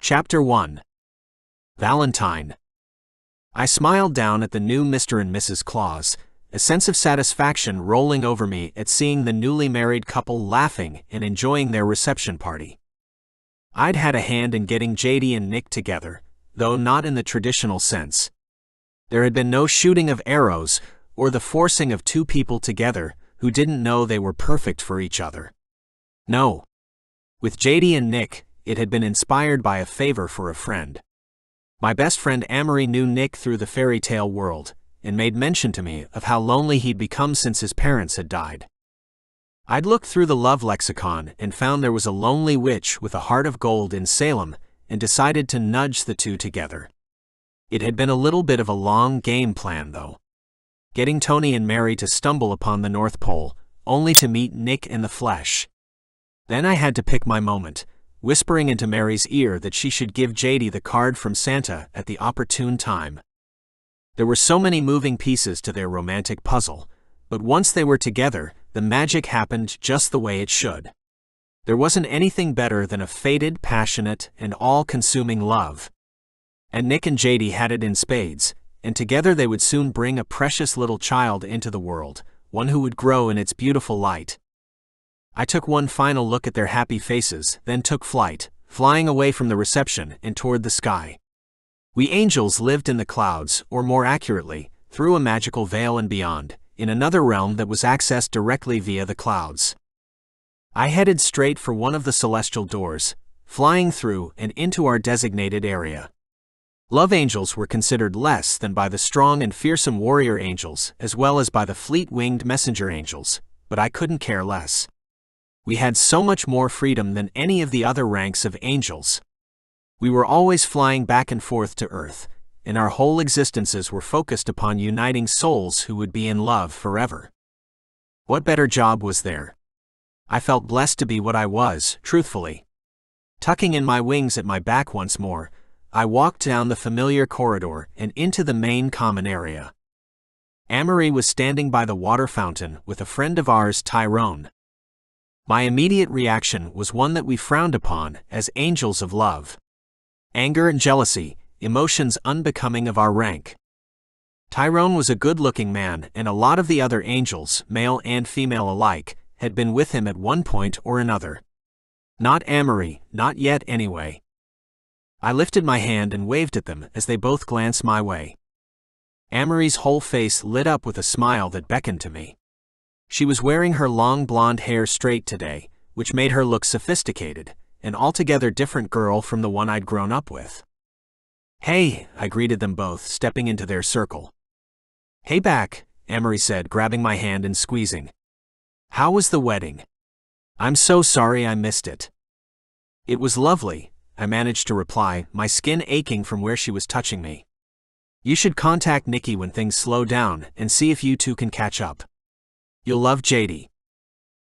Chapter 1. Valentine. I smiled down at the new Mr. and Mrs. Claus, a sense of satisfaction rolling over me at seeing the newly married couple laughing and enjoying their reception party. I'd had a hand in getting JD and Nick together, though not in the traditional sense. There had been no shooting of arrows or the forcing of two people together who didn't know they were perfect for each other. No. With JD and Nick, it had been inspired by a favor for a friend. My best friend Amory knew Nick through the fairy tale world, and made mention to me of how lonely he'd become since his parents had died. I'd looked through the love lexicon and found there was a lonely witch with a heart of gold in Salem, and decided to nudge the two together. It had been a little bit of a long game plan, though. Getting Tony and Mary to stumble upon the North Pole, only to meet Nick in the flesh. Then I had to pick my moment, whispering into Mary's ear that she should give JD the card from Santa at the opportune time. There were so many moving pieces to their romantic puzzle, but once they were together, the magic happened just the way it should. There wasn't anything better than a fated, passionate, and all-consuming love. And Nick and JD had it in spades, and together they would soon bring a precious little child into the world, one who would grow in its beautiful light. I took one final look at their happy faces, then took flight, flying away from the reception and toward the sky. We angels lived in the clouds, or more accurately, through a magical veil and beyond, in another realm that was accessed directly via the clouds. I headed straight for one of the celestial doors, flying through and into our designated area. Love angels were considered less than by the strong and fearsome warrior angels as well as by the fleet-winged messenger angels, but I couldn't care less. We had so much more freedom than any of the other ranks of angels. We were always flying back and forth to Earth, and our whole existences were focused upon uniting souls who would be in love forever. What better job was there? I felt blessed to be what I was, truthfully. Tucking in my wings at my back once more, I walked down the familiar corridor and into the main common area. Amory was standing by the water fountain with a friend of ours, Tyrone. My immediate reaction was one that we frowned upon as angels of love. Anger and jealousy, emotions unbecoming of our rank. Tyrone was a good-looking man, and a lot of the other angels, male and female alike, had been with him at one point or another. Not Amory, not yet anyway. I lifted my hand and waved at them as they both glanced my way. Amory's whole face lit up with a smile that beckoned to me. She was wearing her long blonde hair straight today, which made her look sophisticated, an altogether different girl from the one I'd grown up with. "Hey," I greeted them both, stepping into their circle. "Hey back," Amory said, grabbing my hand and squeezing. "How was the wedding? I'm so sorry I missed it." "It was lovely," I managed to reply, my skin aching from where she was touching me. "You should contact Nikki when things slow down and see if you two can catch up. You'll love JD.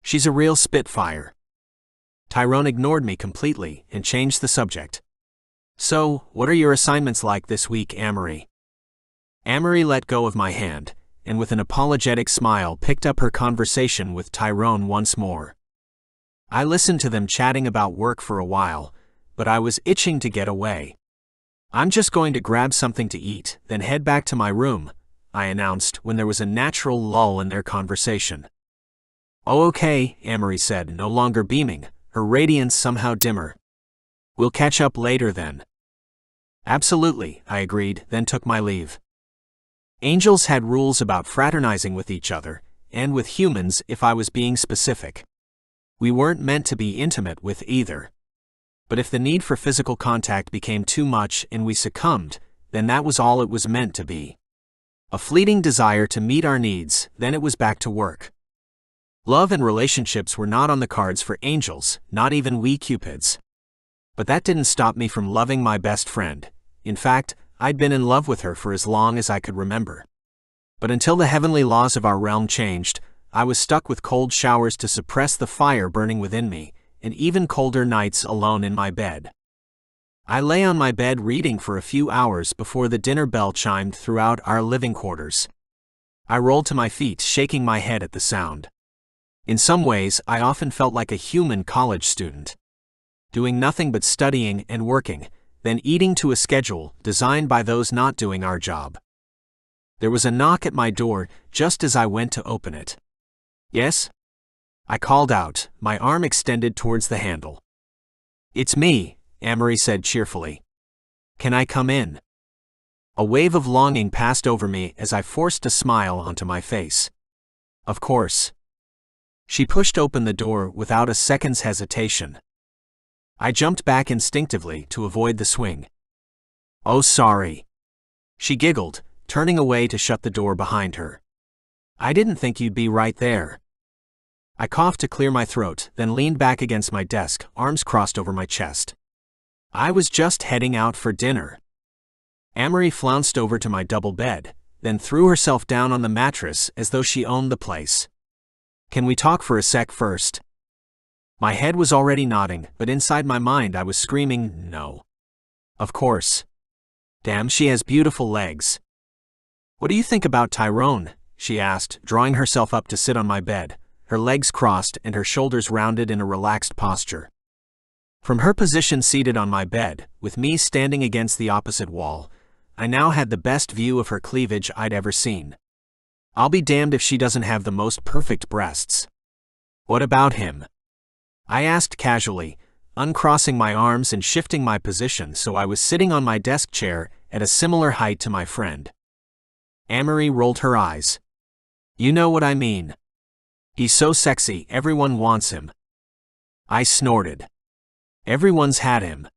She's a real spitfire." Tyrone ignored me completely and changed the subject. "So, what are your assignments like this week, Amory?" Amory let go of my hand, and with an apologetic smile picked up her conversation with Tyrone once more. I listened to them chatting about work for a while, but I was itching to get away. "I'm just going to grab something to eat, then head back to my room," I announced when there was a natural lull in their conversation. "Oh, okay," Amory said, no longer beaming, her radiance somehow dimmer. "We'll catch up later then." "Absolutely," I agreed, then took my leave. Angels had rules about fraternizing with each other, and with humans if I was being specific. We weren't meant to be intimate with either. But if the need for physical contact became too much and we succumbed, then that was all it was meant to be. A fleeting desire to meet our needs, then it was back to work. Love and relationships were not on the cards for angels, not even we Cupids. But that didn't stop me from loving my best friend. In fact, I'd been in love with her for as long as I could remember. But until the heavenly laws of our realm changed, I was stuck with cold showers to suppress the fire burning within me, and even colder nights alone in my bed. I lay on my bed reading for a few hours before the dinner bell chimed throughout our living quarters. I rolled to my feet, shaking my head at the sound. In some ways, I often felt like a human college student. Doing nothing but studying and working, then eating to a schedule designed by those not doing our job. There was a knock at my door just as I went to open it. "Yes?" I called out, my arm extended towards the handle. "It's me," Amory said cheerfully. "Can I come in?" A wave of longing passed over me as I forced a smile onto my face. "Of course." She pushed open the door without a second's hesitation. I jumped back instinctively to avoid the swing. "Oh, sorry." She giggled, turning away to shut the door behind her. "I didn't think you'd be right there." I coughed to clear my throat, then leaned back against my desk, arms crossed over my chest. "I was just heading out for dinner." Amory flounced over to my double bed, then threw herself down on the mattress as though she owned the place. "Can we talk for a sec first?" My head was already nodding, but inside my mind I was screaming, "No." "Of course." "Damn, she has beautiful legs." "What do you think about Tyrone?" she asked, drawing herself up to sit on my bed, her legs crossed and her shoulders rounded in a relaxed posture. From her position seated on my bed, with me standing against the opposite wall, I now had the best view of her cleavage I'd ever seen. I'll be damned if she doesn't have the most perfect breasts. "What about him?" I asked casually, uncrossing my arms and shifting my position so I was sitting on my desk chair at a similar height to my friend. Amory rolled her eyes. "You know what I mean. He's so sexy, everyone wants him." I snorted. "Everyone's had him."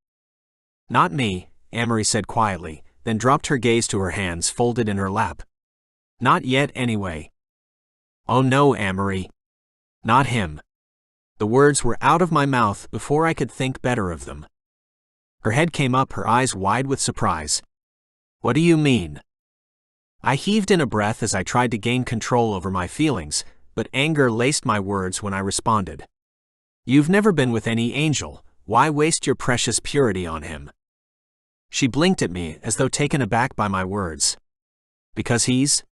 "Not me," Amory said quietly, then dropped her gaze to her hands folded in her lap. "Not yet anyway." "Oh no, Amory. Not him." The words were out of my mouth before I could think better of them. Her head came up, her eyes wide with surprise. "What do you mean?" I heaved in a breath as I tried to gain control over my feelings, but anger laced my words when I responded. "You've never been with any angel, why waste your precious purity on him?" She blinked at me as though taken aback by my words. "Because he's—"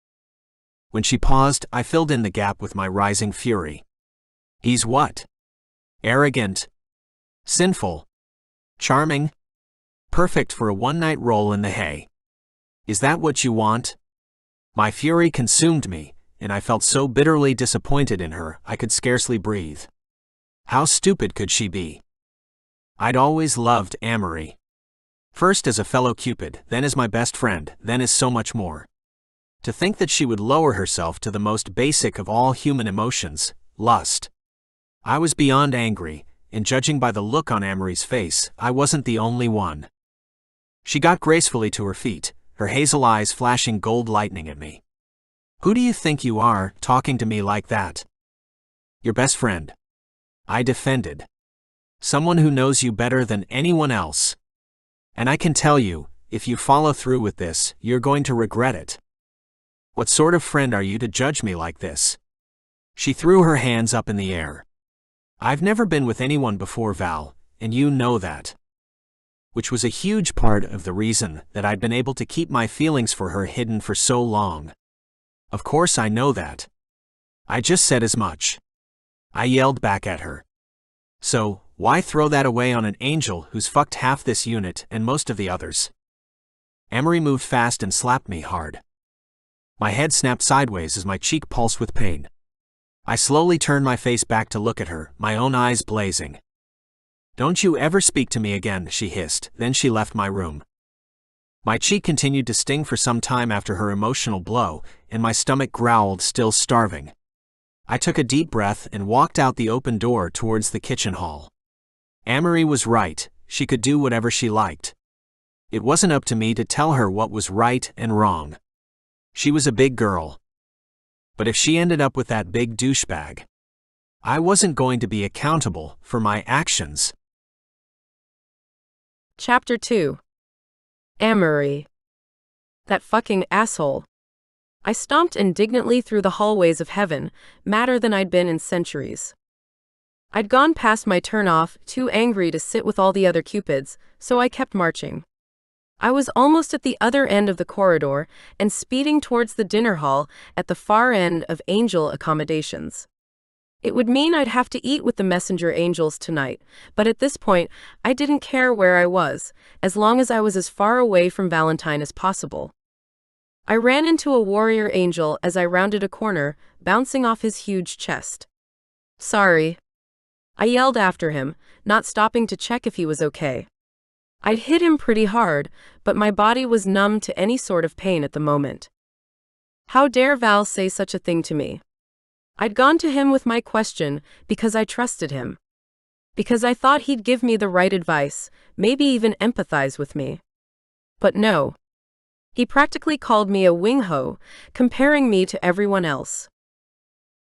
When she paused, I filled in the gap with my rising fury. "He's what? Arrogant? Sinful? Charming? Perfect for a one-night roll in the hay? Is that what you want?" My fury consumed me, and I felt so bitterly disappointed in her I could scarcely breathe. How stupid could she be? I'd always loved Amory. First as a fellow Cupid, then as my best friend, then as so much more. To think that she would lower herself to the most basic of all human emotions, lust. I was beyond angry, and judging by the look on Amory's face, I wasn't the only one. She got gracefully to her feet, her hazel eyes flashing gold lightning at me. "Who do you think you are, talking to me like that?" "Your best friend," I defended. "Someone who knows you better than anyone else. And I can tell you, if you follow through with this, you're going to regret it." "What sort of friend are you to judge me like this?" She threw her hands up in the air. "I've never been with anyone before, Val, and you know that." Which was a huge part of the reason that I'd been able to keep my feelings for her hidden for so long. "Of course I know that. I just said as much." I yelled back at her. "So, why throw that away on an angel who's fucked half this unit and most of the others?" Amory moved fast and slapped me hard. My head snapped sideways as my cheek pulsed with pain. I slowly turned my face back to look at her, my own eyes blazing. "Don't you ever speak to me again," she hissed, then she left my room. My cheek continued to sting for some time after her emotional blow, and my stomach growled, still starving. I took a deep breath and walked out the open door towards the kitchen hall. Amory was right, she could do whatever she liked. It wasn't up to me to tell her what was right and wrong. She was a big girl. But if she ended up with that big douchebag, I wasn't going to be accountable for my actions. Chapter 2. Amory. That fucking asshole. I stomped indignantly through the hallways of heaven, madder than I'd been in centuries. I'd gone past my turn-off, too angry to sit with all the other Cupids, so I kept marching. I was almost at the other end of the corridor and speeding towards the dinner hall at the far end of Angel accommodations. It would mean I'd have to eat with the messenger angels tonight, but at this point, I didn't care where I was, as long as I was as far away from Valentine as possible. I ran into a warrior angel as I rounded a corner, bouncing off his huge chest. "Sorry," I yelled after him, not stopping to check if he was okay. I'd hit him pretty hard, but my body was numb to any sort of pain at the moment. How dare Val say such a thing to me? I'd gone to him with my question because I trusted him. Because I thought he'd give me the right advice, maybe even empathize with me. But no. He practically called me a wing-ho, comparing me to everyone else.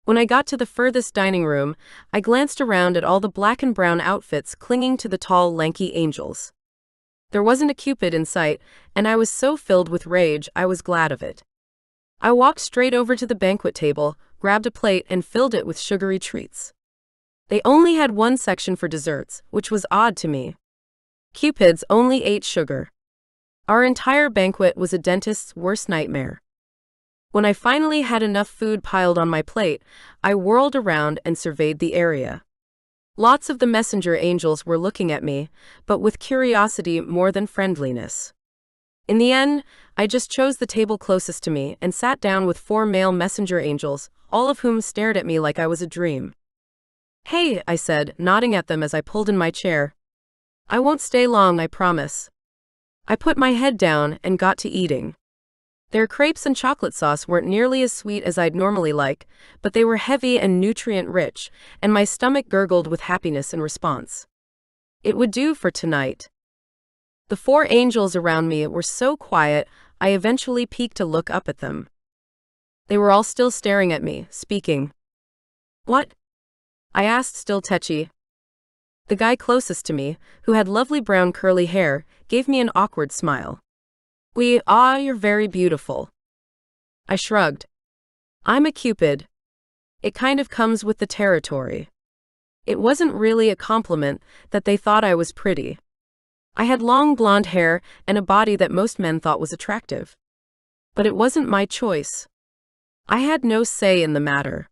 When I got to the furthest dining room, I glanced around at all the black and brown outfits clinging to the tall, lanky angels. There wasn't a Cupid in sight, and I was so filled with rage I was glad of it. I walked straight over to the banquet table, grabbed a plate, and filled it with sugary treats. They only had one section for desserts, which was odd to me. Cupids only ate sugar. Our entire banquet was a dentist's worst nightmare. When I finally had enough food piled on my plate, I whirled around and surveyed the area. Lots of the messenger angels were looking at me, but with curiosity more than friendliness. In the end, I just chose the table closest to me and sat down with 4 male messenger angels, all of whom stared at me like I was a dream. "Hey," I said, nodding at them as I pulled in my chair. "I won't stay long, I promise." I put my head down and got to eating. Their crepes and chocolate sauce weren't nearly as sweet as I'd normally like, but they were heavy and nutrient-rich, and my stomach gurgled with happiness in response. It would do for tonight. The 4 angels around me were so quiet, I eventually peeked to look up at them. They were all still staring at me, speaking. "What?" I asked, still tetchy. The guy closest to me, who had lovely brown curly hair, gave me an awkward smile. You're very beautiful." I shrugged. "I'm a Cupid. It kind of comes with the territory." It wasn't really a compliment that they thought I was pretty. I had long blonde hair and a body that most men thought was attractive. But it wasn't my choice. I had no say in the matter.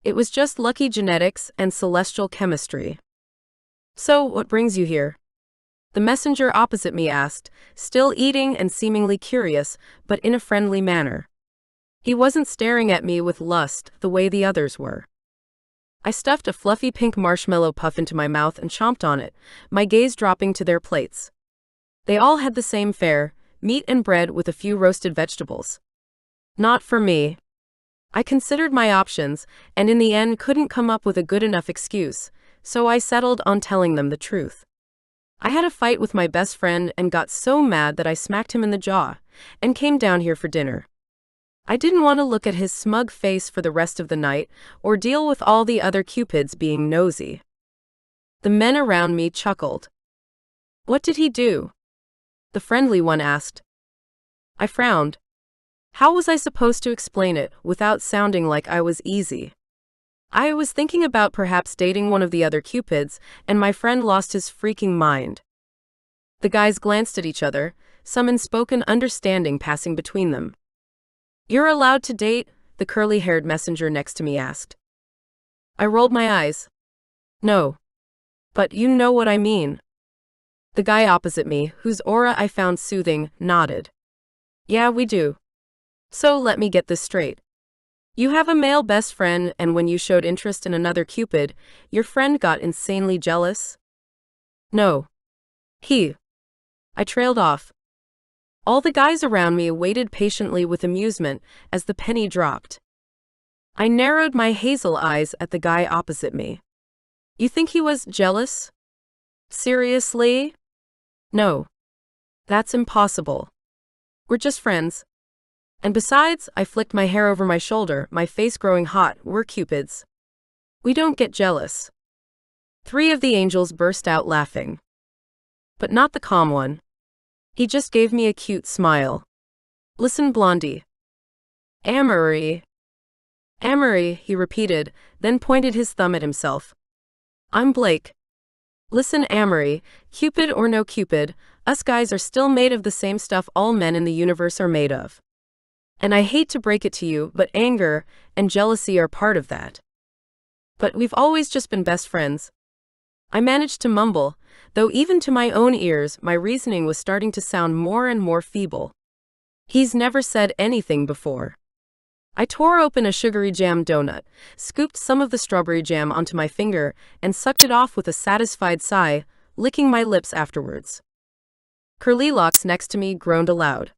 It was just lucky genetics and celestial chemistry. "So, what brings you here?" The messenger opposite me asked, still eating and seemingly curious, but in a friendly manner. He wasn't staring at me with lust the way the others were. I stuffed a fluffy pink marshmallow puff into my mouth and chomped on it, my gaze dropping to their plates. They all had the same fare, meat and bread with a few roasted vegetables. Not for me. I considered my options, and in the end couldn't come up with a good enough excuse, so I settled on telling them the truth. I had a fight with my best friend and got so mad that I smacked him in the jaw, and came down here for dinner. I didn't want to look at his smug face for the rest of the night, or deal with all the other Cupids being nosy. The men around me chuckled. "What did he do?" the friendly one asked. I frowned. How was I supposed to explain it without sounding like I was easy? I was thinking about perhaps dating one of the other Cupids, and my friend lost his freaking mind. The guys glanced at each other, some unspoken understanding passing between them. "You're allowed to date?" the curly-haired messenger next to me asked. I rolled my eyes. "No. But you know what I mean." The guy opposite me, whose aura I found soothing, nodded. "Yeah, we do. So let me get this straight. You have a male best friend, and when you showed interest in another Cupid, your friend got insanely jealous?" "No. I trailed off. All the guys around me waited patiently with amusement as the penny dropped. I narrowed my hazel eyes at the guy opposite me. "You think he was jealous? Seriously?" "No. That's impossible. We're just friends. And besides," I flicked my hair over my shoulder, my face growing hot, "we're Cupids. We don't get jealous." 3 of the angels burst out laughing. But not the calm one. He just gave me a cute smile. "Listen, Blondie." "Amory." "Amory," he repeated, then pointed his thumb at himself. "I'm Blake. Listen, Amory, Cupid or no Cupid, us guys are still made of the same stuff all men in the universe are made of. And I hate to break it to you, but anger and jealousy are part of that. But we've always just been best friends. I managed to mumble, though even to my own ears, my reasoning was starting to sound more and more feeble. He's never said anything before. I tore open a sugary jam donut, scooped some of the strawberry jam onto my finger, and sucked it off with a satisfied sigh, licking my lips afterwards. Curly Locks next to me groaned aloud.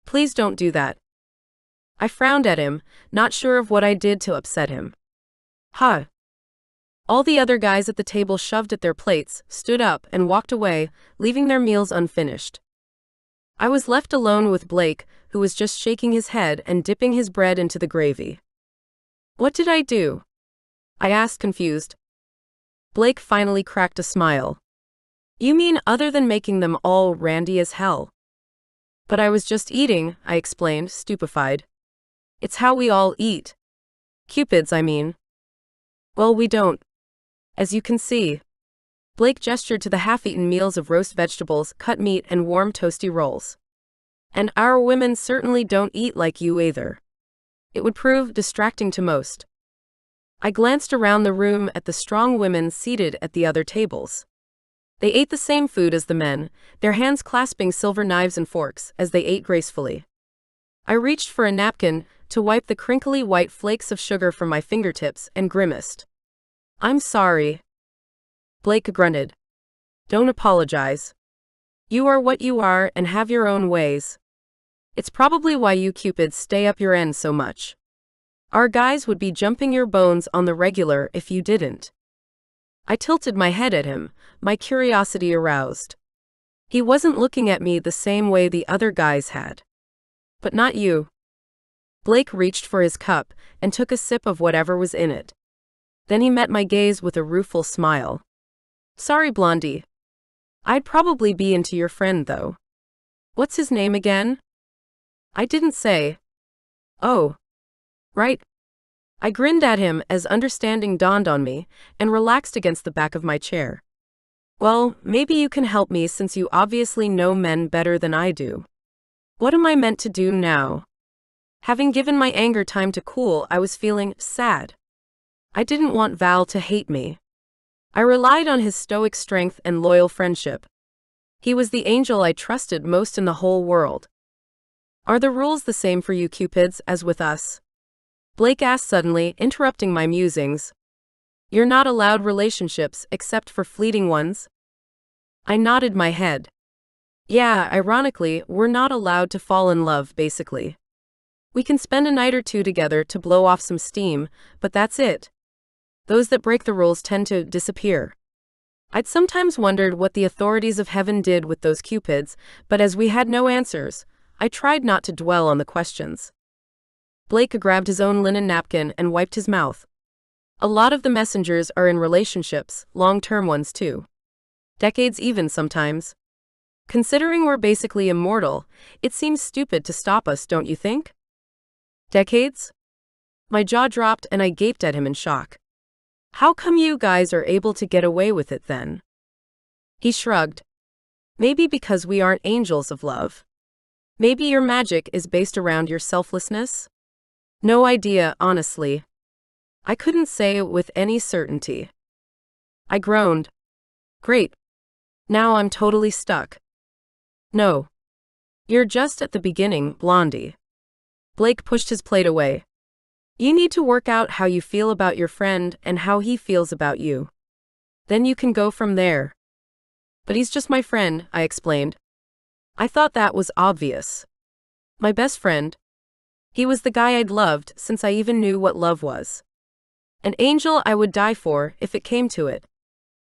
Please don't do that. I frowned at him, not sure of what I did to upset him. Huh. All the other guys at the table shoved at their plates, stood up, and walked away, leaving their meals unfinished. I was left alone with Blake, who was just shaking his head and dipping his bread into the gravy. What did I do? I asked, confused. Blake finally cracked a smile. You mean other than making them all randy as hell? But I was just eating, I explained, stupefied. It's how we all eat. Cupids, I mean. Well, we don't. As you can see. Blake gestured to the half-eaten meals of roast vegetables, cut meat, and warm toasty rolls. And our women certainly don't eat like you either. It would prove distracting to most. I glanced around the room at the strong women seated at the other tables. They ate the same food as the men, their hands clasping silver knives and forks as they ate gracefully. I reached for a napkin to wipe the crinkly white flakes of sugar from my fingertips and grimaced. I'm sorry. Blake grunted. Don't apologize. You are what you are and have your own ways. It's probably why you Cupids stay up your end so much. Our guys would be jumping your bones on the regular if you didn't. I tilted my head at him, my curiosity aroused. He wasn't looking at me the same way the other guys had. But not you. Blake reached for his cup and took a sip of whatever was in it. Then he met my gaze with a rueful smile. Sorry, Blondie. I'd probably be into your friend, though. What's his name again? I didn't say. Oh. Right. I grinned at him as understanding dawned on me and relaxed against the back of my chair. Well, maybe you can help me since you obviously know men better than I do. What am I meant to do now? Having given my anger time to cool, I was feeling sad. I didn't want Val to hate me. I relied on his stoic strength and loyal friendship. He was the angel I trusted most in the whole world. Are the rules the same for you Cupids as with us? Blake asked suddenly, interrupting my musings. You're not allowed relationships except for fleeting ones? I nodded my head. Yeah, ironically, we're not allowed to fall in love, basically. We can spend a night or two together to blow off some steam, but that's it. Those that break the rules tend to disappear. I'd sometimes wondered what the authorities of heaven did with those Cupids, but as we had no answers, I tried not to dwell on the questions. Blake grabbed his own linen napkin and wiped his mouth. A lot of the messengers are in relationships, long-term ones too. Decades even sometimes. Considering we're basically immortal, it seems stupid to stop us, don't you think? Decades? My jaw dropped and I gaped at him in shock. How come you guys are able to get away with it then? He shrugged. Maybe because we aren't angels of love. Maybe your magic is based around your selflessness? No idea, honestly. I couldn't say it with any certainty. I groaned. Great. Now I'm totally stuck. No. You're just at the beginning, Blondie. Blake pushed his plate away. You need to work out how you feel about your friend and how he feels about you. Then you can go from there. But he's just my friend, I explained. I thought that was obvious. My best friend. He was the guy I'd loved since I even knew what love was. An angel I would die for if it came to it.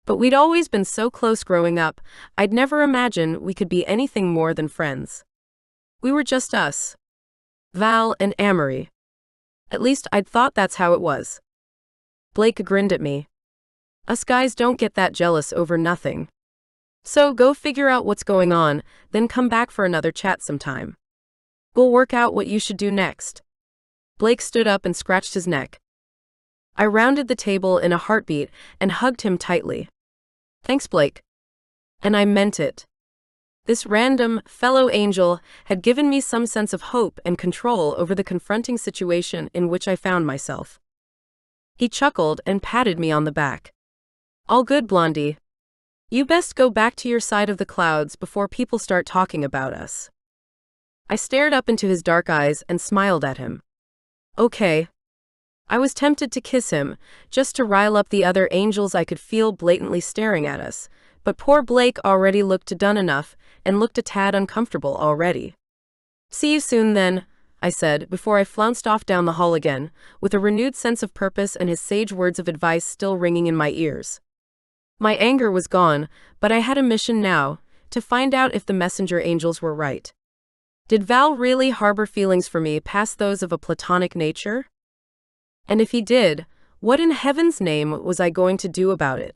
But we'd always been so close growing up, I'd never imagined we could be anything more than friends. We were just us. Val and Amory. At least I'd thought that's how it was. Blake grinned at me. Us guys don't get that jealous over nothing. So go figure out what's going on, then come back for another chat sometime. We'll work out what you should do next. Blake stood up and scratched his neck. I rounded the table in a heartbeat and hugged him tightly. Thanks, Blake. And I meant it. This random, fellow angel had given me some sense of hope and control over the confronting situation in which I found myself. He chuckled and patted me on the back. All good, Blondie. You best go back to your side of the clouds before people start talking about us. I stared up into his dark eyes and smiled at him. Okay. I was tempted to kiss him, just to rile up the other angels I could feel blatantly staring at us, but poor Blake already looked done enough and looked a tad uncomfortable already. See you soon then, I said, before I flounced off down the hall again, with a renewed sense of purpose and his sage words of advice still ringing in my ears. My anger was gone, but I had a mission now, to find out if the messenger angels were right. Did Val really harbor feelings for me past those of a platonic nature? And if he did, what in heaven's name was I going to do about it?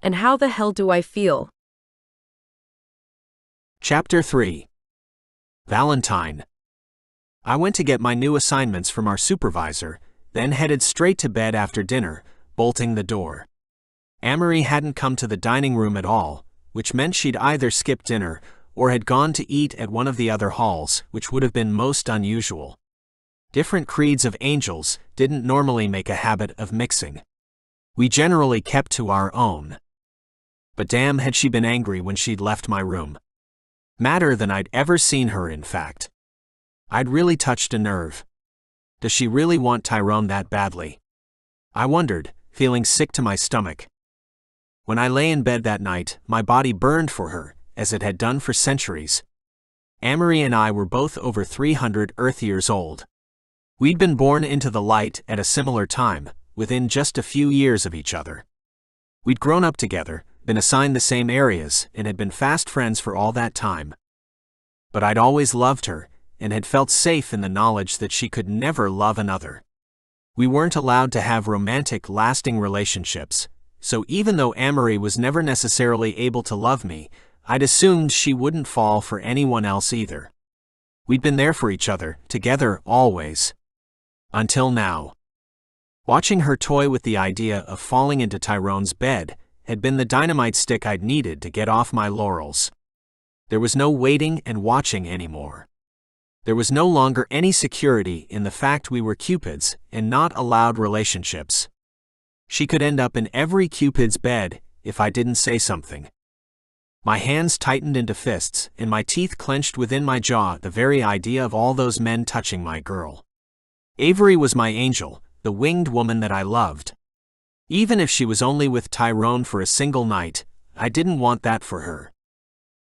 And how the hell do I feel? Chapter 3. Valentine. I went to get my new assignments from our supervisor, then headed straight to bed after dinner, bolting the door. Amory hadn't come to the dining room at all, which meant she'd either skipped dinner or had gone to eat at one of the other halls, which would have been most unusual. Different creeds of angels didn't normally make a habit of mixing. We generally kept to our own. But damn had she been angry when she'd left my room. Madder than I'd ever seen her, in fact. I'd really touched a nerve. Does she really want Tyrone that badly? I wondered, feeling sick to my stomach. When I lay in bed that night, my body burned for her, as it had done for centuries. Amory and I were both over 300 Earth years old. We'd been born into the light at a similar time, within just a few years of each other. We'd grown up together, been assigned the same areas, and had been fast friends for all that time. But I'd always loved her, and had felt safe in the knowledge that she could never love another. We weren't allowed to have romantic, lasting relationships, so even though Amory was never necessarily able to love me, I'd assumed she wouldn't fall for anyone else either. We'd been there for each other, together, always. Until now. Watching her toy with the idea of falling into Tyrone's bed had been the dynamite stick I'd needed to get off my laurels. There was no waiting and watching anymore. There was no longer any security in the fact we were Cupids and not allowed relationships. She could end up in every Cupid's bed if I didn't say something. My hands tightened into fists, and my teeth clenched within my jaw at the very idea of all those men touching my girl. Avery was my angel, the winged woman that I loved. Even if she was only with Tyrone for a single night, I didn't want that for her.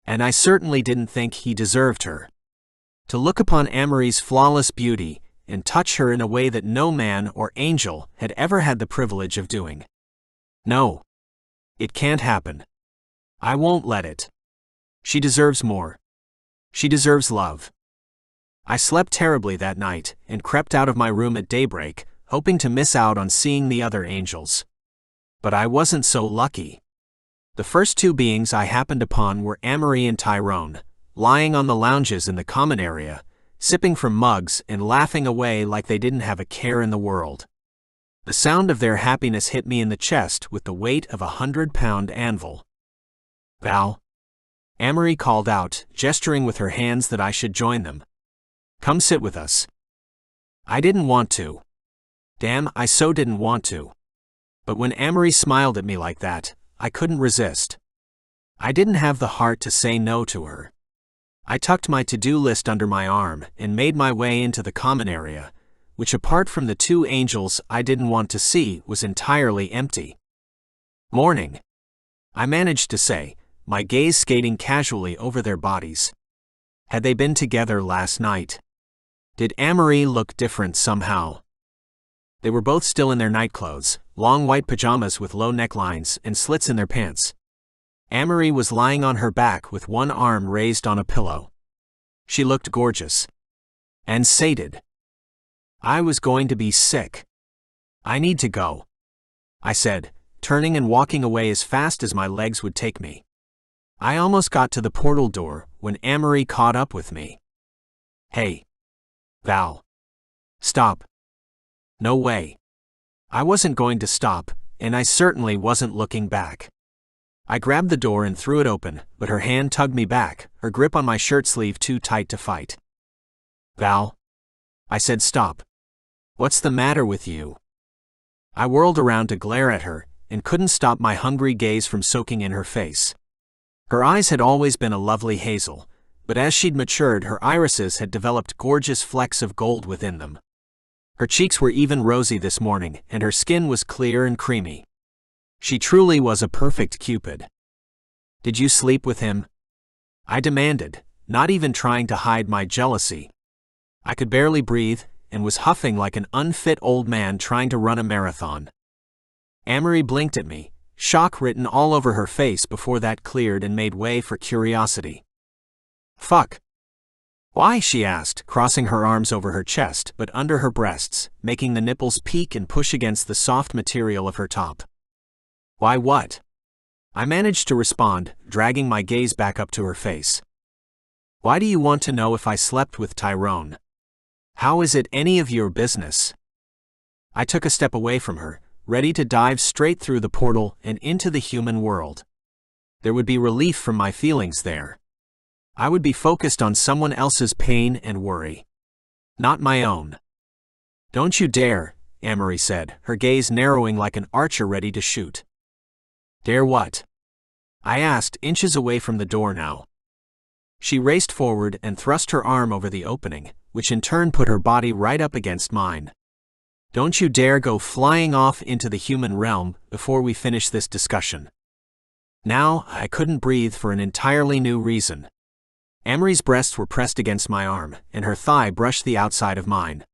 And I certainly didn't think he deserved her. To look upon Amory's flawless beauty and touch her in a way that no man or angel had ever had the privilege of doing. No. It can't happen. I won't let it. She deserves more. She deserves love. I slept terribly that night and crept out of my room at daybreak, hoping to miss out on seeing the other angels. But I wasn't so lucky. The first two beings I happened upon were Amory and Tyrone, lying on the lounges in the common area, sipping from mugs and laughing away like they didn't have a care in the world. The sound of their happiness hit me in the chest with the weight of a 100-pound anvil. Val. Amory called out, gesturing with her hands that I should join them. Come sit with us. I didn't want to. Damn, I so didn't want to. But when Amory smiled at me like that, I couldn't resist. I didn't have the heart to say no to her. I tucked my to-do list under my arm and made my way into the common area, which apart from the two angels I didn't want to see was entirely empty. Morning. I managed to say, my gaze skating casually over their bodies. Had they been together last night? Did Amory look different somehow? They were both still in their nightclothes, long white pajamas with low necklines and slits in their pants. Amory was lying on her back with one arm raised on a pillow. She looked gorgeous. And sated. I was going to be sick. I need to go, I said, turning and walking away as fast as my legs would take me. I almost got to the portal door when Amory caught up with me. Hey. Val. Stop. No way. I wasn't going to stop, and I certainly wasn't looking back. I grabbed the door and threw it open, but her hand tugged me back, her grip on my shirt sleeve too tight to fight. Val. I said stop. What's the matter with you? I whirled around to glare at her, and couldn't stop my hungry gaze from soaking in her face. Her eyes had always been a lovely hazel, but as she'd matured, her irises had developed gorgeous flecks of gold within them. Her cheeks were even rosy this morning, and her skin was clear and creamy. She truly was a perfect Cupid. "Did you sleep with him?" I demanded, not even trying to hide my jealousy. I could barely breathe, and was huffing like an unfit old man trying to run a marathon. Amory blinked at me, shock written all over her face before that cleared and made way for curiosity. "Fuck." "Why?" she asked, crossing her arms over her chest but under her breasts, making the nipples peek and push against the soft material of her top. "Why what?" I managed to respond, dragging my gaze back up to her face. "Why do you want to know if I slept with Tyrone? How is it any of your business?" I took a step away from her, ready to dive straight through the portal and into the human world. There would be relief from my feelings there. I would be focused on someone else's pain and worry, not my own. "Don't you dare," Amory said, her gaze narrowing like an archer ready to shoot. "Dare what?" I asked, inches away from the door now. She raced forward and thrust her arm over the opening, which in turn put her body right up against mine. "Don't you dare go flying off into the human realm before we finish this discussion." Now, I couldn't breathe for an entirely new reason. Amory's breasts were pressed against my arm, and her thigh brushed the outside of mine.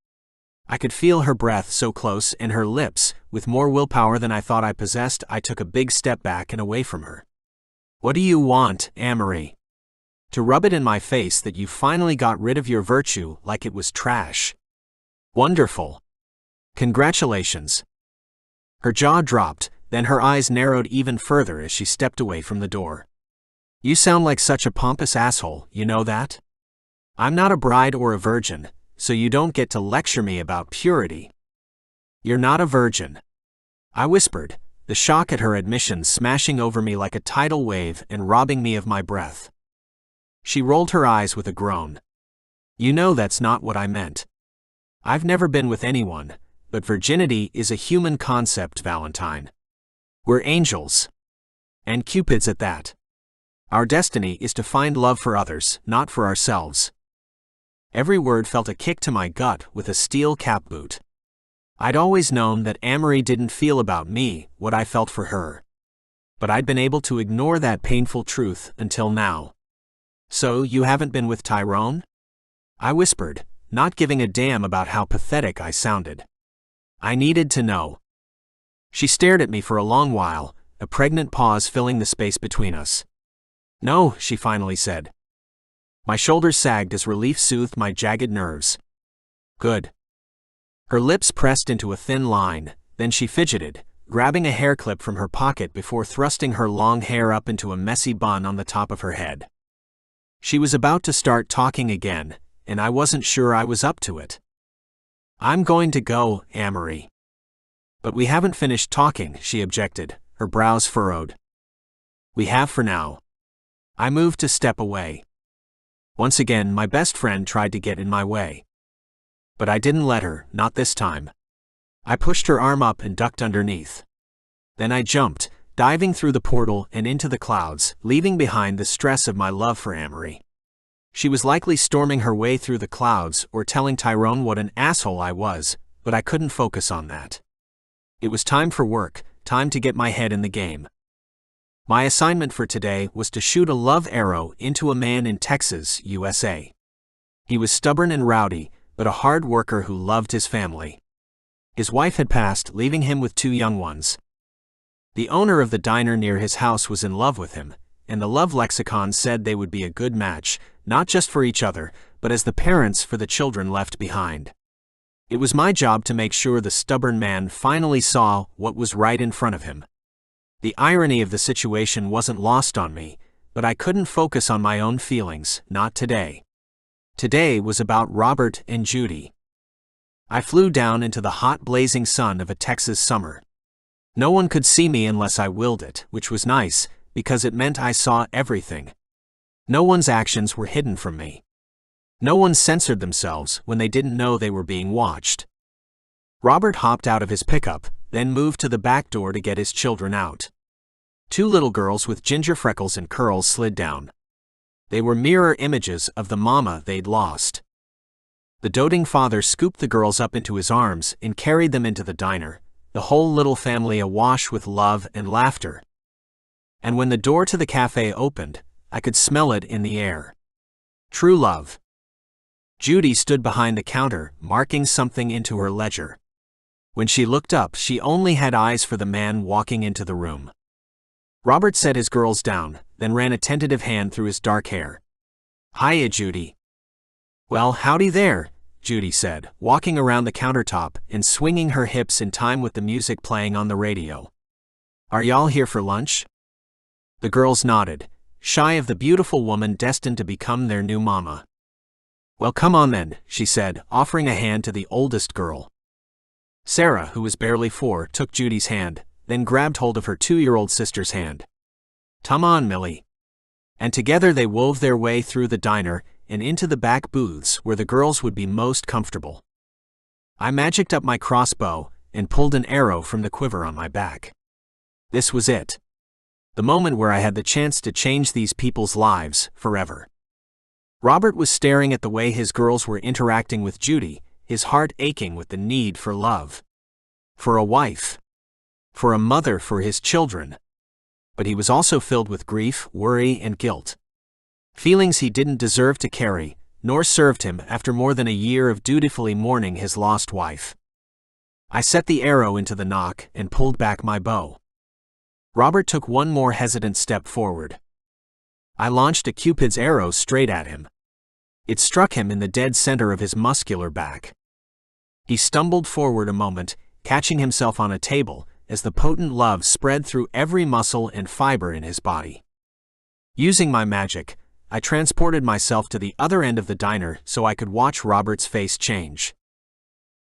I could feel her breath so close, and her lips. With more willpower than I thought I possessed, I took a big step back and away from her. "What do you want, Amory?" "To rub it in my face that you finally got rid of your virtue like it was trash." "Wonderful. Congratulations." Her jaw dropped, then her eyes narrowed even further as she stepped away from the door. "You sound like such a pompous asshole, you know that? I'm not a bride or a virgin, so you don't get to lecture me about purity." "You're not a virgin," I whispered, the shock at her admission smashing over me like a tidal wave and robbing me of my breath. She rolled her eyes with a groan. "You know that's not what I meant. I've never been with anyone, but virginity is a human concept, Valentine. We're angels. And Cupids at that. Our destiny is to find love for others, not for ourselves." Every word felt a kick to my gut with a steel cap boot. I'd always known that Amory didn't feel about me what I felt for her. But I'd been able to ignore that painful truth until now. "So you haven't been with Tyrone?" I whispered, not giving a damn about how pathetic I sounded. I needed to know. She stared at me for a long while, a pregnant pause filling the space between us. "No," she finally said. My shoulders sagged as relief soothed my jagged nerves. "Good." Her lips pressed into a thin line, then she fidgeted, grabbing a hair clip from her pocket before thrusting her long hair up into a messy bun on the top of her head. She was about to start talking again, and I wasn't sure I was up to it. "I'm going to go, Amory." "But we haven't finished talking," she objected, her brows furrowed. "We have for now." I moved to step away. Once again, my best friend tried to get in my way. But I didn't let her, not this time. I pushed her arm up and ducked underneath. Then I jumped, diving through the portal and into the clouds, leaving behind the stress of my love for Amory. She was likely storming her way through the clouds or telling Tyrone what an asshole I was, but I couldn't focus on that. It was time for work, time to get my head in the game. My assignment for today was to shoot a love arrow into a man in Texas, USA. He was stubborn and rowdy, but a hard worker who loved his family. His wife had passed, leaving him with 2 young ones. The owner of the diner near his house was in love with him, and the love lexicon said they would be a good match, not just for each other, but as the parents for the children left behind. It was my job to make sure the stubborn man finally saw what was right in front of him. The irony of the situation wasn't lost on me, but I couldn't focus on my own feelings, not today. Today was about Robert and Judy. I flew down into the hot blazing sun of a Texas summer. No one could see me unless I willed it, which was nice, because it meant I saw everything. No one's actions were hidden from me. No one censored themselves when they didn't know they were being watched. Robert hopped out of his pickup, then moved to the back door to get his children out. Two little girls with ginger freckles and curls slid down. They were mirror images of the mama they'd lost. The doting father scooped the girls up into his arms and carried them into the diner, the whole little family awash with love and laughter. And when the door to the cafe opened, I could smell it in the air. True love. Judy stood behind the counter, marking something into her ledger. When she looked up, she only had eyes for the man walking into the room. Robert set his girls down, then ran a tentative hand through his dark hair. "Hiya, Judy." "Well, howdy there," Judy said, walking around the countertop and swinging her hips in time with the music playing on the radio. "Are y'all here for lunch?" The girls nodded, shy of the beautiful woman destined to become their new mama. "Well, come on then," she said, offering a hand to the oldest girl. Sarah, who was barely 4, took Judy's hand, then grabbed hold of her 2-year-old sister's hand. "Come on, Millie." And together they wove their way through the diner and into the back booths where the girls would be most comfortable. I magicked up my crossbow and pulled an arrow from the quiver on my back. This was it. The moment where I had the chance to change these people's lives forever. Robert was staring at the way his girls were interacting with Judy, his heart aching with the need for love. For a wife. For a mother for his children. But he was also filled with grief, worry, and guilt. Feelings he didn't deserve to carry, nor served him after more than a year of dutifully mourning his lost wife. I set the arrow into the nock and pulled back my bow. Robert took one more hesitant step forward. I launched a Cupid's arrow straight at him. It struck him in the dead center of his muscular back. He stumbled forward a moment, catching himself on a table, as the potent love spread through every muscle and fiber in his body. Using my magic, I transported myself to the other end of the diner so I could watch Robert's face change.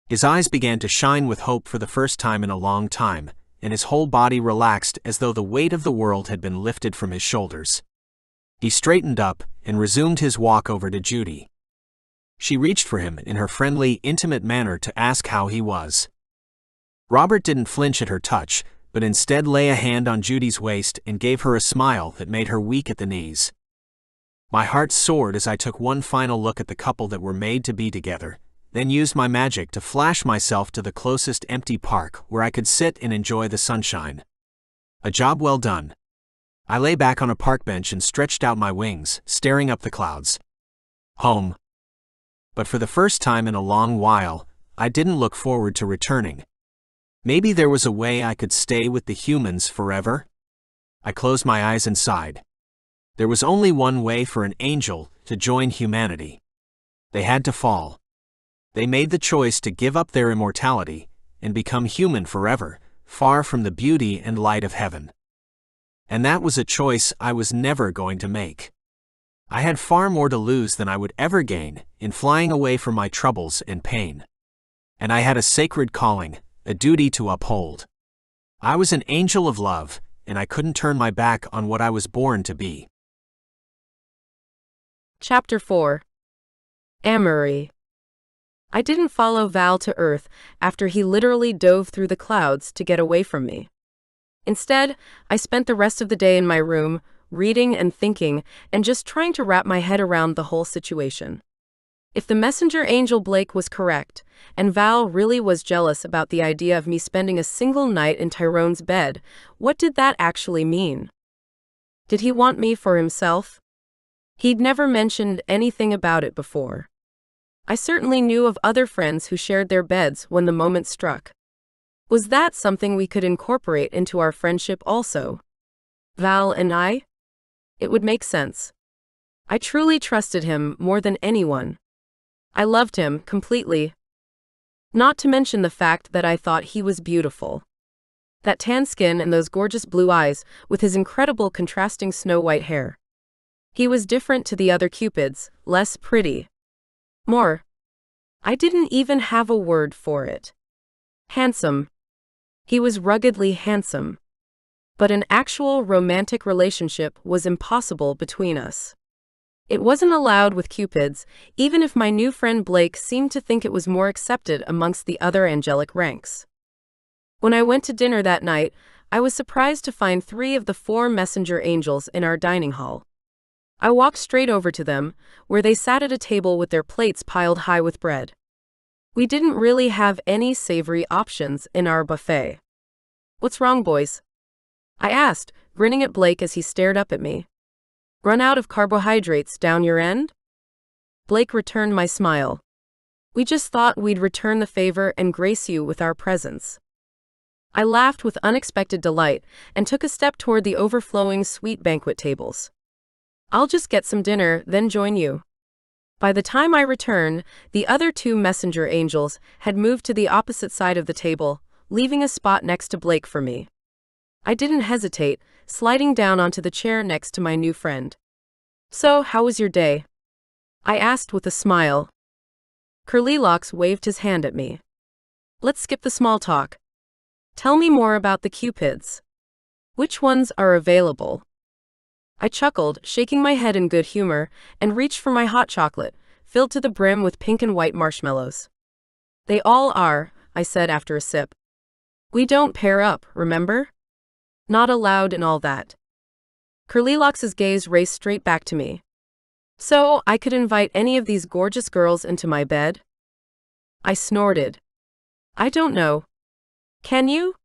His eyes began to shine with hope for the first time in a long time, and his whole body relaxed as though the weight of the world had been lifted from his shoulders. He straightened up and resumed his walk over to Judy. She reached for him in her friendly, intimate manner to ask how he was. Robert didn't flinch at her touch, but instead lay a hand on Judy's waist and gave her a smile that made her weak at the knees. My heart soared as I took one final look at the couple that were made to be together, then used my magic to flash myself to the closest empty park where I could sit and enjoy the sunshine. A job well done. I lay back on a park bench and stretched out my wings, staring up the clouds. Home. But for the first time in a long while, I didn't look forward to returning. Maybe there was a way I could stay with the humans forever? I closed my eyes and sighed. There was only one way for an angel to join humanity. They had to fall. They made the choice to give up their immortality and become human forever, far from the beauty and light of heaven. And that was a choice I was never going to make. I had far more to lose than I would ever gain in flying away from my troubles and pain. And I had a sacred calling, a duty to uphold. I was an angel of love, and I couldn't turn my back on what I was born to be. Chapter 4. Amory. I didn't follow Val to Earth after he literally dove through the clouds to get away from me. Instead, I spent the rest of the day in my room, reading and thinking, and just trying to wrap my head around the whole situation. If the messenger angel Blake was correct, and Val really was jealous about the idea of me spending a single night in Tyrone's bed, what did that actually mean? Did he want me for himself? He'd never mentioned anything about it before. I certainly knew of other friends who shared their beds when the moment struck. Was that something we could incorporate into our friendship also? Val and I? It would make sense. I truly trusted him more than anyone. I loved him completely. Not to mention the fact that I thought he was beautiful. That tan skin and those gorgeous blue eyes with his incredible contrasting snow-white hair. He was different to the other Cupids, less pretty. More. I didn't even have a word for it. Handsome. He was ruggedly handsome. But an actual romantic relationship was impossible between us. It wasn't allowed with Cupids, even if my new friend Blake seemed to think it was more accepted amongst the other angelic ranks. When I went to dinner that night, I was surprised to find 3 of the 4 messenger angels in our dining hall. I walked straight over to them, where they sat at a table with their plates piled high with bread. We didn't really have any savory options in our buffet. "What's wrong, boys?" I asked, grinning at Blake as he stared up at me. "Run out of carbohydrates down your end?" Blake returned my smile. "We just thought we'd return the favor and grace you with our presence." I laughed with unexpected delight and took a step toward the overflowing sweet banquet tables. "I'll just get some dinner, then join you." By the time I returned, the other 2 messenger angels had moved to the opposite side of the table, leaving a spot next to Blake for me. I didn't hesitate, sliding down onto the chair next to my new friend. "So, how was your day?" I asked with a smile. Curlylocks waved his hand at me. "Let's skip the small talk. Tell me more about the Cupids. Which ones are available?" I chuckled, shaking my head in good humor, and reached for my hot chocolate, filled to the brim with pink and white marshmallows. "They all are," I said after a sip. "We don't pair up, remember? Not allowed and all that." Curlylocks's gaze raced straight back to me. "So, I could invite any of these gorgeous girls into my bed?" I snorted. "I don't know. Can you?"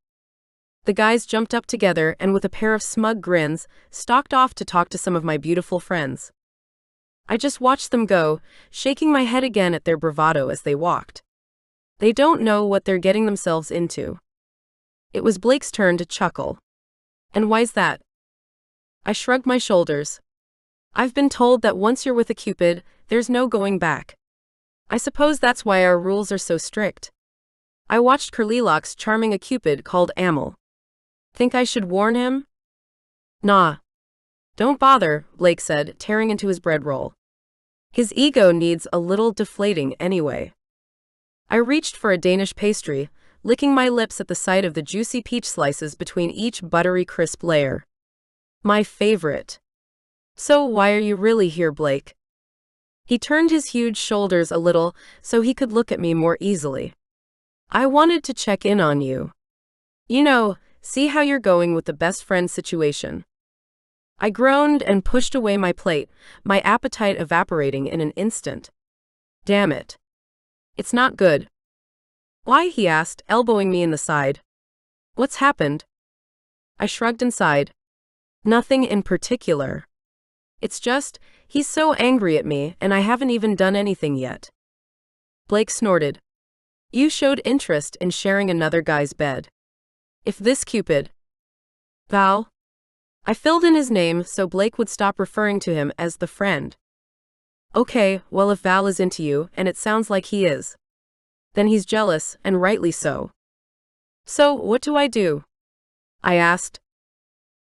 The guys jumped up together and with a pair of smug grins, stalked off to talk to some of my beautiful friends. I just watched them go, shaking my head again at their bravado as they walked. They don't know what they're getting themselves into. It was Blake's turn to chuckle. "And why's that?" I shrugged my shoulders. "I've been told that once you're with a Cupid, there's no going back. I suppose that's why our rules are so strict." I watched Curlylocks charming a Cupid called Amel. "Think I should warn him?" "Nah. Don't bother," Blake said, tearing into his bread roll. "His ego needs a little deflating anyway." I reached for a Danish pastry, licking my lips at the sight of the juicy peach slices between each buttery crisp layer. My favorite. "So why are you really here, Blake?" He turned his huge shoulders a little so he could look at me more easily. "I wanted to check in on you. You know, see how you're going with the best friend situation." I groaned and pushed away my plate, my appetite evaporating in an instant. "Damn it. It's not good." "Why?" he asked, elbowing me in the side. "What's happened?" I shrugged and sighed. "Nothing in particular. It's just, he's so angry at me and I haven't even done anything yet." Blake snorted. "You showed interest in sharing another guy's bed. If this Cupid..." "Val?" I filled in his name so Blake would stop referring to him as the friend. "Okay, well if Val is into you, and it sounds like he is, then he's jealous, and rightly so." "So, what do I do?" I asked.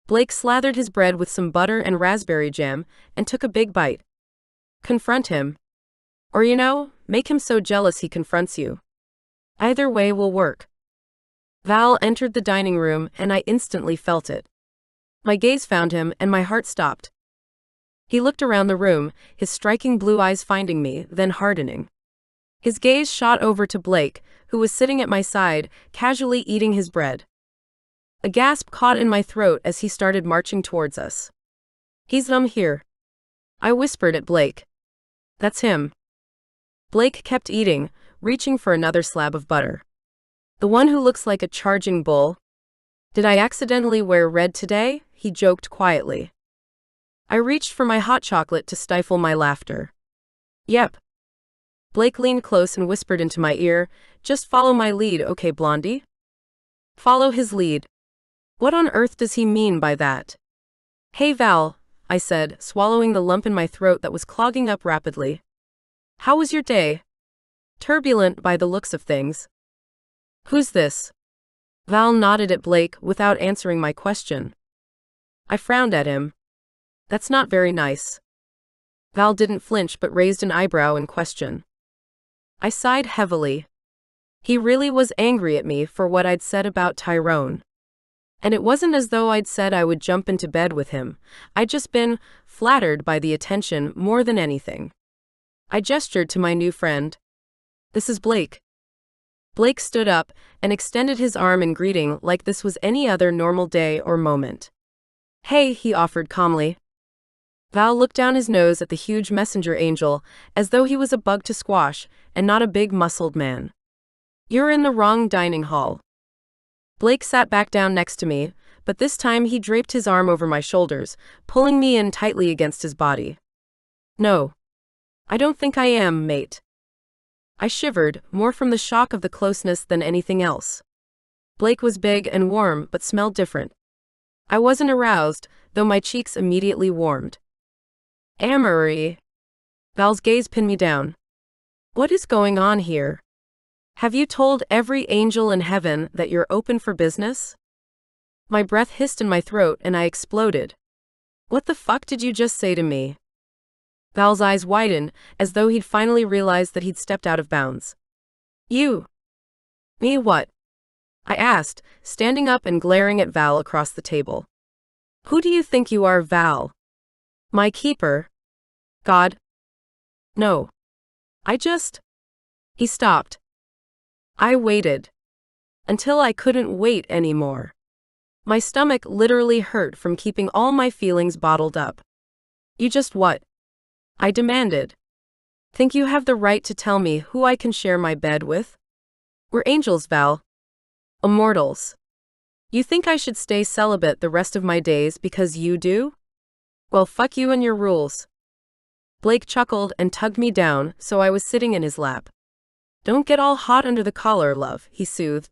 Blake slathered his bread with some butter and raspberry jam and took a big bite. "Confront him. Or make him so jealous he confronts you. Either way will work." Val entered the dining room and I instantly felt it. My gaze found him and my heart stopped. He looked around the room, his striking blue eyes finding me, then hardening. His gaze shot over to Blake, who was sitting at my side, casually eating his bread. A gasp caught in my throat as he started marching towards us. "He's here," I whispered at Blake. "That's him." Blake kept eating, reaching for another slab of butter. "The one who looks like a charging bull? Did I accidentally wear red today?" he joked quietly. I reached for my hot chocolate to stifle my laughter. "Yep." Blake leaned close and whispered into my ear, "Just follow my lead, okay, Blondie?" Follow his lead. What on earth does he mean by that? "Hey Val," I said, swallowing the lump in my throat that was clogging up rapidly. "How was your day?" "Turbulent by the looks of things." "Who's this?" Val nodded at Blake without answering my question. I frowned at him. "That's not very nice." Val didn't flinch but raised an eyebrow in question. I sighed heavily. He really was angry at me for what I'd said about Tyrone. And it wasn't as though I'd said I would jump into bed with him. I'd just been flattered by the attention more than anything. I gestured to my new friend. "This is Blake." Blake stood up and extended his arm in greeting like this was any other normal day or moment. "Hey," he offered calmly. Val looked down his nose at the huge messenger angel as though he was a bug to squash and not a big muscled man. "You're in the wrong dining hall." Blake sat back down next to me, but this time he draped his arm over my shoulders, pulling me in tightly against his body. "No. I don't think I am, mate." I shivered, more from the shock of the closeness than anything else. Blake was big and warm, but smelled different. I wasn't aroused, though my cheeks immediately warmed. "Amory." Val's gaze pinned me down. "What is going on here? Have you told every angel in heaven that you're open for business?" My breath hissed in my throat and I exploded. "What the fuck did you just say to me?" Val's eyes widened, as though he'd finally realized that he'd stepped out of bounds. "You?" "Me what?" I asked, standing up and glaring at Val across the table. "Who do you think you are, Val? My keeper? God? No. I just..." He stopped. I waited. Until I couldn't wait anymore. My stomach literally hurt from keeping all my feelings bottled up. "You just what?" I demanded. "Think you have the right to tell me who I can share my bed with? We're angels, Val. Immortals. You think I should stay celibate the rest of my days because you do? Well, fuck you and your rules." Blake chuckled and tugged me down, so I was sitting in his lap. "Don't get all hot under the collar, love," he soothed.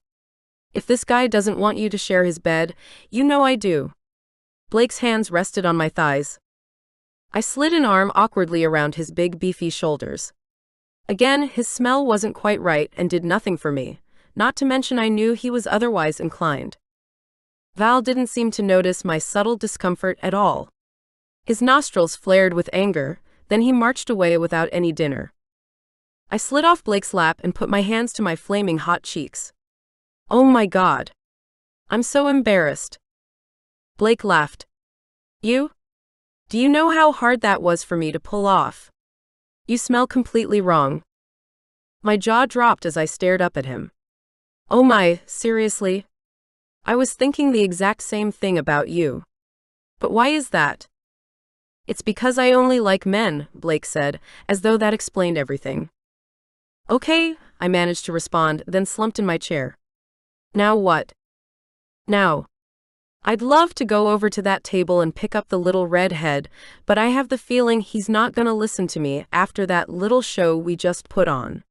"If this guy doesn't want you to share his bed, you know I do." Blake's hands rested on my thighs. I slid an arm awkwardly around his big beefy shoulders. Again, his smell wasn't quite right and did nothing for me, not to mention I knew he was otherwise inclined. Val didn't seem to notice my subtle discomfort at all. His nostrils flared with anger, then he marched away without any dinner. I slid off Blake's lap and put my hands to my flaming hot cheeks. "Oh my God. I'm so embarrassed." Blake laughed. "You? Do you know how hard that was for me to pull off? You smell completely wrong." My jaw dropped as I stared up at him. "Oh my, seriously? I was thinking the exact same thing about you. But why is that?" "It's because I only like men," Blake said, as though that explained everything. "Okay," I managed to respond, then slumped in my chair. "Now what?" "Now. I'd love to go over to that table and pick up the little red head, but I have the feeling he's not gonna listen to me after that little show we just put on."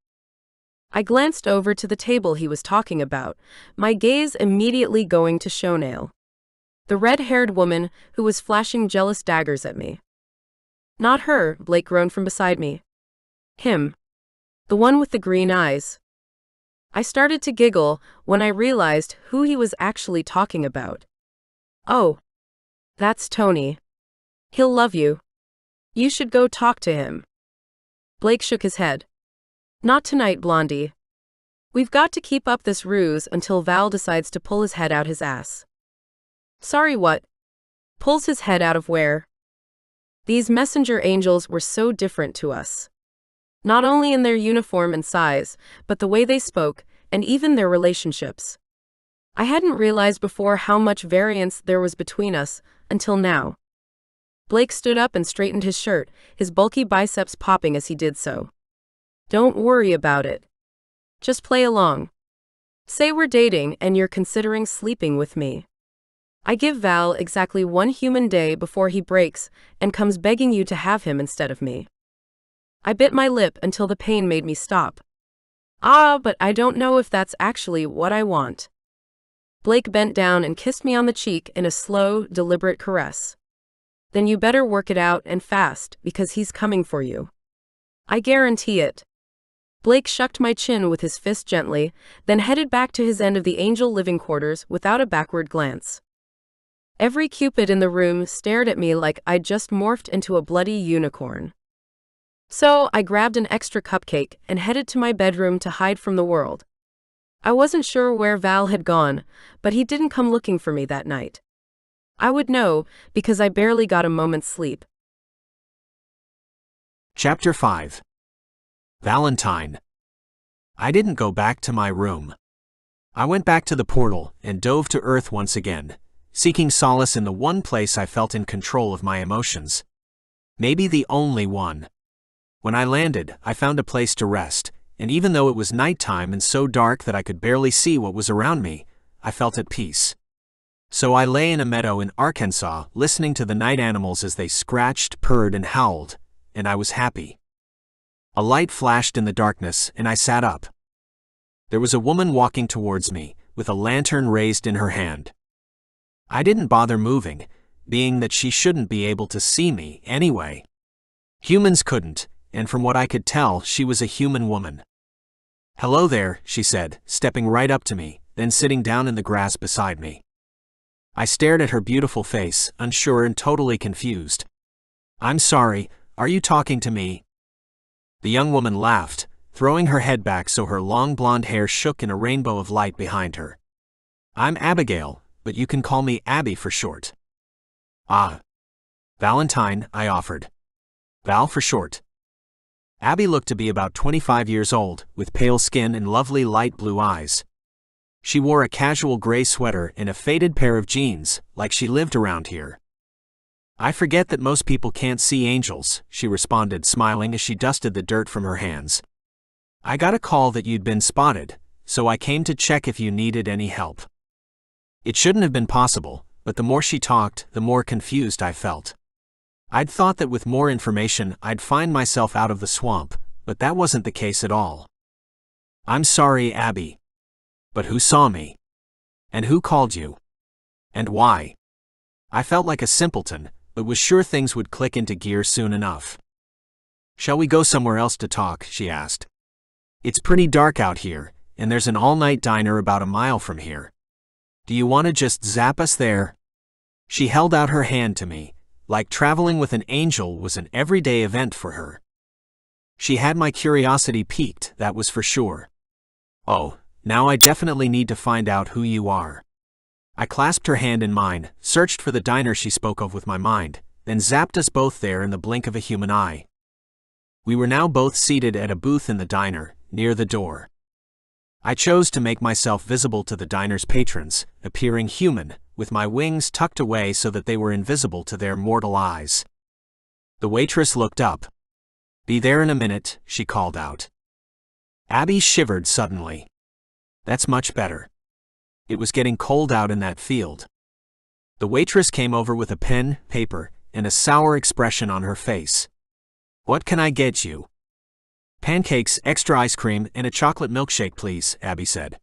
I glanced over to the table he was talking about, my gaze immediately going to Shownail, the red-haired woman who was flashing jealous daggers at me. "Not her," Blake groaned from beside me. "Him. The one with the green eyes." I started to giggle when I realized who he was actually talking about. "Oh. That's Tony. He'll love you. You should go talk to him." Blake shook his head. "Not tonight, Blondie. We've got to keep up this ruse until Val decides to pull his head out his ass." "Sorry, what? Pulls his head out of where?" These messenger angels were so different to us. Not only in their uniform and size, but the way they spoke, and even their relationships. I hadn't realized before how much variance there was between us, until now. Blake stood up and straightened his shirt, his bulky biceps popping as he did so. "Don't worry about it. Just play along. Say we're dating and you're considering sleeping with me. I give Val exactly 1 human day before he breaks and comes begging you to have him instead of me." I bit my lip until the pain made me stop. But I don't know if that's actually what I want." Blake bent down and kissed me on the cheek in a slow, deliberate caress. "Then you better work it out and fast, because he's coming for you. I guarantee it." Blake shucked my chin with his fist gently, then headed back to his end of the angel living quarters without a backward glance. Every Cupid in the room stared at me like I'd just morphed into a bloody unicorn. So I grabbed an extra cupcake and headed to my bedroom to hide from the world. I wasn't sure where Val had gone, but he didn't come looking for me that night. I would know, because I barely got a moment's sleep. Chapter 5. Valentine. I didn't go back to my room. I went back to the portal and dove to Earth once again, seeking solace in the one place I felt in control of my emotions. Maybe the only one. When I landed, I found a place to rest, and even though it was nighttime and so dark that I could barely see what was around me, I felt at peace. So I lay in a meadow in Arkansas, listening to the night animals as they scratched, purred, and howled, and I was happy. A light flashed in the darkness, and I sat up. There was a woman walking towards me, with a lantern raised in her hand. I didn't bother moving, being that she shouldn't be able to see me anyway. Humans couldn't, and from what I could tell, she was a human woman. "Hello there," she said, stepping right up to me, then sitting down in the grass beside me. I stared at her beautiful face, unsure and totally confused. "I'm sorry, are you talking to me?" The young woman laughed, throwing her head back so her long blonde hair shook in a rainbow of light behind her. "I'm Abigail, but you can call me Abby for short." "Ah. Valentine," I offered. "Val for short." Abby looked to be about 25 years old, with pale skin and lovely light blue eyes. She wore a casual gray sweater and a faded pair of jeans, like she lived around here. "I forget that most people can't see angels," she responded, smiling as she dusted the dirt from her hands. "I got a call that you'd been spotted, so I came to check if you needed any help." It shouldn't have been possible, but the more she talked, the more confused I felt. I'd thought that with more information I'd find myself out of the swamp, but that wasn't the case at all. "I'm sorry, Abby. But who saw me? And who called you? And why?" I felt like a simpleton, but was sure things would click into gear soon enough. "Shall we go somewhere else to talk?" she asked. "It's pretty dark out here, and there's an all-night diner about a mile from here. Do you want to just zap us there?" She held out her hand to me, like traveling with an angel was an everyday event for her. She had my curiosity piqued, that was for sure. "Oh, now I definitely need to find out who you are." I clasped her hand in mine, searched for the diner she spoke of with my mind, then zapped us both there in the blink of a human eye. We were now both seated at a booth in the diner, near the door. I chose to make myself visible to the diner's patrons, appearing human, with my wings tucked away so that they were invisible to their mortal eyes. The waitress looked up. "Be there in a minute," she called out. Abby shivered suddenly. "That's much better." It was getting cold out in that field. The waitress came over with a pen, paper, and a sour expression on her face. "What can I get you?" "Pancakes, extra ice cream, and a chocolate milkshake, please," Abby said.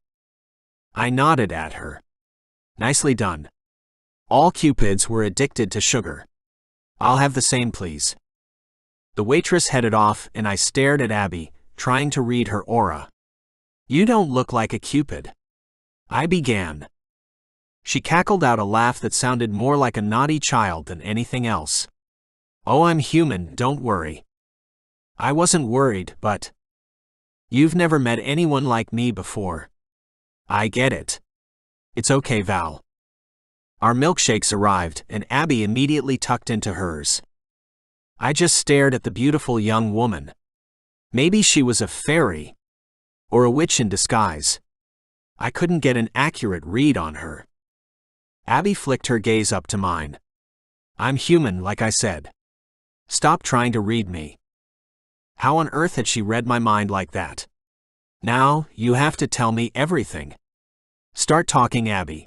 I nodded at her. "Nicely done. All Cupids were addicted to sugar. I'll have the same, please." The waitress headed off, and I stared at Abby, trying to read her aura. "You don't look like a Cupid," I began. She cackled out a laugh that sounded more like a naughty child than anything else. "Oh, I'm human, don't worry." I wasn't worried, but... "You've never met anyone like me before." "I get it. It's okay, Val." Our milkshakes arrived, and Abby immediately tucked into hers. I just stared at the beautiful young woman. Maybe she was a fairy. Or a witch in disguise. I couldn't get an accurate read on her. Abby flicked her gaze up to mine. "I'm human, like I said. Stop trying to read me." How on earth had she read my mind like that? "Now, you have to tell me everything. Start talking, Abby."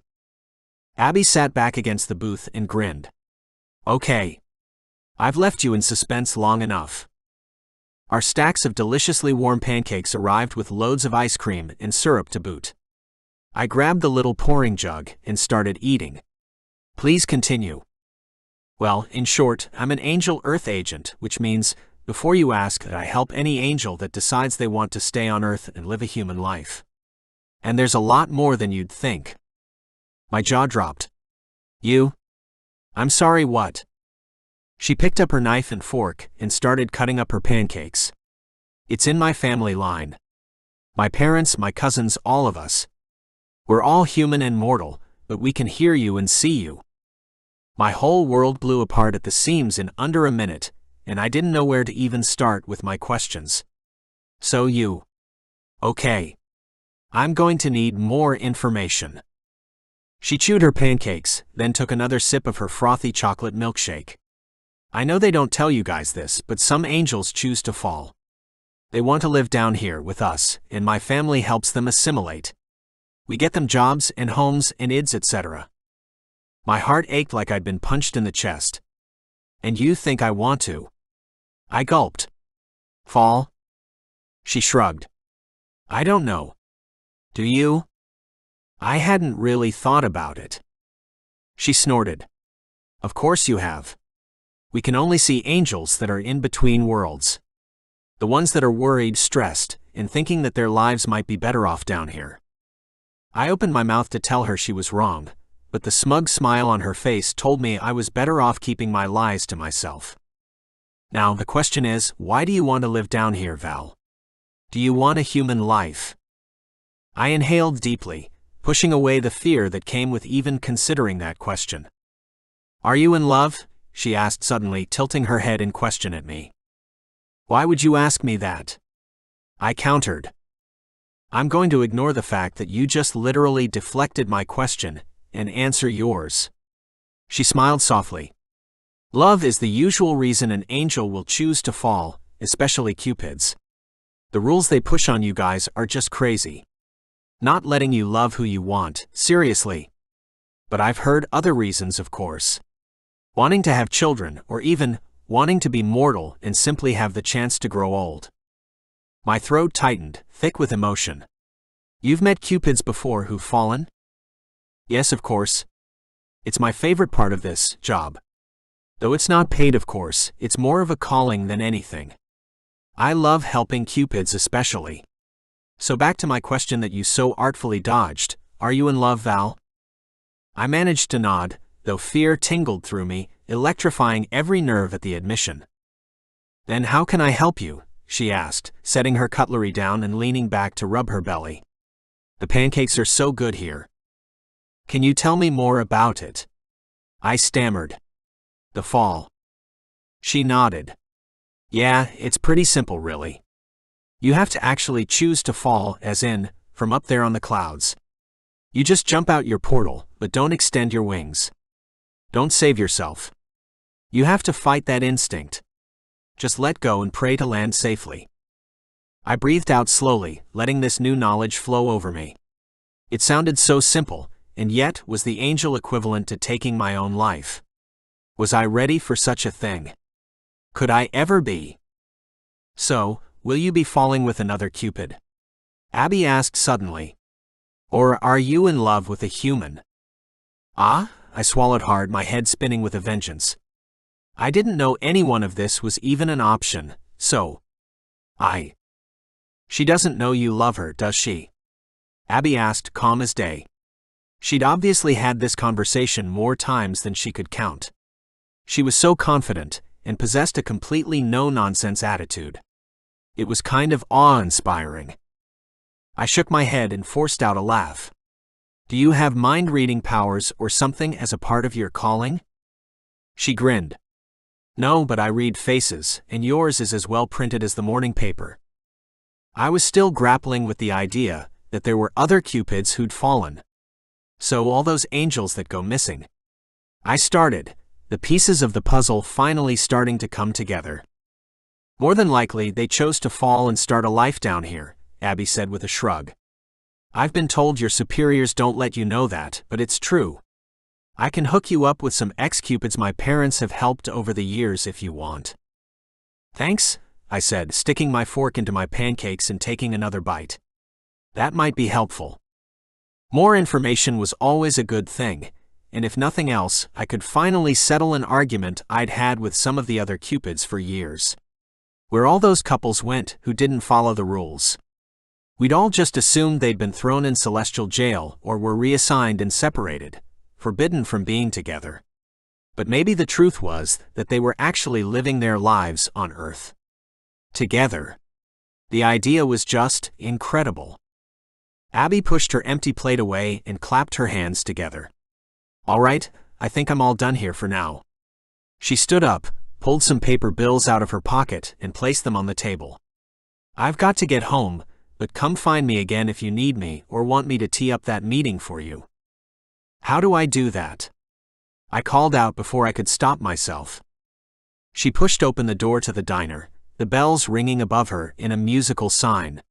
Abby sat back against the booth and grinned. "Okay. I've left you in suspense long enough." Our stacks of deliciously warm pancakes arrived with loads of ice cream and syrup to boot. I grabbed the little pouring jug and started eating. "Please continue." "Well, in short, I'm an angel Earth agent, which means, before you ask, that I help any angel that decides they want to stay on Earth and live a human life. And there's a lot more than you'd think." My jaw dropped. "You? I'm sorry, what?" She picked up her knife and fork and started cutting up her pancakes. "It's in my family line. My parents, my cousins, all of us. We're all human and mortal, but we can hear you and see you." My whole world blew apart at the seams in under a minute, and I didn't know where to even start with my questions. "So you... Okay. I'm going to need more information. She chewed her pancakes, then took another sip of her frothy chocolate milkshake. I know they don't tell you guys this, but some angels choose to fall. They want to live down here with us, and my family helps them assimilate. We get them jobs and homes and ids, etc. My heart ached like I'd been punched in the chest. And you think I want to? I gulped. Fall? She shrugged. I don't know. Do you? I hadn't really thought about it. She snorted. Of course you have. We can only see angels that are in between worlds. The ones that are worried, stressed, and thinking that their lives might be better off down here. I opened my mouth to tell her she was wrong, but the smug smile on her face told me I was better off keeping my lies to myself. Now the question is, why do you want to live down here, Val? Do you want a human life? I inhaled deeply, pushing away the fear that came with even considering that question. Are you in love? She asked suddenly, tilting her head in question at me. Why would you ask me that? I countered. I'm going to ignore the fact that you just literally deflected my question and answer yours. She smiled softly. Love is the usual reason an angel will choose to fall, especially Cupids. The rules they push on you guys are just crazy. Not letting you love who you want, seriously. But I've heard other reasons, of course. Wanting to have children, or even wanting to be mortal and simply have the chance to grow old. My throat tightened, thick with emotion. You've met Cupids before who've fallen? Yes, of course. It's my favorite part of this job. Though it's not paid, of course, it's more of a calling than anything. I love helping Cupids especially. So back to my question that you so artfully dodged, are you in love, Val? I managed to nod, though fear tingled through me, electrifying every nerve at the admission. Then how can I help you? She asked, setting her cutlery down and leaning back to rub her belly. The pancakes are so good here. Can you tell me more about it? I stammered. The fall. She nodded. Yeah, it's pretty simple really. You have to actually choose to fall, as in, from up there on the clouds. You just jump out your portal, but don't extend your wings. Don't save yourself. You have to fight that instinct. Just let go and pray to land safely. I breathed out slowly, letting this new knowledge flow over me. It sounded so simple, and yet was the angel equivalent to taking my own life. Was I ready for such a thing? Could I ever be? So, will you be falling with another Cupid? Abby asked suddenly. Or are you in love with a human? Ah? I swallowed hard, my head spinning with a vengeance. I didn't know any one of this was even an option, so... She doesn't know you love her, does she? Abby asked, calm as day. She'd obviously had this conversation more times than she could count. She was so confident, and possessed a completely no-nonsense attitude. It was kind of awe-inspiring. I shook my head and forced out a laugh. Do you have mind-reading powers or something as a part of your calling? She grinned. No, but I read faces, and yours is as well printed as the morning paper. I was still grappling with the idea that there were other Cupids who'd fallen. So all those angels that go missing. I started, the pieces of the puzzle finally starting to come together. More than likely, they chose to fall and start a life down here, Abby said with a shrug. I've been told your superiors don't let you know that, but it's true. I can hook you up with some ex-Cupids my parents have helped over the years if you want. Thanks, I said, sticking my fork into my pancakes and taking another bite. That might be helpful. More information was always a good thing, and if nothing else, I could finally settle an argument I'd had with some of the other Cupids for years. Where all those couples went who didn't follow the rules. We'd all just assumed they'd been thrown in celestial jail or were reassigned and separated, forbidden from being together. But maybe the truth was that they were actually living their lives on Earth. Together. The idea was just incredible. Abby pushed her empty plate away and clapped her hands together. All right, I think I'm all done here for now. She stood up, pulled some paper bills out of her pocket and placed them on the table. I've got to get home, But come find me again if you need me or want me to tee up that meeting for you." "How do I do that?" I called out before I could stop myself. She pushed open the door to the diner, the bells ringing above her in a musical sign.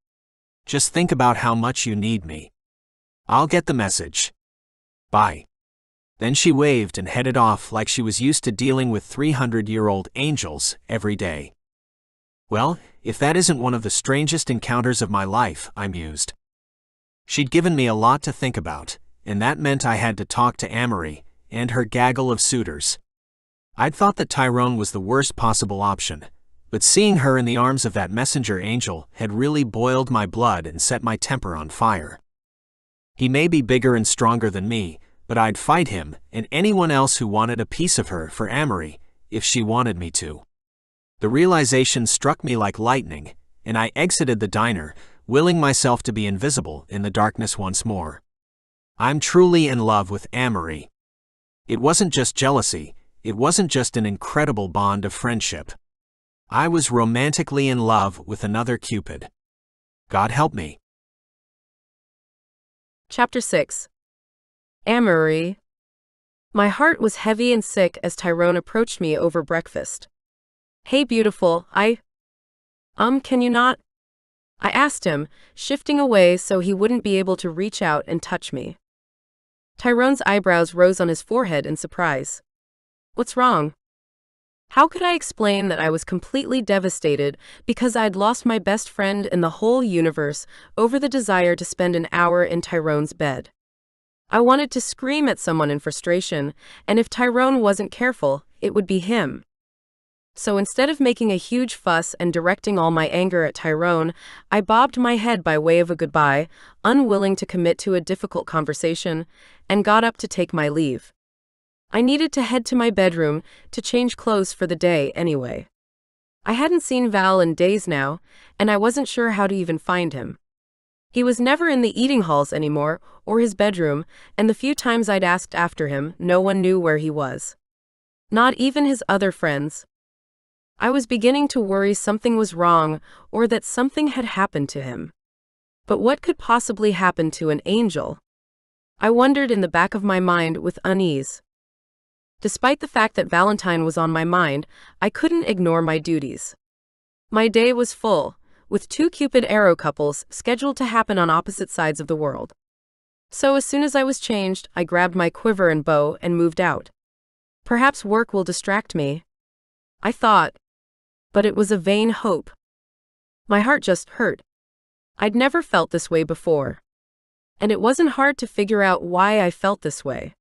"Just think about how much you need me. I'll get the message. Bye." Then she waved and headed off like she was used to dealing with 300-year-old angels every day. Well, if that isn't one of the strangest encounters of my life, I mused. She'd given me a lot to think about, and that meant I had to talk to Amory and her gaggle of suitors. I'd thought that Tyrone was the worst possible option, but seeing her in the arms of that messenger angel had really boiled my blood and set my temper on fire. He may be bigger and stronger than me, but I'd fight him and anyone else who wanted a piece of her for Amory, if she wanted me to. The realization struck me like lightning, and I exited the diner, willing myself to be invisible in the darkness once more. I'm truly in love with Amory. It wasn't just jealousy, it wasn't just an incredible bond of friendship. I was romantically in love with another Cupid. God help me. Chapter 6. Amory. My heart was heavy and sick as Tyrone approached me over breakfast. "Hey beautiful, can you not?" I asked him, shifting away so he wouldn't be able to reach out and touch me. Tyrone's eyebrows rose on his forehead in surprise. "What's wrong?" How could I explain that I was completely devastated because I'd lost my best friend in the whole universe over the desire to spend an hour in Tyrone's bed? I wanted to scream at someone in frustration, and if Tyrone wasn't careful, it would be him. So instead of making a huge fuss and directing all my anger at Tyrone, I bobbed my head by way of a goodbye, unwilling to commit to a difficult conversation, and got up to take my leave. I needed to head to my bedroom to change clothes for the day anyway. I hadn't seen Val in days now, and I wasn't sure how to even find him. He was never in the eating halls anymore, or his bedroom, and the few times I'd asked after him, no one knew where he was. Not even his other friends. I was beginning to worry something was wrong, or that something had happened to him. But what could possibly happen to an angel? I wondered in the back of my mind with unease. Despite the fact that Valentine was on my mind, I couldn't ignore my duties. My day was full, with 2 Cupid arrow couples scheduled to happen on opposite sides of the world. So as soon as I was changed, I grabbed my quiver and bow and moved out. Perhaps work will distract me, I thought. But it was a vain hope. My heart just hurt. I'd never felt this way before. And it wasn't hard to figure out why I felt this way.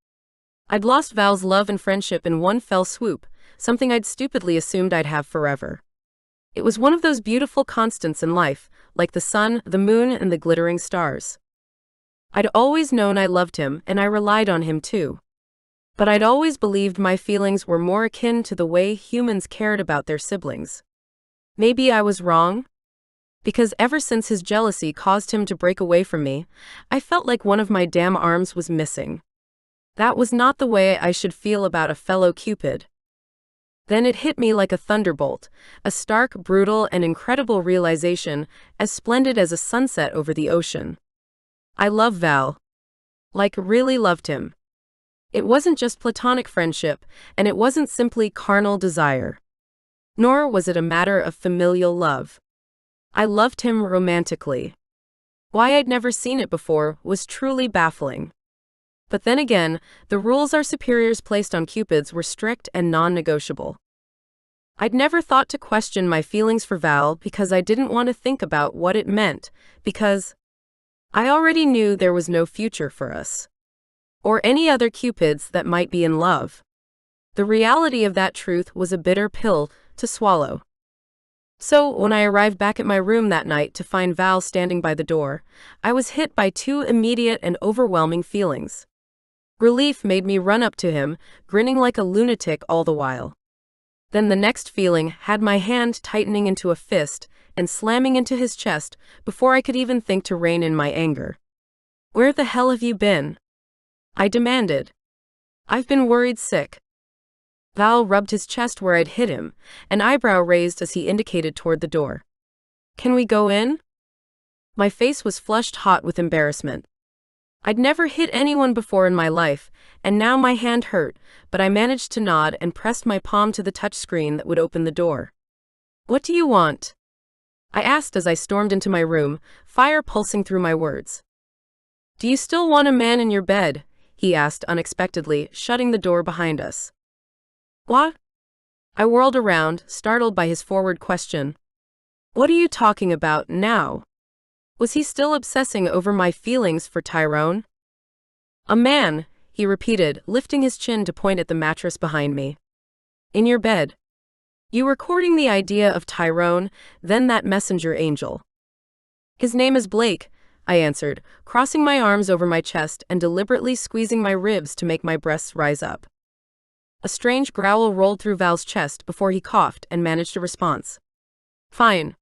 I'd lost Val's love and friendship in one fell swoop, something I'd stupidly assumed I'd have forever. It was one of those beautiful constants in life, like the sun, the moon, and the glittering stars. I'd always known I loved him, and I relied on him too. But I'd always believed my feelings were more akin to the way humans cared about their siblings. Maybe I was wrong? Because ever since his jealousy caused him to break away from me, I felt like one of my damn arms was missing. That was not the way I should feel about a fellow Cupid. Then it hit me like a thunderbolt, a stark, brutal, and incredible realization, as splendid as a sunset over the ocean. I love Val. Like, really loved him. It wasn't just platonic friendship, and it wasn't simply carnal desire. Nor was it a matter of familial love. I loved him romantically. Why I'd never seen it before was truly baffling. But then again, the rules our superiors placed on Cupids were strict and non-negotiable. I'd never thought to question my feelings for Val because I didn't want to think about what it meant, because I already knew there was no future for us. Or any other Cupids that might be in love. The reality of that truth was a bitter pill to swallow. So, when I arrived back at my room that night to find Val standing by the door, I was hit by 2 immediate and overwhelming feelings. Relief made me run up to him, grinning like a lunatic all the while. Then the next feeling had my hand tightening into a fist and slamming into his chest before I could even think to rein in my anger. "Where the hell have you been?" I demanded. "I've been worried sick." Val rubbed his chest where I'd hit him, an eyebrow raised as he indicated toward the door. "Can we go in?" My face was flushed hot with embarrassment. I'd never hit anyone before in my life, and now my hand hurt, but I managed to nod and pressed my palm to the touchscreen that would open the door. "What do you want?" I asked as I stormed into my room, fire pulsing through my words. "Do you still want a man in your bed?" he asked unexpectedly, shutting the door behind us. "What?" I whirled around, startled by his forward question. "What are you talking about now?" Was he still obsessing over my feelings for Tyrone? "A man," he repeated, lifting his chin to point at the mattress behind me. "In your bed. You were courting the idea of Tyrone, then that messenger angel." "His name is Blake," I answered, crossing my arms over my chest and deliberately squeezing my ribs to make my breasts rise up. A strange growl rolled through Val's chest before he coughed and managed a response. "Fine.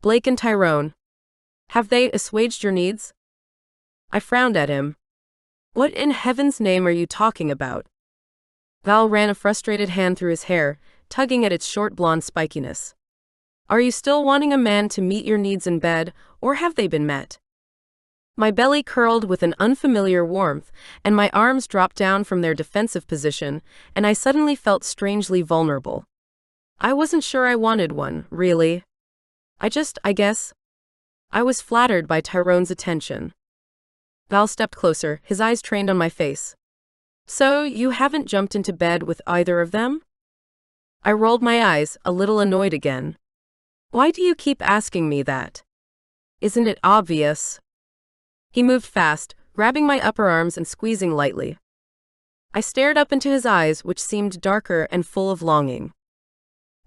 Blake and Tyrone. Have they assuaged your needs?" I frowned at him. "What in heaven's name are you talking about?" Val ran a frustrated hand through his hair, tugging at its short blonde spikiness. "Are you still wanting a man to meet your needs in bed, or have they been met?" My belly curled with an unfamiliar warmth, and my arms dropped down from their defensive position, and I suddenly felt strangely vulnerable. I wasn't sure I wanted one, really. I guess. I was flattered by Tyrone's attention. Val stepped closer, his eyes trained on my face. "So, you haven't jumped into bed with either of them?" I rolled my eyes, a little annoyed again. "Why do you keep asking me that? Isn't it obvious?" He moved fast, grabbing my upper arms and squeezing lightly. I stared up into his eyes, which seemed darker and full of longing.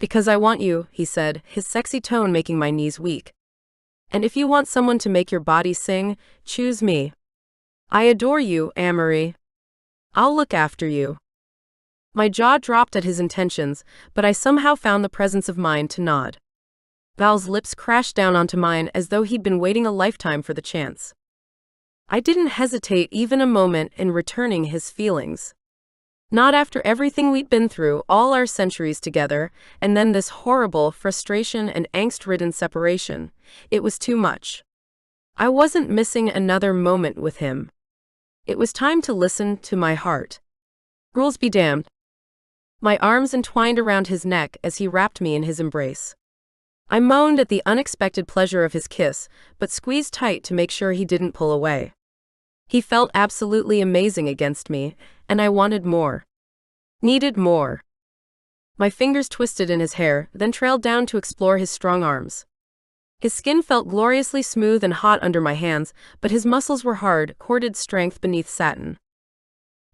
"Because I want you," he said, his sexy tone making my knees weak. "And if you want someone to make your body sing, choose me. I adore you, Amory. I'll look after you." My jaw dropped at his intentions, but I somehow found the presence of mind to nod. Val's lips crashed down onto mine as though he'd been waiting a lifetime for the chance. I didn't hesitate even a moment in returning his feelings. Not after everything we'd been through, all our centuries together, and then this horrible frustration and angst-ridden separation. It was too much. I wasn't missing another moment with him. It was time to listen to my heart. Rules be damned. My arms entwined around his neck as he wrapped me in his embrace. I moaned at the unexpected pleasure of his kiss, but squeezed tight to make sure he didn't pull away. He felt absolutely amazing against me, and I wanted more. Needed more. My fingers twisted in his hair, then trailed down to explore his strong arms. His skin felt gloriously smooth and hot under my hands, but his muscles were hard, corded strength beneath satin.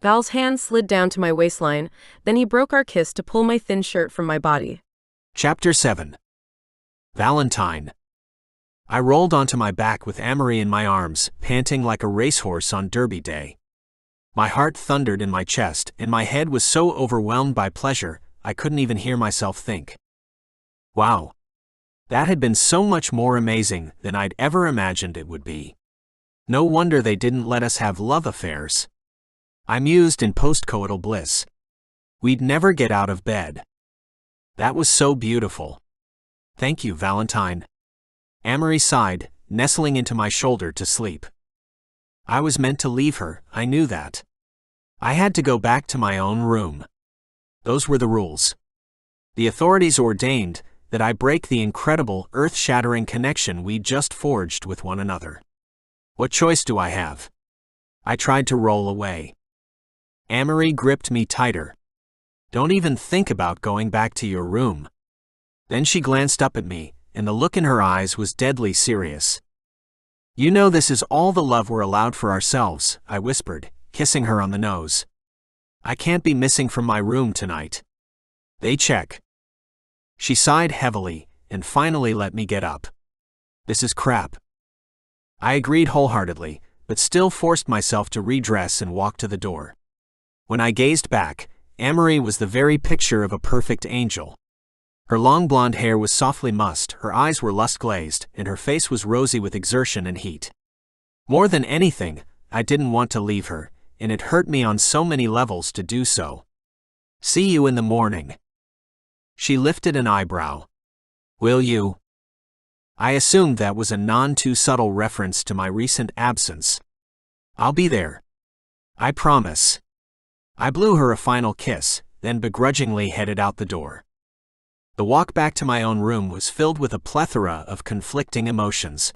Val's hand slid down to my waistline, then he broke our kiss to pull my thin shirt from my body. Chapter 7. Valentine. I rolled onto my back with Amory in my arms, panting like a racehorse on Derby Day. My heart thundered in my chest, and my head was so overwhelmed by pleasure, I couldn't even hear myself think. Wow. That had been so much more amazing than I'd ever imagined it would be. No wonder they didn't let us have love affairs. I mused in postcoital bliss. We'd never get out of bed. That was so beautiful. Thank you, Valentine. Amory sighed, nestling into my shoulder to sleep. I was meant to leave her, I knew that. I had to go back to my own room. Those were the rules. The authorities ordained that I break the incredible, earth-shattering connection we'd just forged with one another. What choice do I have? I tried to roll away. Amory gripped me tighter. Don't even think about going back to your room. Then she glanced up at me, and the look in her eyes was deadly serious. You know this is all the love we're allowed for ourselves, I whispered, kissing her on the nose. I can't be missing from my room tonight. They check. She sighed heavily, and finally let me get up. This is crap. I agreed wholeheartedly, but still forced myself to redress and walk to the door. When I gazed back, Amory was the very picture of a perfect angel. Her long blonde hair was softly mussed, her eyes were lust-glazed, and her face was rosy with exertion and heat. More than anything, I didn't want to leave her, and it hurt me on so many levels to do so. See you in the morning. She lifted an eyebrow. Will you? I assumed that was a non-too-subtle reference to my recent absence. I'll be there. I promise. I blew her a final kiss, then begrudgingly headed out the door. The walk back to my own room was filled with a plethora of conflicting emotions.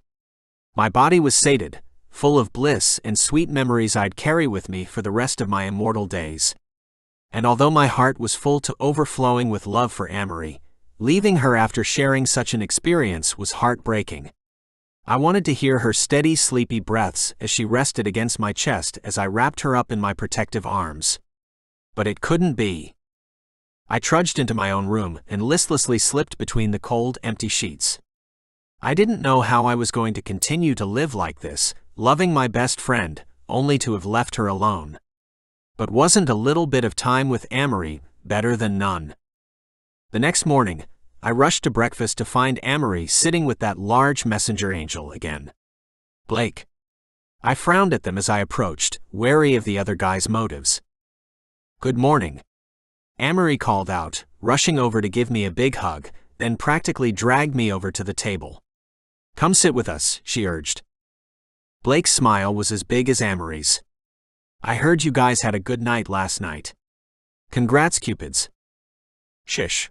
My body was sated, full of bliss and sweet memories I'd carry with me for the rest of my immortal days. And although my heart was full to overflowing with love for Amory, leaving her after sharing such an experience was heartbreaking. I wanted to hear her steady, sleepy breaths as she rested against my chest as I wrapped her up in my protective arms. But it couldn't be. I trudged into my own room and listlessly slipped between the cold, empty sheets. I didn't know how I was going to continue to live like this, loving my best friend, only to have left her alone. But wasn't a little bit of time with Amory better than none? The next morning, I rushed to breakfast to find Amory sitting with that large messenger angel again. Blake. I frowned at them as I approached, wary of the other guy's motives. Good morning. Amory called out, rushing over to give me a big hug, then practically dragged me over to the table. Come sit with us, she urged. Blake's smile was as big as Amory's. I heard you guys had a good night last night. Congrats, Cupids. Shish.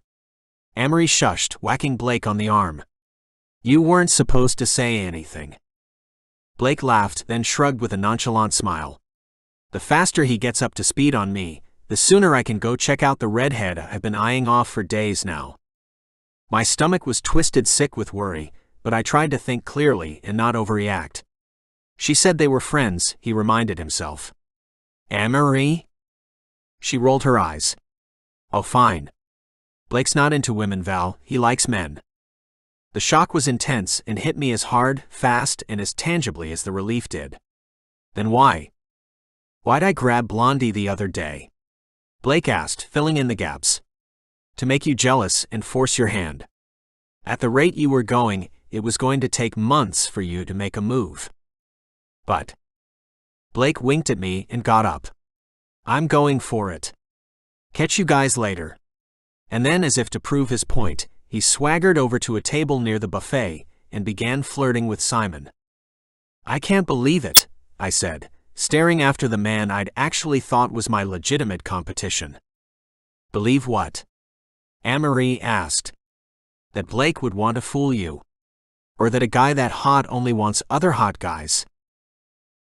Amory shushed, whacking Blake on the arm. You weren't supposed to say anything. Blake laughed, then shrugged with a nonchalant smile. The faster he gets up to speed on me, the sooner I can go check out the redhead I've been eyeing off for days now. My stomach was twisted sick with worry, but I tried to think clearly and not overreact. She said they were friends, he reminded himself. Amory? She rolled her eyes. Oh, fine. Blake's not into women, Val, he likes men. The shock was intense and hit me as hard, fast, and as tangibly as the relief did. Then why? Why'd I grab Blondie the other day? Blake asked, filling in the gaps. To make you jealous and force your hand. At the rate you were going, it was going to take months for you to make a move. But. Blake winked at me and got up. I'm going for it. Catch you guys later. And then, as if to prove his point, he swaggered over to a table near the buffet and began flirting with Simon. I can't believe it, I said, staring after the man I'd actually thought was my legitimate competition. Believe what? Amory asked. That Blake would want to fool you. Or that a guy that hot only wants other hot guys.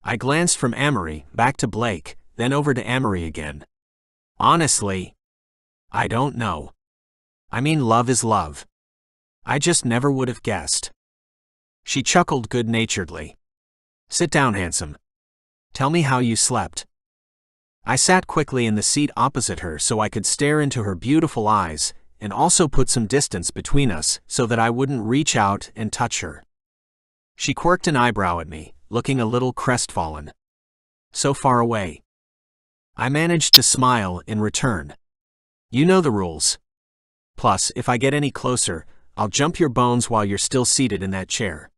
I glanced from Amory back to Blake, then over to Amory again. Honestly, I don't know. I mean, love is love. I just never would have guessed. She chuckled good-naturedly. Sit down, handsome. Tell me how you slept. I sat quickly in the seat opposite her so I could stare into her beautiful eyes, and also put some distance between us so that I wouldn't reach out and touch her. She quirked an eyebrow at me, looking a little crestfallen. So far away. I managed to smile in return. You know the rules. Plus, if I get any closer, I'll jump your bones while you're still seated in that chair.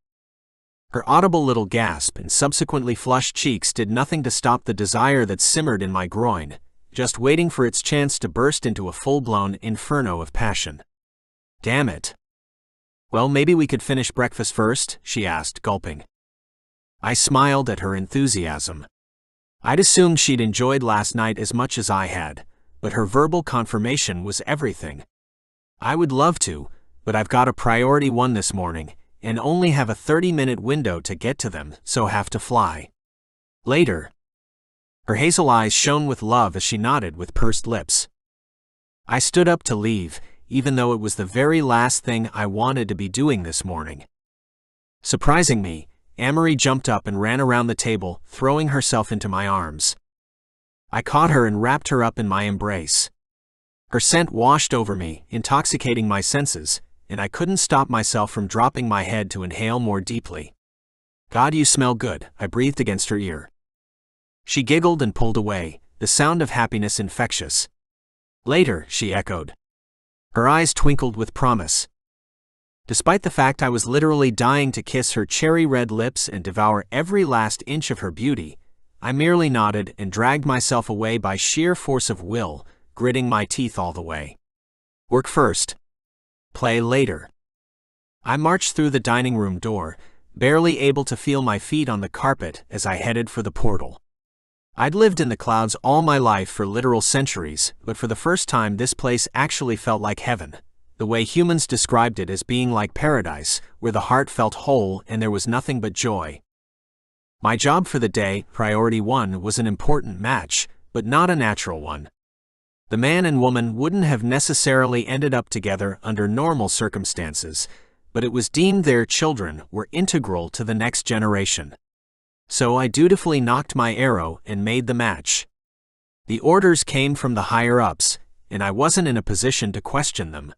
Her audible little gasp and subsequently flushed cheeks did nothing to stop the desire that simmered in my groin, just waiting for its chance to burst into a full-blown inferno of passion. Damn it. Well, maybe we could finish breakfast first, she asked, gulping. I smiled at her enthusiasm. I'd assumed she'd enjoyed last night as much as I had, but her verbal confirmation was everything. I would love to, but I've got a priority one this morning, and only have a 30-minute window to get to them, so have to fly. Later. Her hazel eyes shone with love as she nodded with pursed lips. I stood up to leave, even though it was the very last thing I wanted to be doing this morning. Surprising me, Amory jumped up and ran around the table, throwing herself into my arms. I caught her and wrapped her up in my embrace. Her scent washed over me, intoxicating my senses, and I couldn't stop myself from dropping my head to inhale more deeply. God, you smell good, I breathed against her ear. She giggled and pulled away, the sound of happiness infectious. Later, she echoed. Her eyes twinkled with promise. Despite the fact I was literally dying to kiss her cherry-red lips and devour every last inch of her beauty, I merely nodded and dragged myself away by sheer force of will, gritting my teeth all the way. Work first. Play later. I marched through the dining room door, barely able to feel my feet on the carpet as I headed for the portal. I'd lived in the clouds all my life for literal centuries, but for the first time this place actually felt like heaven, the way humans described it as being like paradise, where the heart felt whole and there was nothing but joy. My job for the day, Priority 1, was an important match, but not a natural one. The man and woman wouldn't have necessarily ended up together under normal circumstances, but it was deemed their children were integral to the next generation. So I dutifully knocked my arrow and made the match. The orders came from the higher-ups, and I wasn't in a position to question them.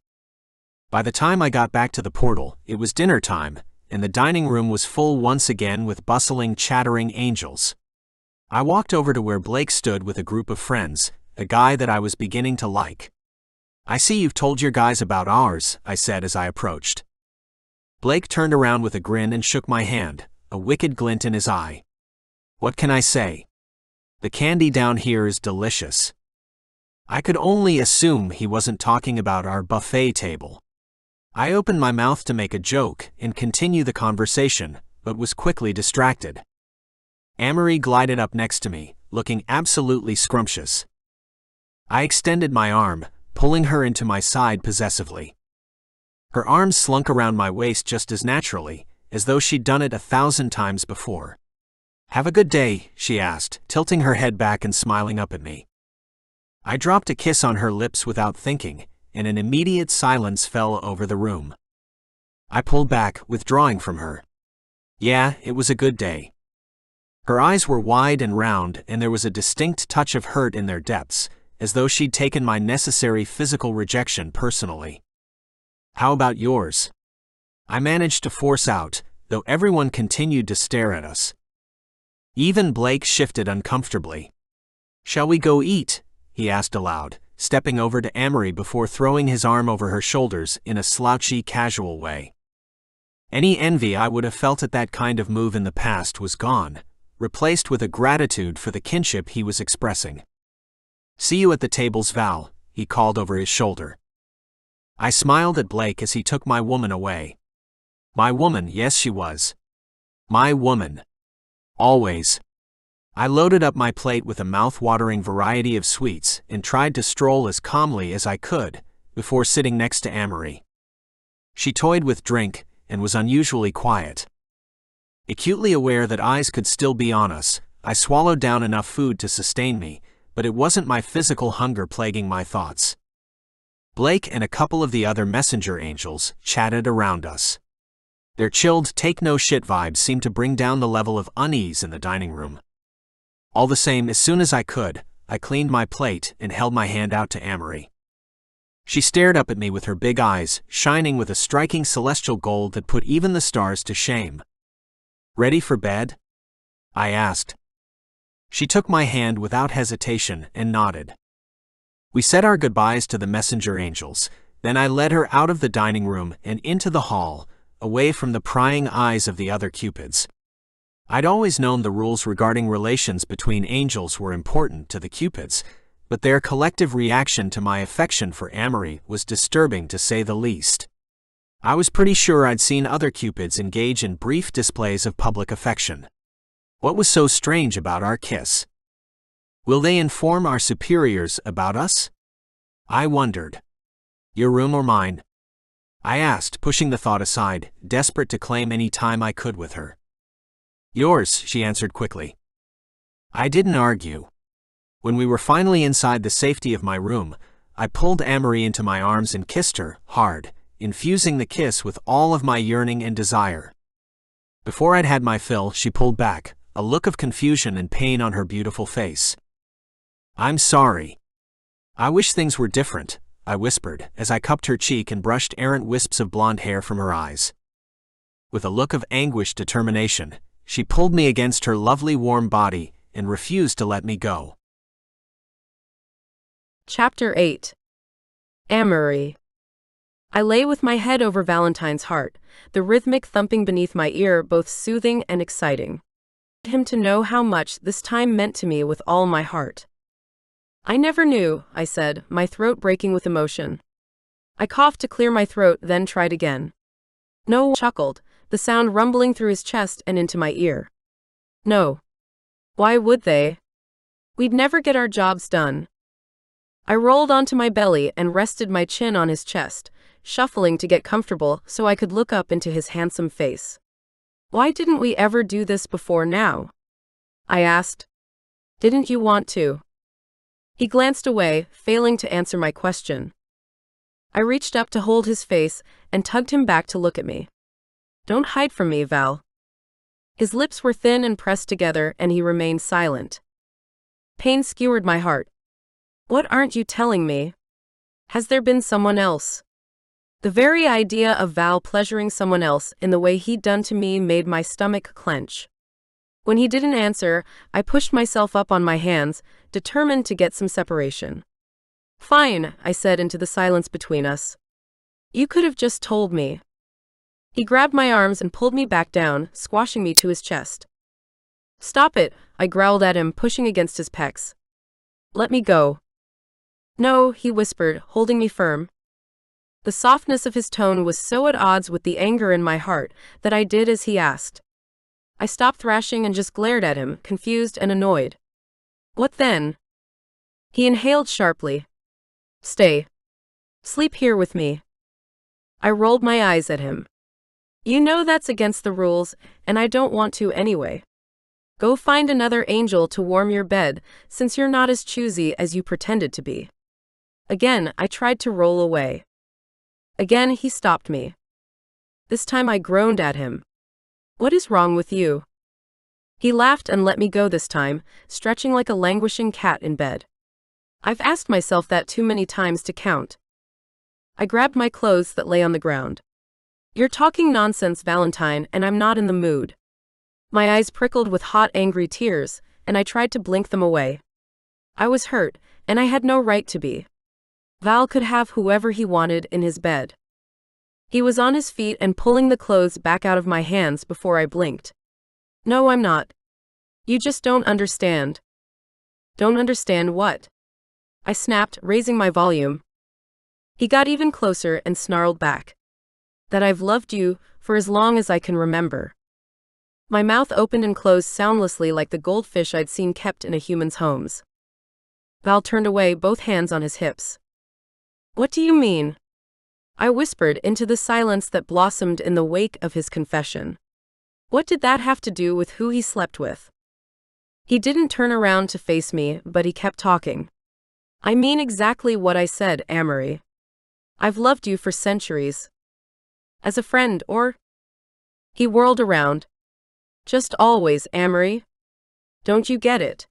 By the time I got back to the portal, it was dinner time, and the dining room was full once again with bustling, chattering angels. I walked over to where Blake stood with a group of friends, a guy that I was beginning to like. "I see you've told your guys about ours," I said as I approached. Blake turned around with a grin and shook my hand, a wicked glint in his eye. "What can I say? The candy down here is delicious." I could only assume he wasn't talking about our buffet table. I opened my mouth to make a joke and continue the conversation, but was quickly distracted. Amory glided up next to me, looking absolutely scrumptious. I extended my arm, pulling her into my side possessively. Her arms slunk around my waist just as naturally, as though she'd done it 1,000 times before. "Have a good day," she asked, tilting her head back and smiling up at me. I dropped a kiss on her lips without thinking, and an immediate silence fell over the room. I pulled back, withdrawing from her. Yeah, it was a good day. Her eyes were wide and round, and there was a distinct touch of hurt in their depths, as though she'd taken my necessary physical rejection personally. "How about yours?" I managed to force out, though everyone continued to stare at us. Even Blake shifted uncomfortably. "Shall we go eat?" he asked aloud, stepping over to Amory before throwing his arm over her shoulders in a slouchy, casual way. Any envy I would have felt at that kind of move in the past was gone, replaced with a gratitude for the kinship he was expressing. "See you at the tables, Val," he called over his shoulder. I smiled at Blake as he took my woman away. My woman, yes she was. My woman. Always. I loaded up my plate with a mouth-watering variety of sweets and tried to stroll as calmly as I could, before sitting next to Amory. She toyed with drink and was unusually quiet. Acutely aware that eyes could still be on us, I swallowed down enough food to sustain me, but it wasn't my physical hunger plaguing my thoughts. Blake and a couple of the other messenger angels chatted around us. Their chilled take-no-shit vibes seemed to bring down the level of unease in the dining room. All the same, as soon as I could, I cleaned my plate and held my hand out to Amory. She stared up at me with her big eyes, shining with a striking celestial gold that put even the stars to shame. "Ready for bed?" I asked. She took my hand without hesitation and nodded. We said our goodbyes to the messenger angels, then I led her out of the dining room and into the hall, away from the prying eyes of the other Cupids. I'd always known the rules regarding relations between angels were important to the Cupids, but their collective reaction to my affection for Amory was disturbing to say the least. I was pretty sure I'd seen other Cupids engage in brief displays of public affection. What was so strange about our kiss? Will they inform our superiors about us? I wondered. "Your room or mine?" I asked, pushing the thought aside, desperate to claim any time I could with her. "Yours," she answered quickly. I didn't argue. When we were finally inside the safety of my room, I pulled Amory into my arms and kissed her, hard, infusing the kiss with all of my yearning and desire. Before I'd had my fill, she pulled back, a look of confusion and pain on her beautiful face. "I'm sorry. I wish things were different," I whispered, as I cupped her cheek and brushed errant wisps of blonde hair from her eyes. With a look of anguished determination, she pulled me against her lovely warm body and refused to let me go. Chapter 8. Amory. I lay with my head over Valentine's heart, the rhythmic thumping beneath my ear both soothing and exciting. I wanted him to know how much this time meant to me with all my heart. "I never knew," I said, my throat breaking with emotion. I coughed to clear my throat, then tried again. No, chuckled, the sound rumbling through his chest and into my ear. No. Why would they? We'd never get our jobs done. I rolled onto my belly and rested my chin on his chest, shuffling to get comfortable so I could look up into his handsome face. Why didn't we ever do this before now? I asked. Didn't you want to? He glanced away, failing to answer my question. I reached up to hold his face and tugged him back to look at me. Don't hide from me, Val. His lips were thin and pressed together, and he remained silent. Pain skewered my heart. What aren't you telling me? Has there been someone else? The very idea of Val pleasuring someone else in the way he'd done to me made my stomach clench. When he didn't answer, I pushed myself up on my hands, determined to get some separation. Fine, I said into the silence between us. You could have just told me. He grabbed my arms and pulled me back down, squashing me to his chest. Stop it, I growled at him, pushing against his pecs. Let me go. No, he whispered, holding me firm. The softness of his tone was so at odds with the anger in my heart that I did as he asked. I stopped thrashing and just glared at him, confused and annoyed. What then? He inhaled sharply. Stay. Sleep here with me. I rolled my eyes at him. You know that's against the rules, and I don't want to anyway. Go find another angel to warm your bed, since you're not as choosy as you pretended to be. Again, I tried to roll away. Again, he stopped me. This time I groaned at him. What is wrong with you? He laughed and let me go this time, stretching like a languishing cat in bed. I've asked myself that too many times to count. I grabbed my clothes that lay on the ground. You're talking nonsense, Valentine, and I'm not in the mood. My eyes prickled with hot, angry tears, and I tried to blink them away. I was hurt, and I had no right to be. Val could have whoever he wanted in his bed. He was on his feet and pulling the clothes back out of my hands before I blinked. No, I'm not. You just don't understand. Don't understand what? I snapped, raising my volume. He got even closer and snarled back. That I've loved you for as long as I can remember. My mouth opened and closed soundlessly like the goldfish I'd seen kept in a human's homes. Val turned away, both hands on his hips. What do you mean? I whispered into the silence that blossomed in the wake of his confession. What did that have to do with who he slept with? He didn't turn around to face me, but he kept talking. I mean exactly what I said, Amory. I've loved you for centuries. As a friend, or? He whirled around. Just always, Amory. Don't you get it?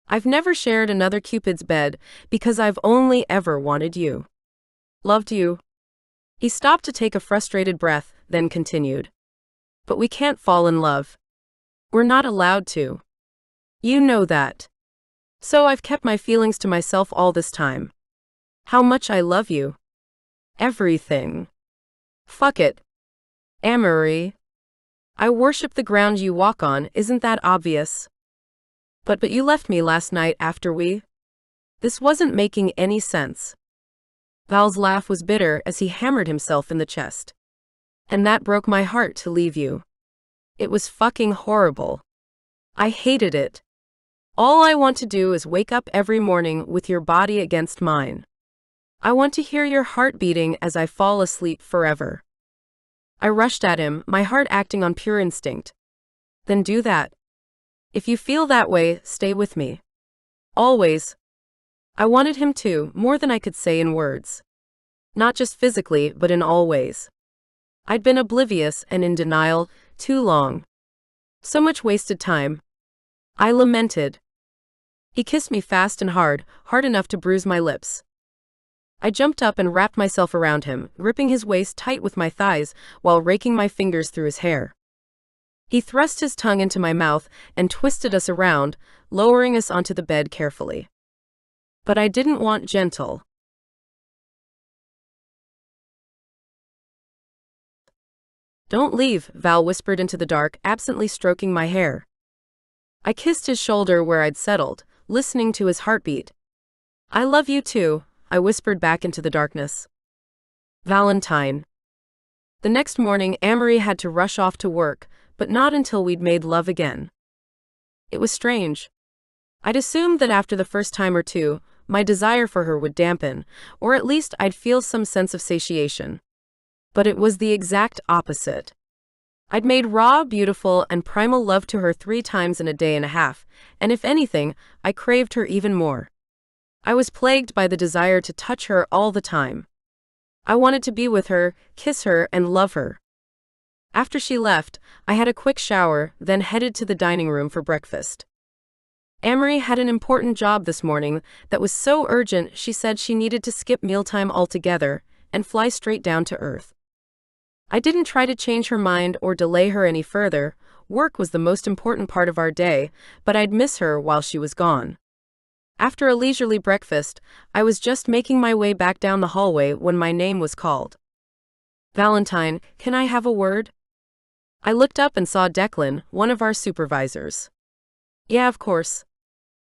I've never shared another Cupid's bed because I've only ever wanted you. Loved you. He stopped to take a frustrated breath, then continued. But we can't fall in love. We're not allowed to. You know that. So I've kept my feelings to myself all this time. How much I love you. Everything. Fuck it. Amory. I worship the ground you walk on, isn't that obvious? But you left me last night after we... This wasn't making any sense. Val's laugh was bitter as he hammered himself in the chest. And that broke my heart to leave you. It was fucking horrible. I hated it. All I want to do is wake up every morning with your body against mine. I want to hear your heart beating as I fall asleep forever. I rushed at him, my heart acting on pure instinct. Then do that. If you feel that way, stay with me. Always. I wanted him to, more than I could say in words. Not just physically, but in all ways. I'd been oblivious and in denial too long. So much wasted time. I lamented. He kissed me fast and hard enough to bruise my lips. I jumped up and wrapped myself around him, gripping his waist tight with my thighs while raking my fingers through his hair. He thrust his tongue into my mouth and twisted us around, lowering us onto the bed carefully. But I didn't want gentle. Don't leave, Val whispered into the dark, absently stroking my hair. I kissed his shoulder where I'd settled, listening to his heartbeat. I love you too, I whispered back into the darkness. Valentine. The next morning, Amory had to rush off to work, but not until we'd made love again. It was strange. I'd assumed that after the first time or two, my desire for her would dampen, or at least I'd feel some sense of satiation. But it was the exact opposite. I'd made raw, beautiful, and primal love to her 3 times in a day and a half, and if anything, I craved her even more. I was plagued by the desire to touch her all the time. I wanted to be with her, kiss her, and love her. After she left, I had a quick shower, then headed to the dining room for breakfast. Amory had an important job this morning that was so urgent she said she needed to skip mealtime altogether and fly straight down to earth. I didn't try to change her mind or delay her any further. Work was the most important part of our day, but I'd miss her while she was gone. After a leisurely breakfast, I was just making my way back down the hallway when my name was called. "Valentine, can I have a word?" I looked up and saw Declan, one of our supervisors. "Yeah, of course."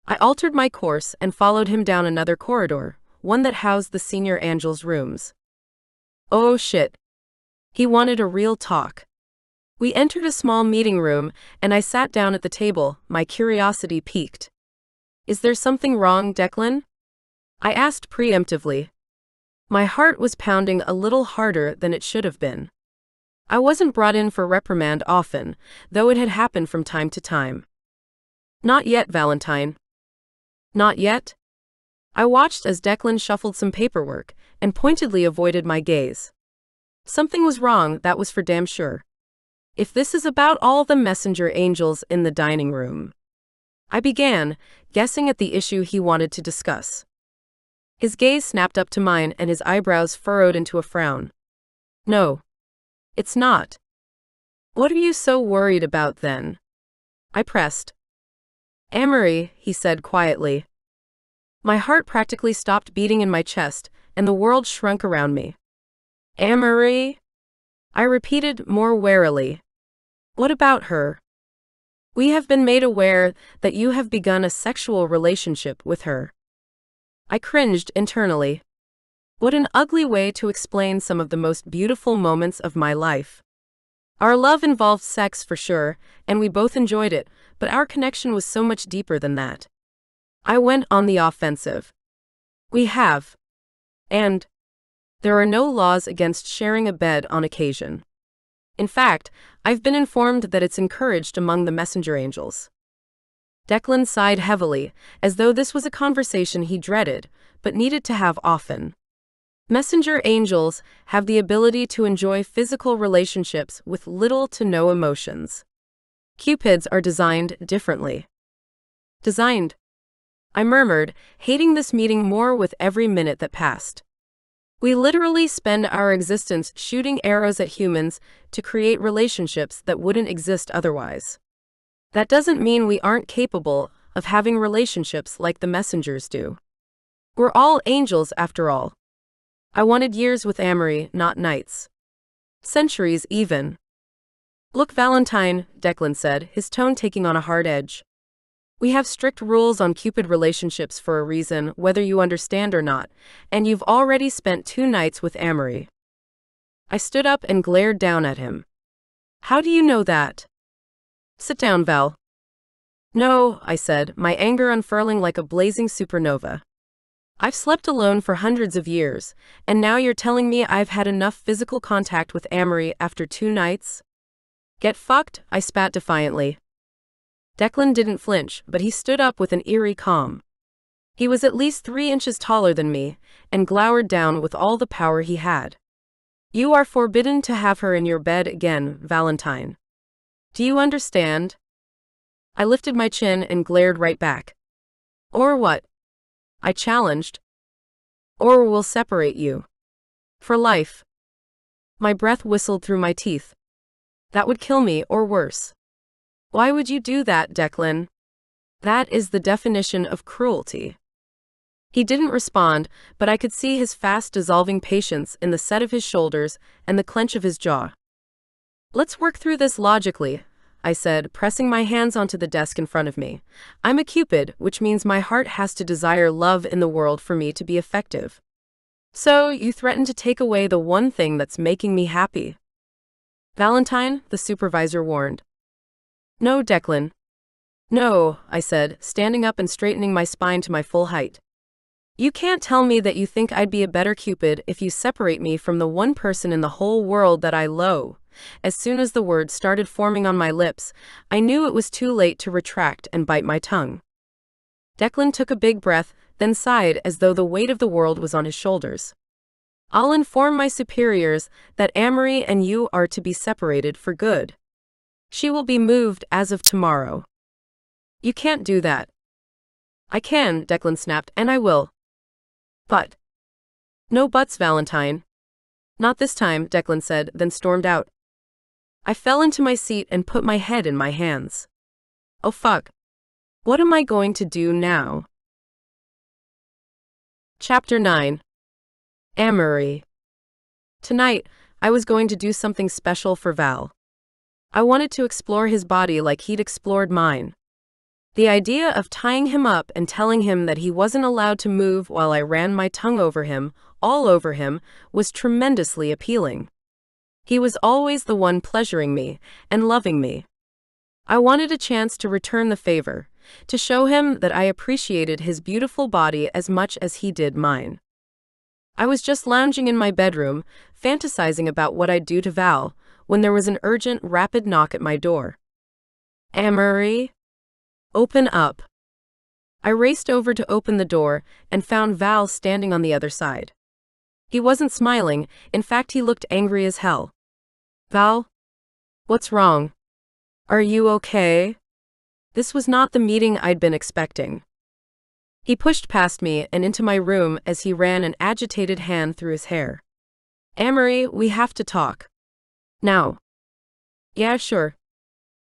I altered my course and followed him down another corridor, one that housed the senior angel's rooms. Oh shit. He wanted a real talk. We entered a small meeting room, and I sat down at the table, my curiosity piqued. "Is there something wrong, Declan?" I asked preemptively. My heart was pounding a little harder than it should have been. I wasn't brought in for reprimand often, though it had happened from time to time. "Not yet, Valentine." "Not yet?" I watched as Declan shuffled some paperwork and pointedly avoided my gaze. Something was wrong, that was for damn sure. If this is about all the messenger angels in the dining room. I began, guessing at the issue he wanted to discuss. His gaze snapped up to mine and his eyebrows furrowed into a frown. "No. It's not." "What are you so worried about then?" I pressed. "Amory," he said quietly. My heart practically stopped beating in my chest, and the world shrunk around me. "Amory?" I repeated more warily. "What about her?" "We have been made aware that you have begun a sexual relationship with her." I cringed internally. What an ugly way to explain some of the most beautiful moments of my life. Our love involved sex for sure, and we both enjoyed it, but our connection was so much deeper than that. I went on the offensive. "We have. And there are no laws against sharing a bed on occasion. In fact, I've been informed that it's encouraged among the messenger angels." Declan sighed heavily, as though this was a conversation he dreaded, but needed to have often. Messenger angels have the ability to enjoy physical relationships with little to no emotions. Cupids are designed differently. "Designed?" I murmured, hating this meeting more with every minute that passed. We literally spend our existence shooting arrows at humans to create relationships that wouldn't exist otherwise. That doesn't mean we aren't capable of having relationships like the messengers do. We're all angels after all. I wanted years with Amory, not nights. Centuries even. "Look, Valentine," Declan said, his tone taking on a hard edge. "We have strict rules on Cupid relationships for a reason, whether you understand or not, and you've already spent 2 nights with Amory." I stood up and glared down at him. "How do you know that?" "Sit down, Val." "No," I said, my anger unfurling like a blazing supernova. "I've slept alone for hundreds of years, and now you're telling me I've had enough physical contact with Amory after 2 nights? Get fucked," I spat defiantly. Declan didn't flinch, but he stood up with an eerie calm. He was at least 3 inches taller than me, and glowered down with all the power he had. "You are forbidden to have her in your bed again, Valentine. Do you understand?" I lifted my chin and glared right back. "Or what?" I challenged. "Or we'll separate you. For life." My breath whistled through my teeth. "That would kill me, or worse." "Why would you do that, Declan? That is the definition of cruelty." He didn't respond, but I could see his fast dissolving patience in the set of his shoulders and the clench of his jaw. "Let's work through this logically," I said, pressing my hands onto the desk in front of me. "I'm a Cupid, which means my heart has to desire love in the world for me to be effective. So, you threaten to take away the one thing that's making me happy. Valentine, the supervisor warned. No, Declan. No, I said, standing up and straightening my spine to my full height. You can't tell me that you think I'd be a better Cupid if you separate me from the one person in the whole world that I loathe. As soon as the words started forming on my lips, I knew it was too late to retract and bite my tongue. Declan took a big breath, then sighed as though the weight of the world was on his shoulders. I'll inform my superiors that Amory and you are to be separated for good. She will be moved as of tomorrow. You can't do that. I can, Declan snapped, and I will. But. No buts, Valentine. Not this time, Declan said, then stormed out. I fell into my seat and put my head in my hands. Oh fuck. What am I going to do now? Chapter 9. Amory. Tonight, I was going to do something special for Val. I wanted to explore his body like he'd explored mine. The idea of tying him up and telling him that he wasn't allowed to move while I ran my tongue over him, all over him, was tremendously appealing. He was always the one pleasuring me and loving me. I wanted a chance to return the favor, to show him that I appreciated his beautiful body as much as he did mine. I was just lounging in my bedroom, fantasizing about what I'd do to Val, when there was an urgent, rapid knock at my door. Amory? Open up. I raced over to open the door and found Val standing on the other side. He wasn't smiling, in fact he looked angry as hell. Val? What's wrong? Are you okay? This was not the meeting I'd been expecting. He pushed past me and into my room as he ran an agitated hand through his hair. Amory, we have to talk. Now. Yeah, sure.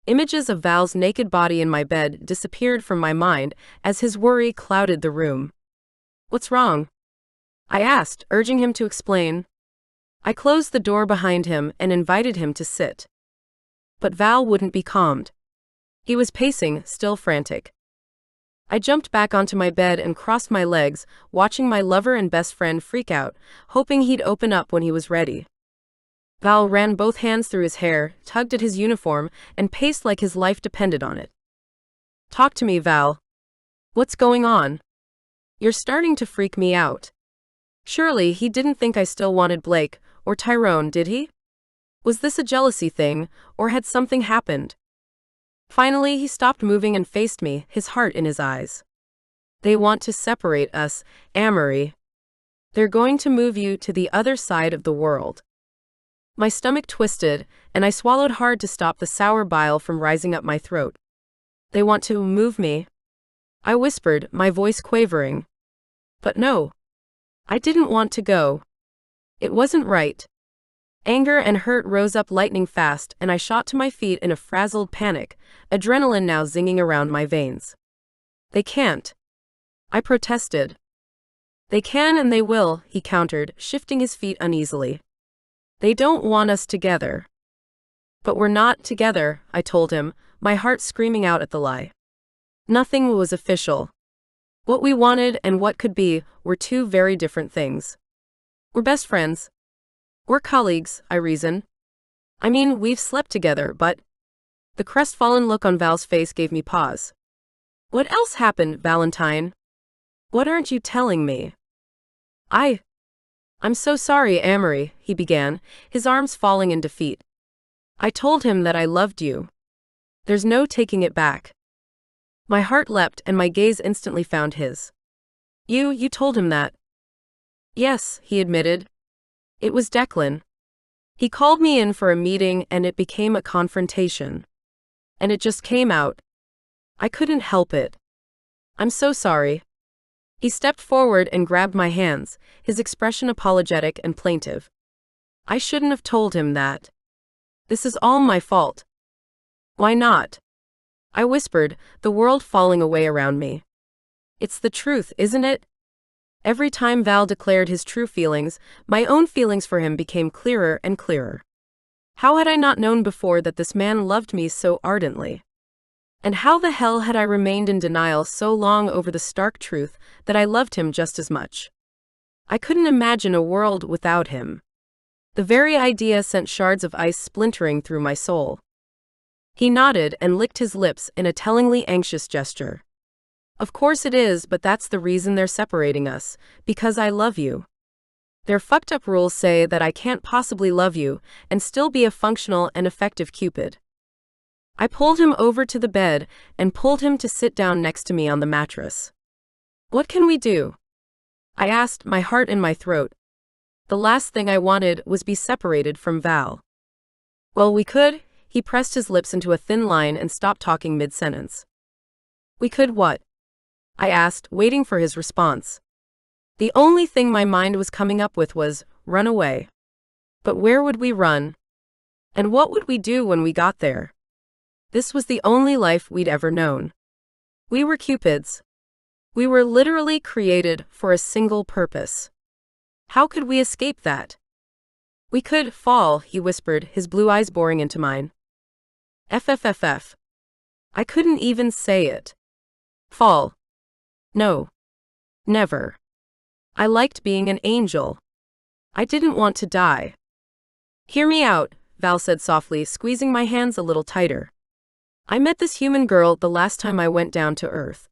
Images of Val's naked body in my bed disappeared from my mind as his worry clouded the room. What's wrong? I asked, urging him to explain. I closed the door behind him and invited him to sit. But Val wouldn't be calmed. He was pacing, still frantic. I jumped back onto my bed and crossed my legs, watching my lover and best friend freak out, hoping he'd open up when he was ready. Val ran both hands through his hair, tugged at his uniform, and paced like his life depended on it. Talk to me, Val. What's going on? You're starting to freak me out. Surely he didn't think I still wanted Blake, or Tyrone, did he? Was this a jealousy thing, or had something happened? Finally, he stopped moving and faced me, his heart in his eyes. They want to separate us, Amory. They're going to move you to the other side of the world. My stomach twisted, and I swallowed hard to stop the sour bile from rising up my throat. They want to move me? I whispered, my voice quavering. But no. I didn't want to go. It wasn't right. Anger and hurt rose up lightning fast, and I shot to my feet in a frazzled panic, adrenaline now zinging around my veins. They can't. I protested. They can and they will, he countered, shifting his feet uneasily. They don't want us together. But we're not together, I told him, my heart screaming out at the lie. Nothing was official. What we wanted and what could be were two very different things. We're best friends. We're colleagues, I reasoned. I mean, we've slept together, but... The crestfallen look on Val's face gave me pause. What else happened, Valentine? What aren't you telling me? I'm so sorry, Amory, he began, his arms falling in defeat. I told him that I loved you. There's no taking it back. My heart leapt and my gaze instantly found his. You told him that? Yes, he admitted. It was Declan. He called me in for a meeting and it became a confrontation. And it just came out. I couldn't help it. I'm so sorry. He stepped forward and grabbed my hands, his expression apologetic and plaintive. I shouldn't have told him that. This is all my fault. Why not? I whispered, the world falling away around me. It's the truth, isn't it? Every time Val declared his true feelings, my own feelings for him became clearer and clearer. How had I not known before that this man loved me so ardently? And how the hell had I remained in denial so long over the stark truth that I loved him just as much? I couldn't imagine a world without him. The very idea sent shards of ice splintering through my soul. He nodded and licked his lips in a tellingly anxious gesture. Of course it is, but that's the reason they're separating us, because I love you. Their fucked up rules say that I can't possibly love you and still be a functional and effective Cupid. I pulled him over to the bed and pulled him to sit down next to me on the mattress. What can we do? I asked, my heart in my throat. The last thing I wanted was be separated from Val. Well, we could. He pressed his lips into a thin line and stopped talking mid-sentence. We could what? I asked, waiting for his response. The only thing my mind was coming up with was, run away. But where would we run? And what would we do when we got there? This was the only life we'd ever known. We were Cupids. We were literally created for a single purpose. How could we escape that? We could fall, he whispered, his blue eyes boring into mine. FFFF. I couldn't even say it. Fall. No. Never. I liked being an angel. I didn't want to die. Hear me out, Val said softly, squeezing my hands a little tighter. I met this human girl the last time I went down to Earth.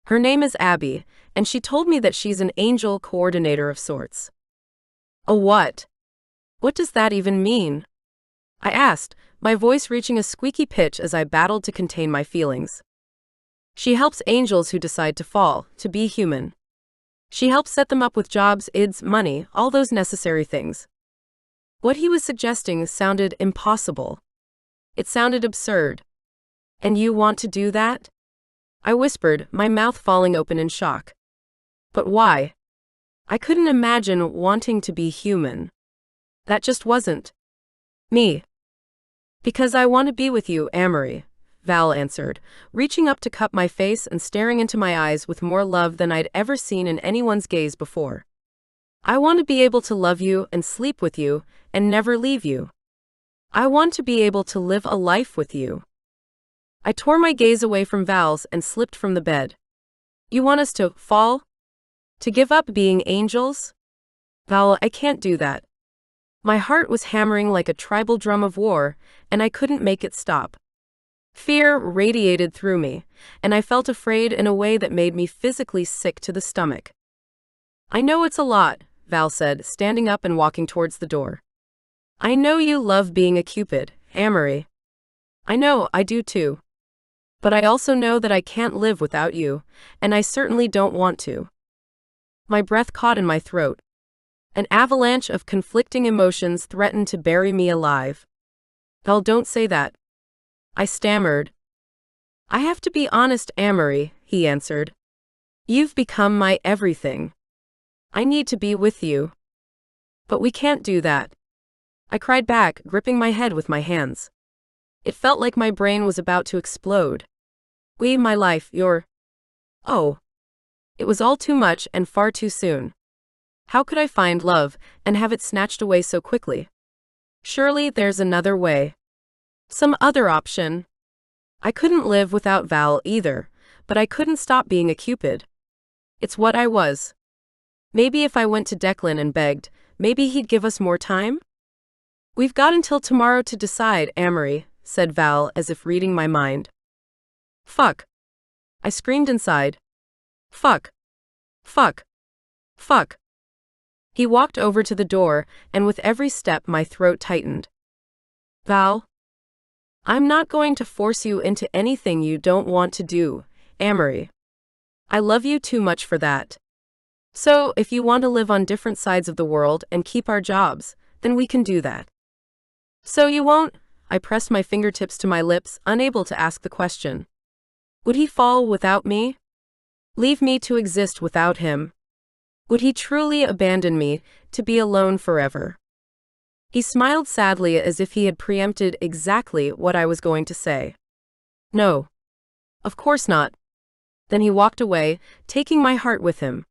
Her name is Abby, and she told me that she's an angel coordinator of sorts. A what? What does that even mean? I asked, my voice reaching a squeaky pitch as I battled to contain my feelings. She helps angels who decide to fall, to be human. She helps set them up with jobs, ids, money, all those necessary things. What he was suggesting sounded impossible. It sounded absurd. And you want to do that? I whispered, my mouth falling open in shock. But why? I couldn't imagine wanting to be human. That just wasn't me. Because I want to be with you, Amory, Val answered, reaching up to cup my face and staring into my eyes with more love than I'd ever seen in anyone's gaze before. I want to be able to love you and sleep with you and never leave you. I want to be able to live a life with you. I tore my gaze away from Val's and slipped from the bed. You want us to fall? To give up being angels? Val, I can't do that. My heart was hammering like a tribal drum of war, and I couldn't make it stop. Fear radiated through me, and I felt afraid in a way that made me physically sick to the stomach. I know it's a lot, Val said, standing up and walking towards the door. I know you love being a Cupid, Amory. I know, I do too. But I also know that I can't live without you, and I certainly don't want to. My breath caught in my throat. An avalanche of conflicting emotions threatened to bury me alive. Val, don't say that. I stammered. I have to be honest, Amory, he answered. You've become my everything. I need to be with you. But we can't do that. I cried back, gripping my head with my hands. It felt like my brain was about to explode. We, my life, your... Oh. It was all too much and far too soon. How could I find love and have it snatched away so quickly? Surely there's another way. Some other option. I couldn't live without Val either, but I couldn't stop being a Cupid. It's what I was. Maybe if I went to Declan and begged, maybe he'd give us more time? We've got until tomorrow to decide, Amory, said Val as if reading my mind. Fuck. I screamed inside. Fuck. Fuck. Fuck. He walked over to the door, and with every step my throat tightened. Val? I'm not going to force you into anything you don't want to do, Amory. I love you too much for that. So, if you want to live on different sides of the world and keep our jobs, then we can do that. So you won't? I pressed my fingertips to my lips, unable to ask the question. Would he fall without me? Leave me to exist without him? Would he truly abandon me, to be alone forever? He smiled sadly as if he had preempted exactly what I was going to say. No. Of course not. Then he walked away, taking my heart with him.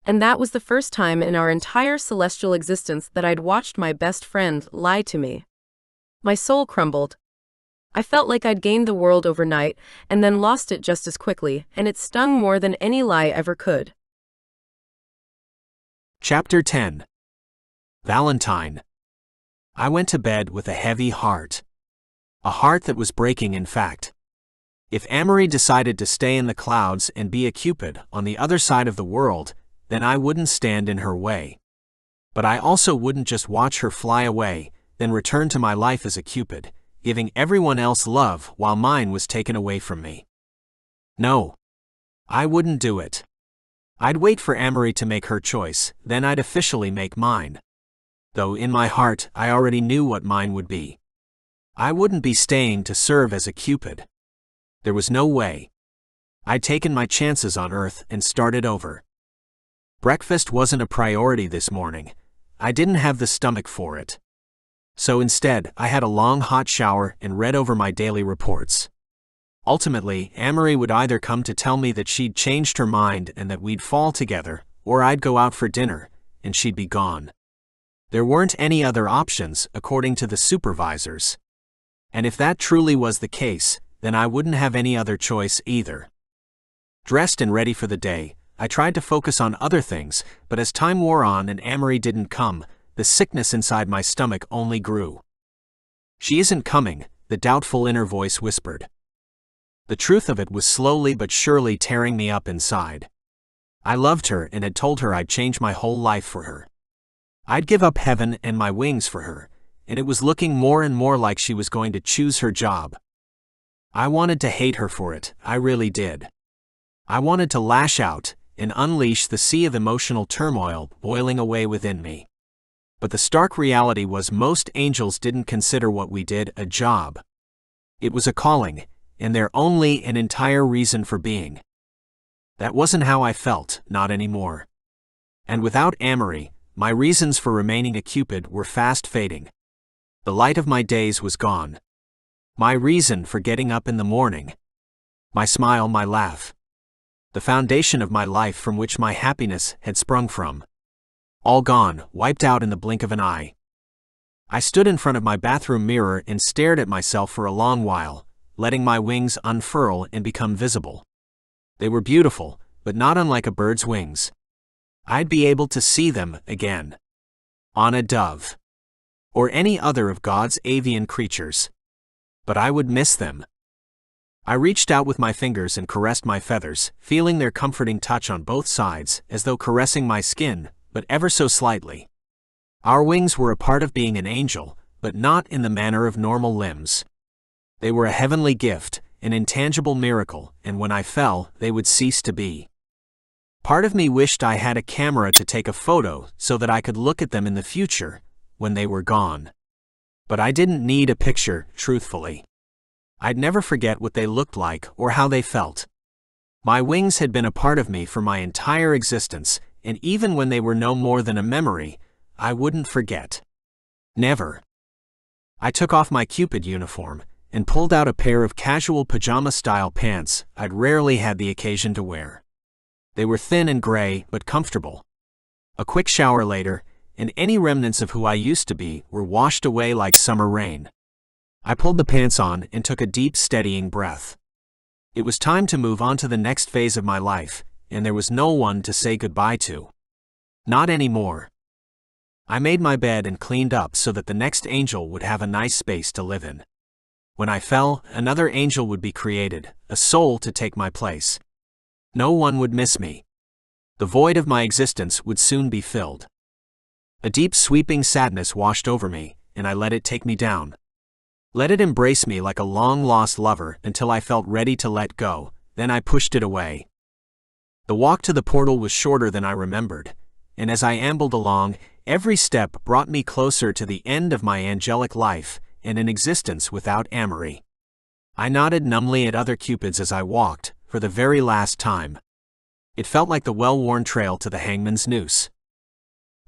And that was the first time in our entire celestial existence that I'd watched my best friend lie to me. My soul crumbled. I felt like I'd gained the world overnight and then lost it just as quickly, and it stung more than any lie ever could. Chapter 10. Valentine. I went to bed with a heavy heart. A heart that was breaking, in fact. If Amory decided to stay in the clouds and be a Cupid on the other side of the world, then I wouldn't stand in her way. But I also wouldn't just watch her fly away, then return to my life as a Cupid, giving everyone else love while mine was taken away from me. No. I wouldn't do it. I'd wait for Amory to make her choice, then I'd officially make mine. Though in my heart I already knew what mine would be. I wouldn't be staying to serve as a Cupid. There was no way. I'd taken my chances on Earth and started over. Breakfast wasn't a priority this morning. I didn't have the stomach for it. So instead, I had a long hot shower and read over my daily reports. Ultimately, Amory would either come to tell me that she'd changed her mind and that we'd fall together, or I'd go out for dinner, and she'd be gone. There weren't any other options, according to the supervisors. And if that truly was the case, then I wouldn't have any other choice either. Dressed and ready for the day, I tried to focus on other things, but as time wore on and Amory didn't come, the sickness inside my stomach only grew. "She isn't coming," the doubtful inner voice whispered. The truth of it was slowly but surely tearing me up inside. I loved her and had told her I'd change my whole life for her. I'd give up heaven and my wings for her, and it was looking more and more like she was going to choose her job. I wanted to hate her for it, I really did. I wanted to lash out and unleash the sea of emotional turmoil boiling away within me. But the stark reality was most angels didn't consider what we did a job. It was a calling, and their only and entire reason for being. That wasn't how I felt, not anymore. And without Amory, my reasons for remaining a Cupid were fast fading. The light of my days was gone. My reason for getting up in the morning. My smile, my laugh. The foundation of my life from which my happiness had sprung from. All gone, wiped out in the blink of an eye. I stood in front of my bathroom mirror and stared at myself for a long while, letting my wings unfurl and become visible. They were beautiful, but not unlike a bird's wings. I'd be able to see them again. On a dove. Or any other of God's avian creatures. But I would miss them. I reached out with my fingers and caressed my feathers, feeling their comforting touch on both sides, as though caressing my skin, but ever so slightly. Our wings were a part of being an angel, but not in the manner of normal limbs. They were a heavenly gift, an intangible miracle, and when I fell, they would cease to be. Part of me wished I had a camera to take a photo so that I could look at them in the future, when they were gone. But I didn't need a picture, truthfully. I'd never forget what they looked like or how they felt. My wings had been a part of me for my entire existence, and even when they were no more than a memory, I wouldn't forget. Never. I took off my Cupid uniform and pulled out a pair of casual pajama-style pants I'd rarely had the occasion to wear. They were thin and gray, but comfortable. A quick shower later, and any remnants of who I used to be were washed away like summer rain. I pulled the pants on and took a deep, steadying breath. It was time to move on to the next phase of my life, and there was no one to say goodbye to. Not anymore. I made my bed and cleaned up so that the next angel would have a nice space to live in. When I fell, another angel would be created, a soul to take my place. No one would miss me. The void of my existence would soon be filled. A deep, sweeping sadness washed over me, and I let it take me down. Let it embrace me like a long-lost lover until I felt ready to let go, then I pushed it away. The walk to the portal was shorter than I remembered, and as I ambled along, every step brought me closer to the end of my angelic life and an existence without Amory. I nodded numbly at other Cupids as I walked, for the very last time. It felt like the well-worn trail to the hangman's noose.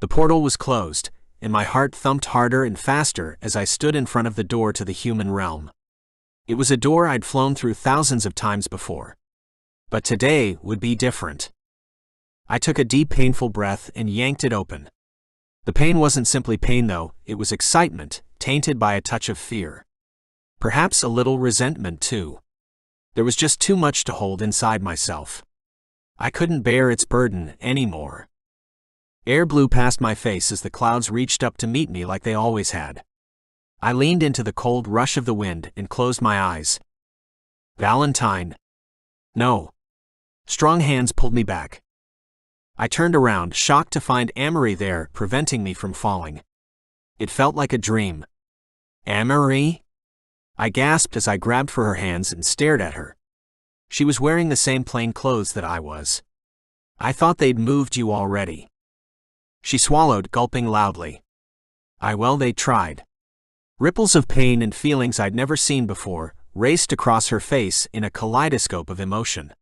The portal was closed, and my heart thumped harder and faster as I stood in front of the door to the human realm. It was a door I'd flown through thousands of times before. But today would be different. I took a deep, painful breath and yanked it open. The pain wasn't simply pain though, it was excitement, tainted by a touch of fear. Perhaps a little resentment too. There was just too much to hold inside myself. I couldn't bear its burden anymore. Air blew past my face as the clouds reached up to meet me like they always had. I leaned into the cold rush of the wind and closed my eyes. Valentine. No. Strong hands pulled me back. I turned around, shocked to find Amory there, preventing me from falling. It felt like a dream. Amory? I gasped as I grabbed for her hands and stared at her. She was wearing the same plain clothes that I was. I thought they'd moved you already. She swallowed, gulping loudly. Well, they tried. Ripples of pain and feelings I'd never seen before raced across her face in a kaleidoscope of emotion.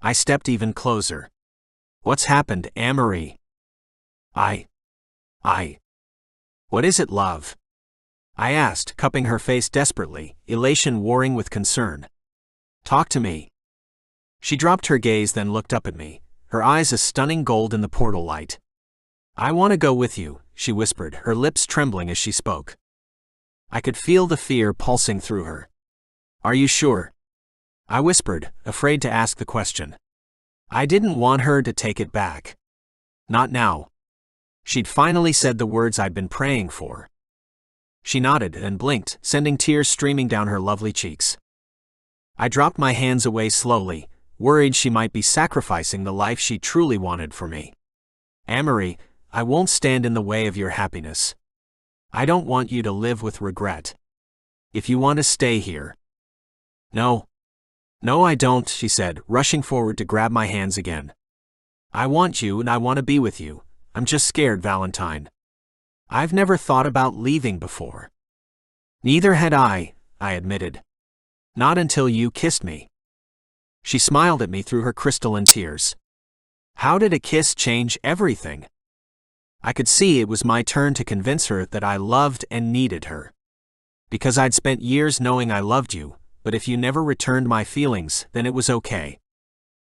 I stepped even closer. What's happened, Amory? What is it, love? I asked, cupping her face desperately, elation warring with concern. Talk to me. She dropped her gaze, then looked up at me, her eyes a stunning gold in the portal light. I want to go with you, she whispered, her lips trembling as she spoke. I could feel the fear pulsing through her. Are you sure? I whispered, afraid to ask the question. I didn't want her to take it back. Not now. She'd finally said the words I'd been praying for. She nodded and blinked, sending tears streaming down her lovely cheeks. I dropped my hands away slowly, worried she might be sacrificing the life she truly wanted for me. Amory, I won't stand in the way of your happiness. I don't want you to live with regret. If you want to stay here. No, I don't, she said, rushing forward to grab my hands again. I want you and I want to be with you. I'm just scared, Valentine. I've never thought about leaving before. Neither had I admitted. Not until you kissed me. She smiled at me through her crystalline tears. How did a kiss change everything? I could see it was my turn to convince her that I loved and needed her. Because I'd spent years knowing I loved you, but if you never returned my feelings, then it was okay.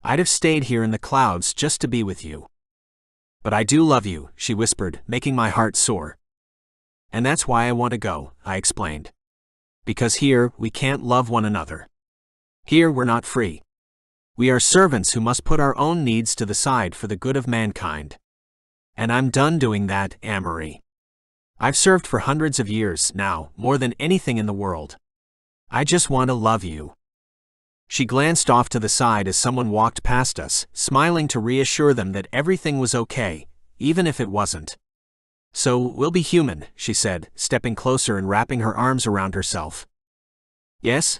I'd have stayed here in the clouds just to be with you. But I do love you, she whispered, making my heart soar. And that's why I want to go, I explained. Because here, we can't love one another. Here we're not free. We are servants who must put our own needs to the side for the good of mankind. And I'm done doing that, Amory. I've served for hundreds of years now, more than anything in the world. I just want to love you. She glanced off to the side as someone walked past us, smiling to reassure them that everything was okay, even if it wasn't. So, we'll be human, she said, stepping closer and wrapping her arms around herself. Yes?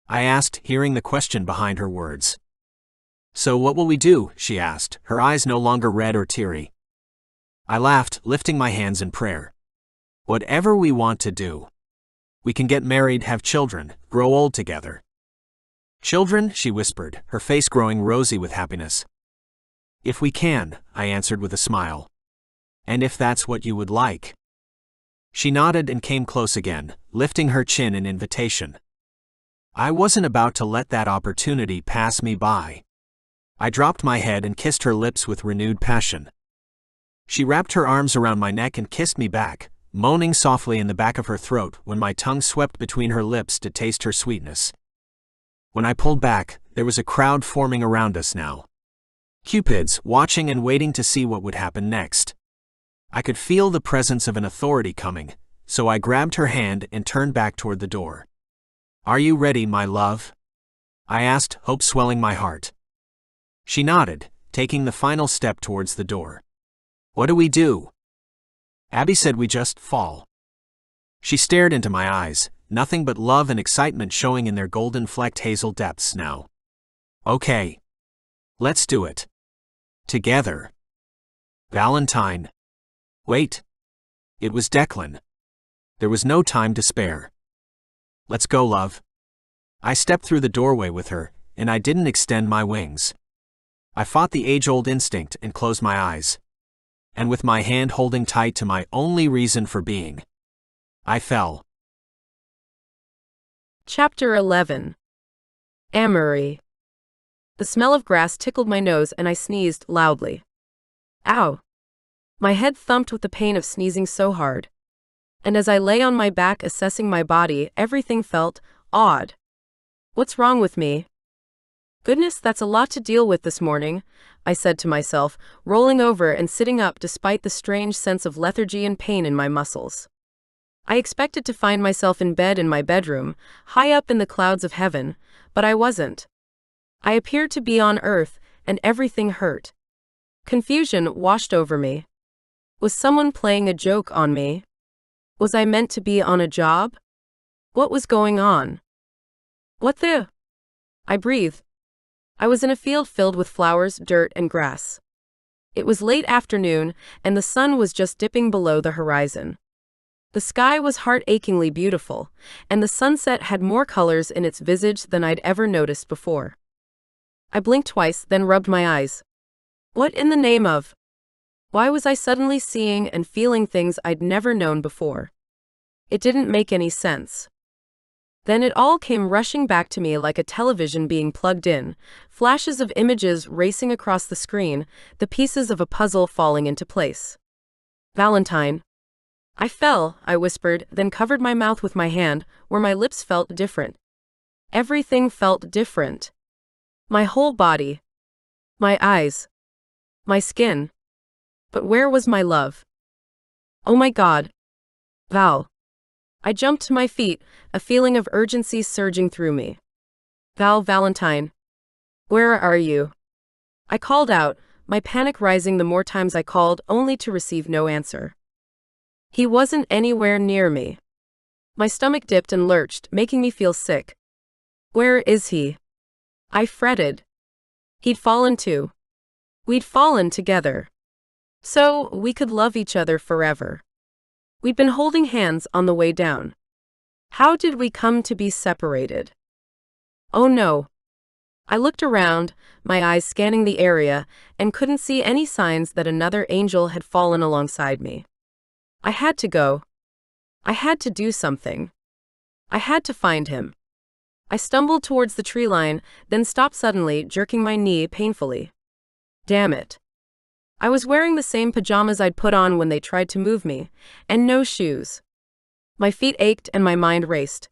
I asked, hearing the question behind her words. So what will we do, she asked, her eyes no longer red or teary. I laughed, lifting my hands in prayer. Whatever we want to do. We can get married, have children, grow old together. Children, she whispered, her face growing rosy with happiness. If we can, I answered with a smile. And if that's what you would like. She nodded and came close again, lifting her chin in invitation. I wasn't about to let that opportunity pass me by. I dropped my head and kissed her lips with renewed passion. She wrapped her arms around my neck and kissed me back, moaning softly in the back of her throat when my tongue swept between her lips to taste her sweetness. When I pulled back, there was a crowd forming around us now. Cupids, watching and waiting to see what would happen next. I could feel the presence of an authority coming, so I grabbed her hand and turned back toward the door. Are you ready, my love? I asked, hope swelling my heart. She nodded, taking the final step towards the door. What do we do? Abby said we just fall. She stared into my eyes, nothing but love and excitement showing in their golden-flecked hazel depths now. Okay. Let's do it. Together. Valentine. Wait. It was Declan. There was no time to spare. Let's go, love. I stepped through the doorway with her, and I didn't extend my wings. I fought the age-old instinct and closed my eyes. And with my hand holding tight to my only reason for being, I fell. Chapter 11. Amory. The smell of grass tickled my nose and I sneezed loudly. Ow! My head thumped with the pain of sneezing so hard. And as I lay on my back assessing my body, everything felt odd. What's wrong with me? Goodness, that's a lot to deal with this morning, I said to myself, rolling over and sitting up despite the strange sense of lethargy and pain in my muscles. I expected to find myself in bed in my bedroom, high up in the clouds of heaven, but I wasn't. I appeared to be on earth, and everything hurt. Confusion washed over me. Was someone playing a joke on me? Was I meant to be on a job? What was going on? What the? I breathed. I was in a field filled with flowers, dirt, and grass. It was late afternoon, and the sun was just dipping below the horizon. The sky was heart-achingly beautiful, and the sunset had more colors in its visage than I'd ever noticed before. I blinked twice, then rubbed my eyes. What in the name of? Why was I suddenly seeing and feeling things I'd never known before? It didn't make any sense. Then it all came rushing back to me like a television being plugged in, flashes of images racing across the screen, the pieces of a puzzle falling into place. Valentine. I fell, I whispered, then covered my mouth with my hand, where my lips felt different. Everything felt different. My whole body. My eyes. My skin. But where was my love? Oh my God. Val. I jumped to my feet, a feeling of urgency surging through me. Valentine. Where are you? I called out, my panic rising the more times I called, only to receive no answer. He wasn't anywhere near me. My stomach dipped and lurched, making me feel sick. Where is he? I fretted. He'd fallen too. We'd fallen together. So, we could love each other forever. We'd been holding hands on the way down. How did we come to be separated? Oh no. I looked around, my eyes scanning the area, and couldn't see any signs that another angel had fallen alongside me. I had to go. I had to do something. I had to find him. I stumbled towards the tree line, then stopped suddenly, jerking my knee painfully. Damn it. I was wearing the same pajamas I'd put on when they tried to move me, and no shoes. My feet ached and my mind raced.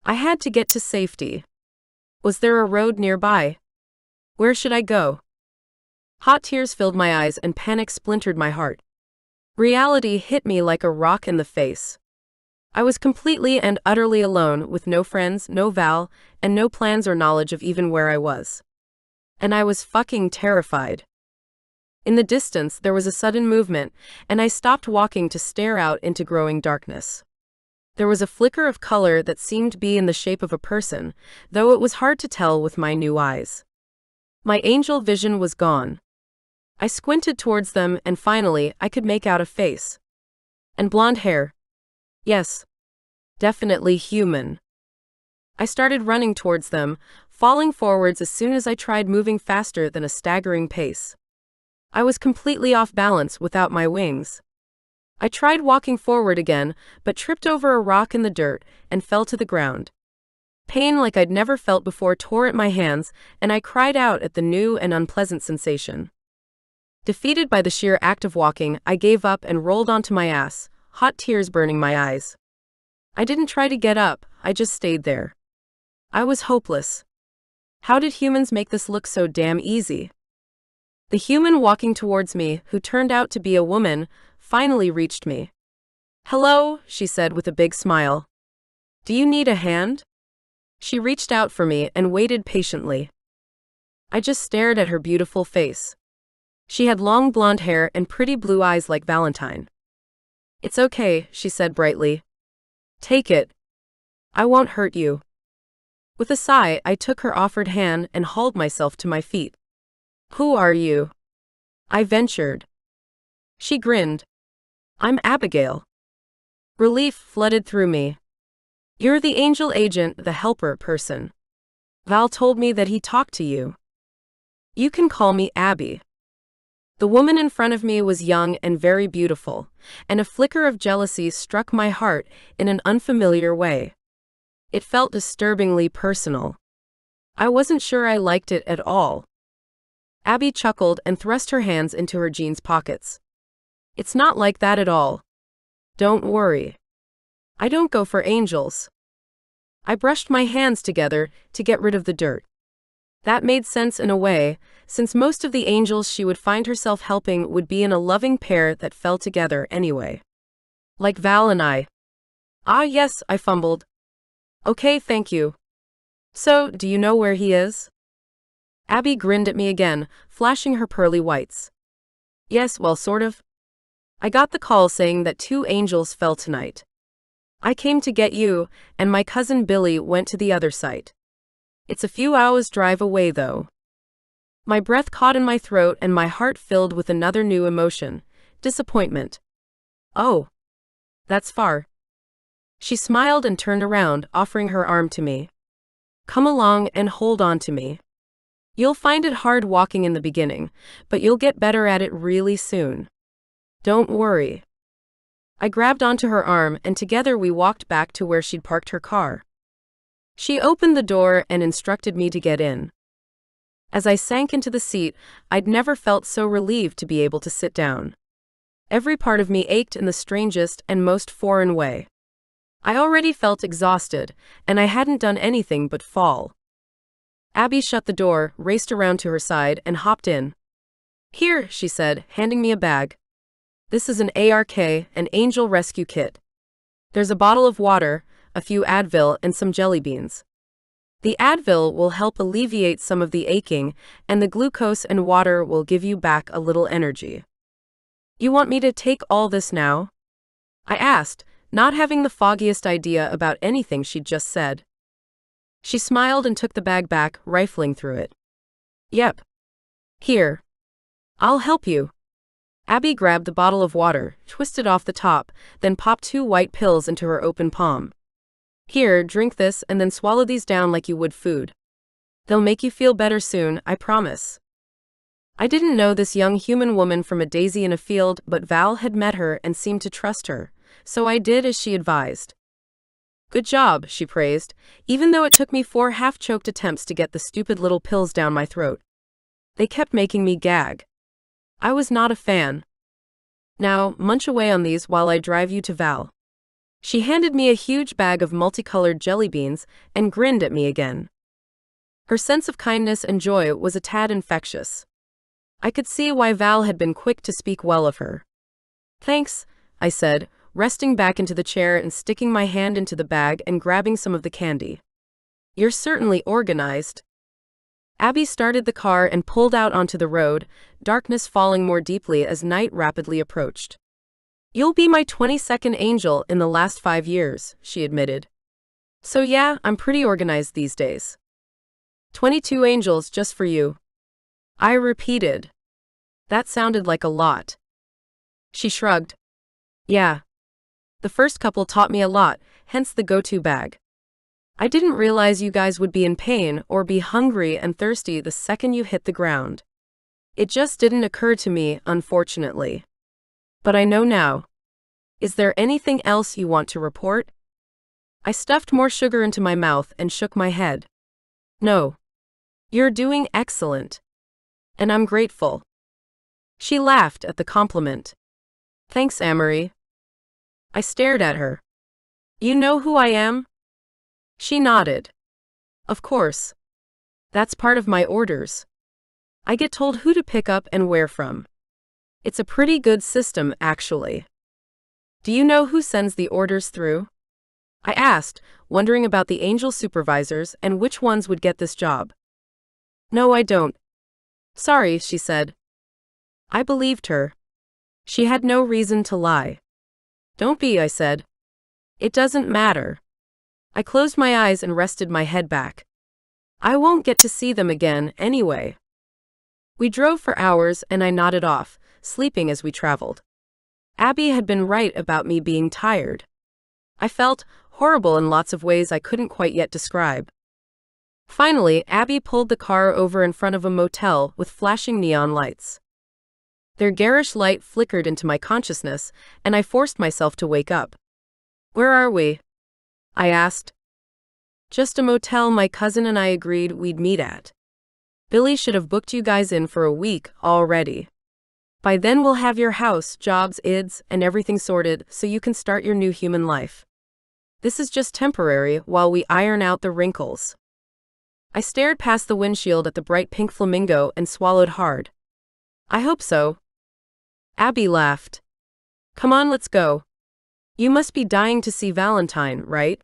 I had to get to safety. Was there a road nearby? Where should I go? Hot tears filled my eyes and panic splintered my heart. Reality hit me like a rock in the face. I was completely and utterly alone, with no friends, no Val, and no plans or knowledge of even where I was. And I was fucking terrified. In the distance, there was a sudden movement, and I stopped walking to stare out into growing darkness. There was a flicker of color that seemed to be in the shape of a person, though it was hard to tell with my new eyes. My angel vision was gone. I squinted towards them, and finally, I could make out a face. And blonde hair. Yes. Definitely human. I started running towards them, falling forwards as soon as I tried moving faster than a staggering pace. I was completely off balance without my wings. I tried walking forward again, but tripped over a rock in the dirt and fell to the ground. Pain like I'd never felt before tore at my hands, and I cried out at the new and unpleasant sensation. Defeated by the sheer act of walking, I gave up and rolled onto my ass, hot tears burning my eyes. I didn't try to get up, I just stayed there. I was hopeless. How did humans make this look so damn easy? The human walking towards me, who turned out to be a woman, finally reached me. Hello, she said with a big smile. Do you need a hand? She reached out for me and waited patiently. I just stared at her beautiful face. She had long blonde hair and pretty blue eyes like Valentine. It's okay, she said brightly. Take it. I won't hurt you. With a sigh, I took her offered hand and hauled myself to my feet. Who are you? I ventured. She grinned. I'm Abigail. Relief flooded through me. You're the angel agent, the helper person. Val told me that he talked to you. You can call me Abby. The woman in front of me was young and very beautiful, and a flicker of jealousy struck my heart in an unfamiliar way. It felt disturbingly personal. I wasn't sure I liked it at all. Abby chuckled and thrust her hands into her jeans pockets. It's not like that at all. Don't worry. I don't go for angels. I brushed my hands together to get rid of the dirt. That made sense in a way, since most of the angels she would find herself helping would be in a loving pair that fell together anyway. Like Val and I. Ah, yes, I fumbled. Okay, thank you. So, do you know where he is? Abby grinned at me again, flashing her pearly whites. Yes, well, sort of. I got the call saying that 2 angels fell tonight. I came to get you, and my cousin Billy went to the other site. It's a few hours' drive away, though. My breath caught in my throat and my heart filled with another new emotion, disappointment. Oh. That's far. She smiled and turned around, offering her arm to me. Come along and hold on to me. You'll find it hard walking in the beginning, but you'll get better at it really soon. Don't worry. I grabbed onto her arm and together we walked back to where she'd parked her car. She opened the door and instructed me to get in. As I sank into the seat, I'd never felt so relieved to be able to sit down. Every part of me ached in the strangest and most foreign way. I already felt exhausted, and I hadn't done anything but fall. Abby shut the door, raced around to her side, and hopped in. Here, she said, handing me a bag. This is an ARK, an angel rescue kit. There's a bottle of water, a few Advil, and some jelly beans. The Advil will help alleviate some of the aching, and the glucose and water will give you back a little energy. You want me to take all this now? I asked, not having the foggiest idea about anything she'd just said. She smiled and took the bag back, rifling through it. Yep. Here. I'll help you. Abby grabbed the bottle of water, twisted off the top, then popped 2 white pills into her open palm. Here, drink this and then swallow these down like you would food. They'll make you feel better soon, I promise. I didn't know this young human woman from a daisy in a field, but Val had met her and seemed to trust her, so I did as she advised. Good job, she praised, even though it took me 4 half-choked attempts to get the stupid little pills down my throat. They kept making me gag. I was not a fan. Now, munch away on these while I drive you to Val. She handed me a huge bag of multicolored jelly beans and grinned at me again. Her sense of kindness and joy was a tad infectious. I could see why Val had been quick to speak well of her. Thanks, I said, resting back into the chair and sticking my hand into the bag and grabbing some of the candy. You're certainly organized. Abby started the car and pulled out onto the road, darkness falling more deeply as night rapidly approached. You'll be my 22nd angel in the last 5 years, she admitted. So yeah, I'm pretty organized these days. 22 angels just for you. I repeated. That sounded like a lot. She shrugged. Yeah. The first couple taught me a lot, hence the go-to bag. I didn't realize you guys would be in pain or be hungry and thirsty the second you hit the ground. It just didn't occur to me, unfortunately. But I know now. Is there anything else you want to report? I stuffed more sugar into my mouth and shook my head. No. You're doing excellent. And I'm grateful. She laughed at the compliment. Thanks, Amory. I stared at her. You know who I am? She nodded. Of course. That's part of my orders. I get told who to pick up and where from. It's a pretty good system, actually. Do you know who sends the orders through? I asked, wondering about the angel supervisors and which ones would get this job. No, I don't. Sorry, she said. I believed her. She had no reason to lie. Don't be, I said. It doesn't matter. I closed my eyes and rested my head back. I won't get to see them again, anyway. We drove for hours and I nodded off, sleeping as we traveled. Abby had been right about me being tired. I felt horrible in lots of ways I couldn't quite yet describe. Finally, Abby pulled the car over in front of a motel with flashing neon lights. Their garish light flickered into my consciousness, and I forced myself to wake up. Where are we? I asked. Just a motel my cousin and I agreed we'd meet at. Billy should have booked you guys in for a week already. By then we'll have your house, jobs, ids, and everything sorted so you can start your new human life. This is just temporary while we iron out the wrinkles. I stared past the windshield at the bright pink flamingo and swallowed hard. I hope so. Abby laughed. Come on, let's go. You must be dying to see Valentine, right?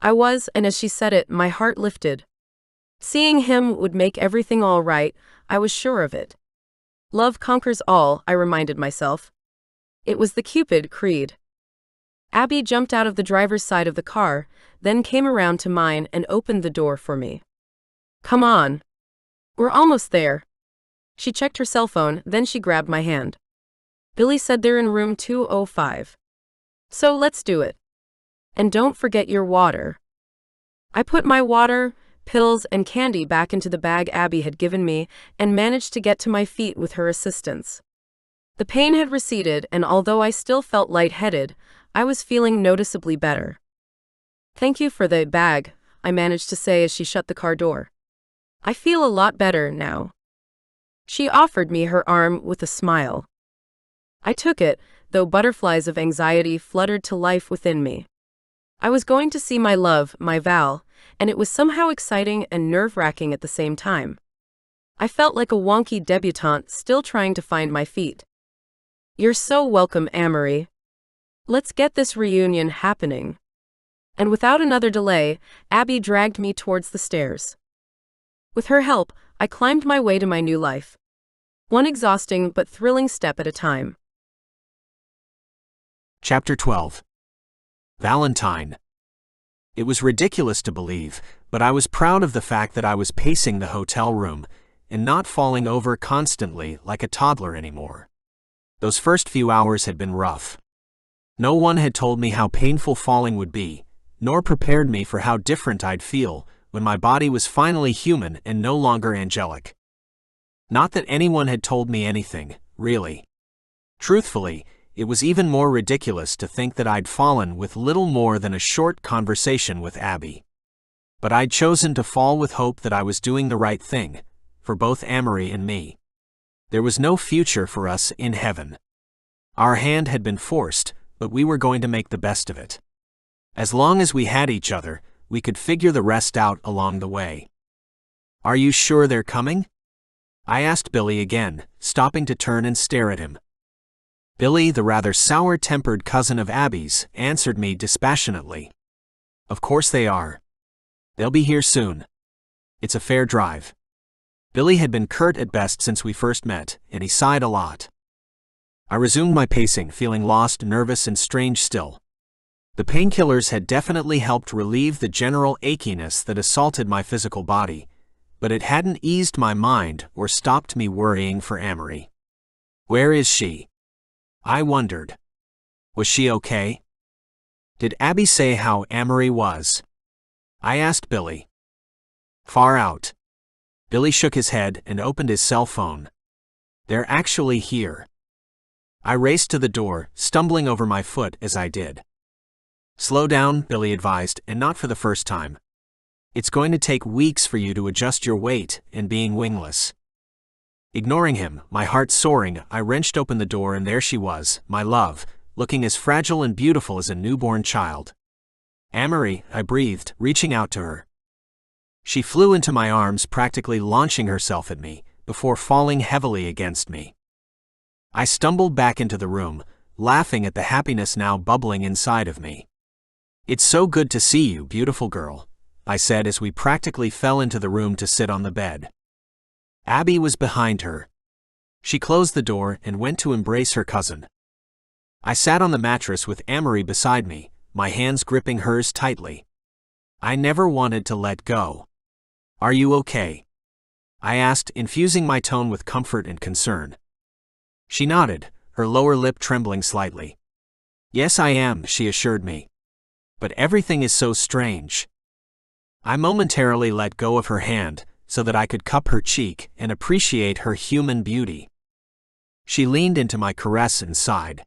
I was, and as she said it, my heart lifted. Seeing him would make everything all right, I was sure of it. Love conquers all, I reminded myself. It was the Cupid creed. Abby jumped out of the driver's side of the car, then came around to mine and opened the door for me. Come on. We're almost there. She checked her cell phone, then she grabbed my hand. Billy said they're in room 205. So let's do it. And don't forget your water. I put my water, pills, and candy back into the bag Abby had given me and managed to get to my feet with her assistance. The pain had receded, and although I still felt lightheaded, I was feeling noticeably better. Thank you for the bag, I managed to say as she shut the car door. I feel a lot better now. She offered me her arm with a smile. I took it, though butterflies of anxiety fluttered to life within me. I was going to see my love, my Val, and it was somehow exciting and nerve-wracking at the same time. I felt like a wonky debutante still trying to find my feet. You're so welcome, Amory. Let's get this reunion happening. And without another delay, Abby dragged me towards the stairs. With her help, I climbed my way to my new life. One exhausting but thrilling step at a time. Chapter 12. Valentine. It was ridiculous to believe, but I was proud of the fact that I was pacing the hotel room and not falling over constantly like a toddler anymore. Those first few hours had been rough. No one had told me how painful falling would be, nor prepared me for how different I'd feel when my body was finally human and no longer angelic. Not that anyone had told me anything, really. Truthfully, it was even more ridiculous to think that I'd fallen with little more than a short conversation with Abby. But I'd chosen to fall with hope that I was doing the right thing, for both Amory and me. There was no future for us in heaven. Our hand had been forced, but we were going to make the best of it. As long as we had each other, we could figure the rest out along the way. Are you sure they're coming? I asked Billy again, stopping to turn and stare at him. Billy, the rather sour-tempered cousin of Abby's, answered me dispassionately. Of course they are. They'll be here soon. It's a fair drive. Billy had been curt at best since we first met, and he sighed a lot. I resumed my pacing, feeling lost, nervous, and strange still. The painkillers had definitely helped relieve the general achiness that assaulted my physical body, but it hadn't eased my mind or stopped me worrying for Amory. Where is she? I wondered. Was she okay? Did Abby say how Amory was? I asked Billy. Far out. Billy shook his head and opened his cell phone. They're actually here. I raced to the door, stumbling over my foot as I did. Slow down, Billy advised, and not for the first time. It's going to take weeks for you to adjust your weight and being wingless. Ignoring him, my heart soaring, I wrenched open the door and there she was, my love, looking as fragile and beautiful as a newborn child. Amory, I breathed, reaching out to her. She flew into my arms, practically launching herself at me, before falling heavily against me. I stumbled back into the room, laughing at the happiness now bubbling inside of me. It's so good to see you, beautiful girl, I said as we practically fell into the room to sit on the bed. Abby was behind her. She closed the door and went to embrace her cousin. I sat on the mattress with Amory beside me, my hands gripping hers tightly. I never wanted to let go. Are you okay? I asked, infusing my tone with comfort and concern. She nodded, her lower lip trembling slightly. Yes, I am, she assured me. But everything is so strange. I momentarily let go of her hand, so that I could cup her cheek and appreciate her human beauty. She leaned into my caress and sighed.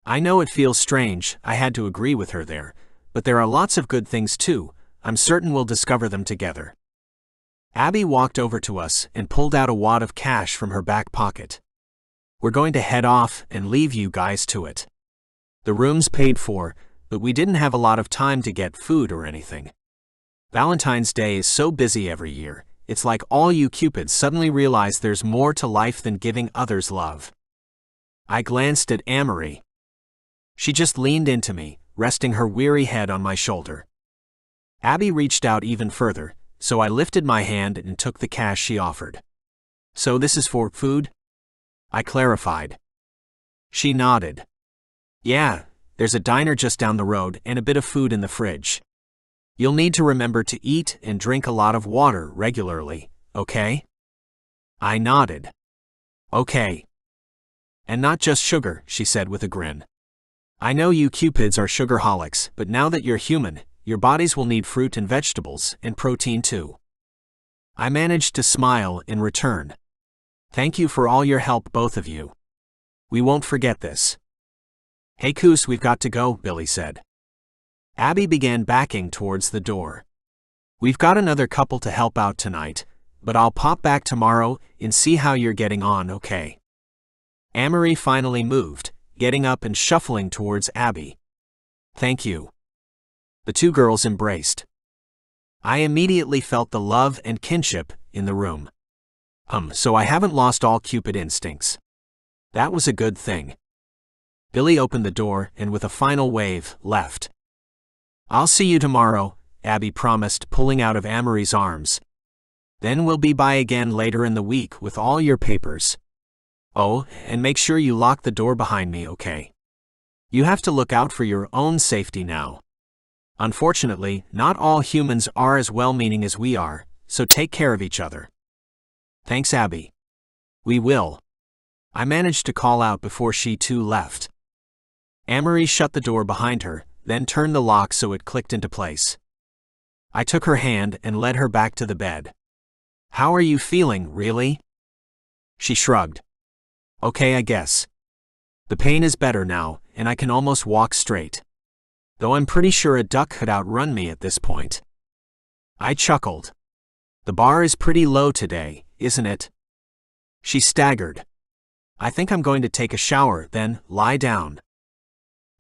I know it feels strange, I had to agree with her there, but there are lots of good things too, I'm certain we'll discover them together. Abby walked over to us and pulled out a wad of cash from her back pocket. We're going to head off and leave you guys to it. The room's paid for, but we didn't have a lot of time to get food or anything. Valentine's Day is so busy every year, it's like all you Cupids suddenly realize there's more to life than giving others love. I glanced at Amory. She just leaned into me, resting her weary head on my shoulder. Abby reached out even further, so I lifted my hand and took the cash she offered. So this is for food? I clarified. She nodded. Yeah, there's a diner just down the road and a bit of food in the fridge. You'll need to remember to eat and drink a lot of water regularly, okay? I nodded. Okay. And not just sugar, she said with a grin. I know you Cupids are sugarholics, but now that you're human, your bodies will need fruit and vegetables, and protein too. I managed to smile in return. Thank you for all your help, both of you. We won't forget this. Hey Coos, we've got to go, Billy said. Abby began backing towards the door. We've got another couple to help out tonight, but I'll pop back tomorrow and see how you're getting on, okay? Amory finally moved, getting up and shuffling towards Abby. Thank you. The two girls embraced. I immediately felt the love and kinship in the room. So I haven't lost all Cupid instincts. That was a good thing. Billy opened the door and with a final wave, left. I'll see you tomorrow, Abby promised, pulling out of Amory's arms. Then we'll be by again later in the week with all your papers. Oh, and make sure you lock the door behind me, okay? You have to look out for your own safety now. Unfortunately, not all humans are as well-meaning as we are, so take care of each other. Thanks, Abby. We will. I managed to call out before she too left. Amory shut the door behind her, then turned the lock so it clicked into place. I took her hand and led her back to the bed. How are you feeling, really? She shrugged. Okay, I guess. The pain is better now, and I can almost walk straight. Though I'm pretty sure a duck could outrun me at this point. I chuckled. The bar is pretty low today, isn't it? She staggered. I think I'm going to take a shower, then lie down.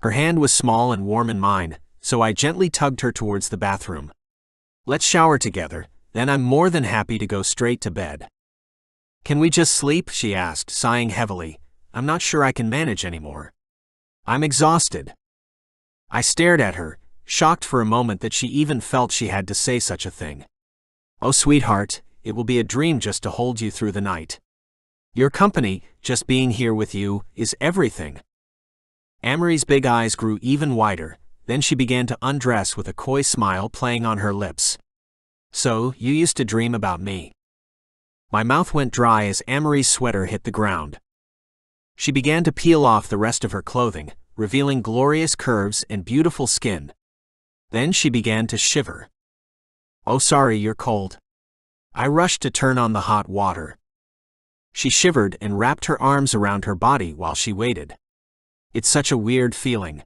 Her hand was small and warm in mine, so I gently tugged her towards the bathroom. Let's shower together, then I'm more than happy to go straight to bed. Can we just sleep? She asked, sighing heavily. I'm not sure I can manage anymore. I'm exhausted. I stared at her, shocked for a moment that she even felt she had to say such a thing. Oh, sweetheart, it will be a dream just to hold you through the night. Your company, just being here with you, is everything. Amory's big eyes grew even wider, then she began to undress with a coy smile playing on her lips. So, you used to dream about me. My mouth went dry as Amory's sweater hit the ground. She began to peel off the rest of her clothing, revealing glorious curves and beautiful skin. Then she began to shiver. Oh, sorry, you're cold. I rushed to turn on the hot water. She shivered and wrapped her arms around her body while she waited. It's such a weird feeling.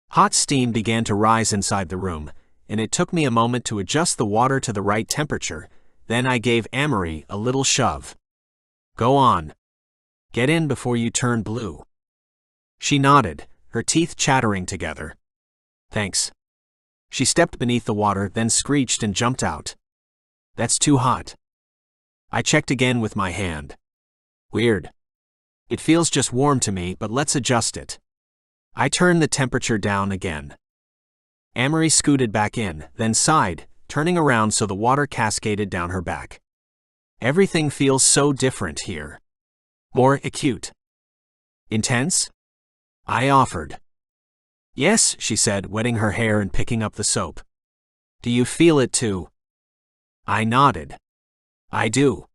Hot steam began to rise inside the room, and it took me a moment to adjust the water to the right temperature. Then I gave Amory a little shove. Go on. Get in before you turn blue. She nodded, her teeth chattering together. Thanks. She stepped beneath the water, then screeched and jumped out. That's too hot. I checked again with my hand. Weird. It feels just warm to me, but let's adjust it. I turned the temperature down again. Amory scooted back in, then sighed, turning around so the water cascaded down her back. Everything feels so different here. More acute. Intense? I offered. Yes, she said, wetting her hair and picking up the soap. Do you feel it too? I nodded. I do.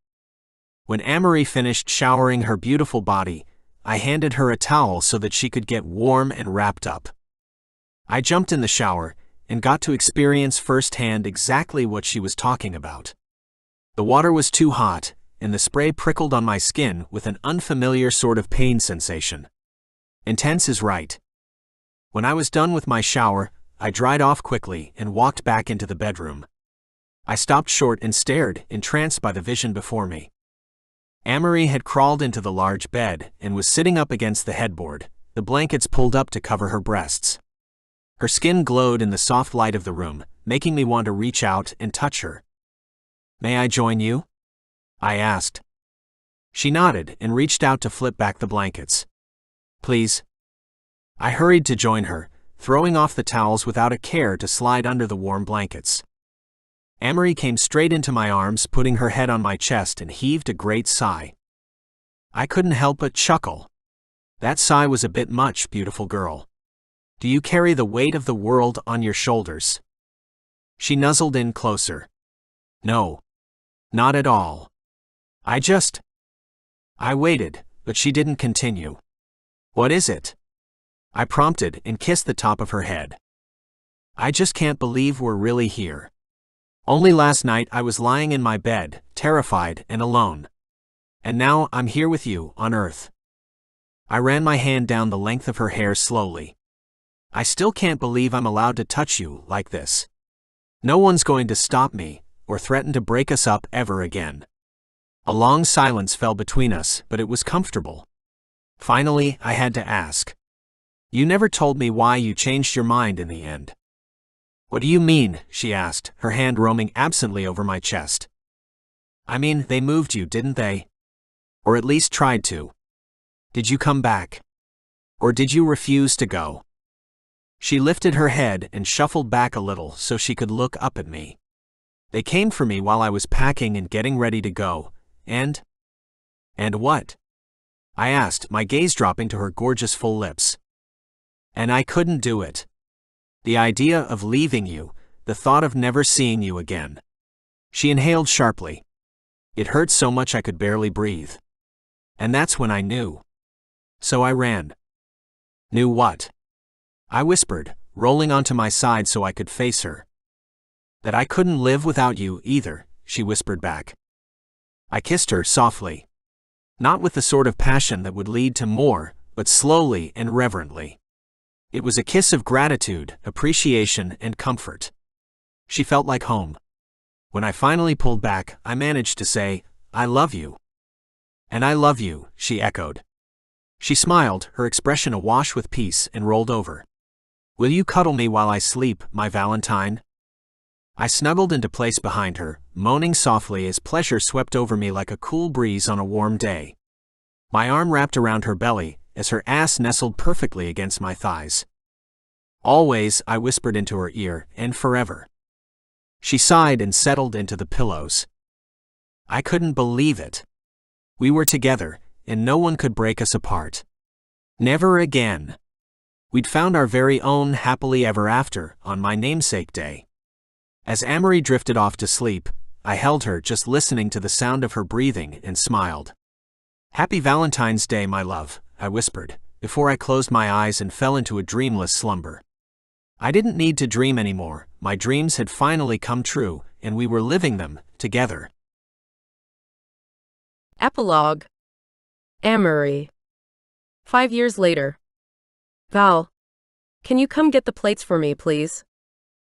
When Amory finished showering her beautiful body, I handed her a towel so that she could get warm and wrapped up. I jumped in the shower and got to experience firsthand exactly what she was talking about. The water was too hot, and the spray prickled on my skin with an unfamiliar sort of pain sensation. Intense is right. When I was done with my shower, I dried off quickly and walked back into the bedroom. I stopped short and stared, entranced by the vision before me. Amory had crawled into the large bed and was sitting up against the headboard, the blankets pulled up to cover her breasts. Her skin glowed in the soft light of the room, making me want to reach out and touch her. "May I join you?" I asked. She nodded and reached out to flip back the blankets. "Please." I hurried to join her, throwing off the towels without a care to slide under the warm blankets. Amory came straight into my arms, putting her head on my chest, and heaved a great sigh. I couldn't help but chuckle. That sigh was a bit much, beautiful girl. Do you carry the weight of the world on your shoulders? She nuzzled in closer. No. Not at all. I waited, but she didn't continue. "What is it?" I prompted and kissed the top of her head. "I just can't believe we're really here. Only last night I was lying in my bed, terrified and alone. And now I'm here with you on Earth." I ran my hand down the length of her hair slowly. "I still can't believe I'm allowed to touch you like this. No one's going to stop me or threaten to break us up ever again." A long silence fell between us, but it was comfortable. Finally, I had to ask. "You never told me why you changed your mind in the end." "What do you mean?" she asked, her hand roaming absently over my chest. "I mean, they moved you, didn't they? Or at least tried to. Did you come back? Or did you refuse to go?" She lifted her head and shuffled back a little so she could look up at me. "They came for me while I was packing and getting ready to go, and what?" I asked, my gaze dropping to her gorgeous full lips. "And I couldn't do it. The idea of leaving you, the thought of never seeing you again." She inhaled sharply. It hurt so much I could barely breathe. "And that's when I knew. So I ran." "Knew what?" I whispered, rolling onto my side so I could face her. "That I couldn't live without you either," she whispered back. I kissed her softly. Not with the sort of passion that would lead to more, but slowly and reverently. It was a kiss of gratitude, appreciation, and comfort. She felt like home. When I finally pulled back, I managed to say, "I love you." "And I love you," she echoed. She smiled, her expression awash with peace, and rolled over. "Will you cuddle me while I sleep, my Valentine?" I snuggled into place behind her, moaning softly as pleasure swept over me like a cool breeze on a warm day. My arm wrapped around her belly, as her ass nestled perfectly against my thighs. "Always," I whispered into her ear, "and forever." She sighed and settled into the pillows. I couldn't believe it. We were together, and no one could break us apart. Never again. We'd found our very own happily ever after on my namesake day. As Amory drifted off to sleep, I held her, just listening to the sound of her breathing, and smiled. "Happy Valentine's Day, my love," I whispered, before I closed my eyes and fell into a dreamless slumber. I didn't need to dream anymore. My dreams had finally come true, and we were living them together. Epilogue. Amory. 5 years later. "Val, can you come get the plates for me, please?"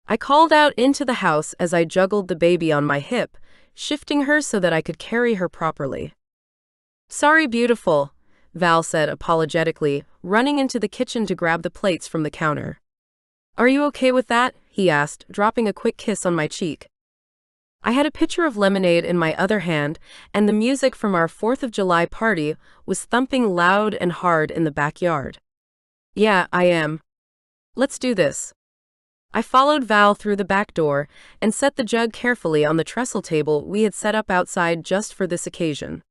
I called out into the house as I juggled the baby on my hip, shifting her so that I could carry her properly. "Sorry, beautiful," Val said apologetically, running into the kitchen to grab the plates from the counter. "Are you okay with that?" he asked, dropping a quick kiss on my cheek. I had a pitcher of lemonade in my other hand, and the music from our 4th of July party was thumping loud and hard in the backyard. "Yeah, I am. Let's do this." I followed Val through the back door and set the jug carefully on the trestle table we had set up outside just for this occasion.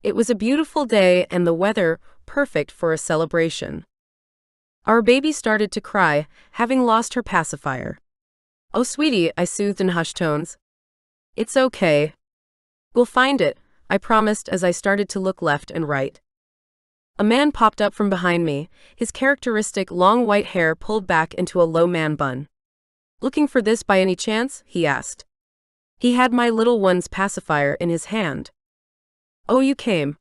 It was a beautiful day and the weather perfect for a celebration. Our baby started to cry, having lost her pacifier. "Oh, sweetie," I soothed in hushed tones. "It's okay. We'll find it," I promised as I started to look left and right. A man popped up from behind me, his characteristic long white hair pulled back into a low man bun. "Looking for this by any chance?" he asked. He had my little one's pacifier in his hand. "Oh, you came."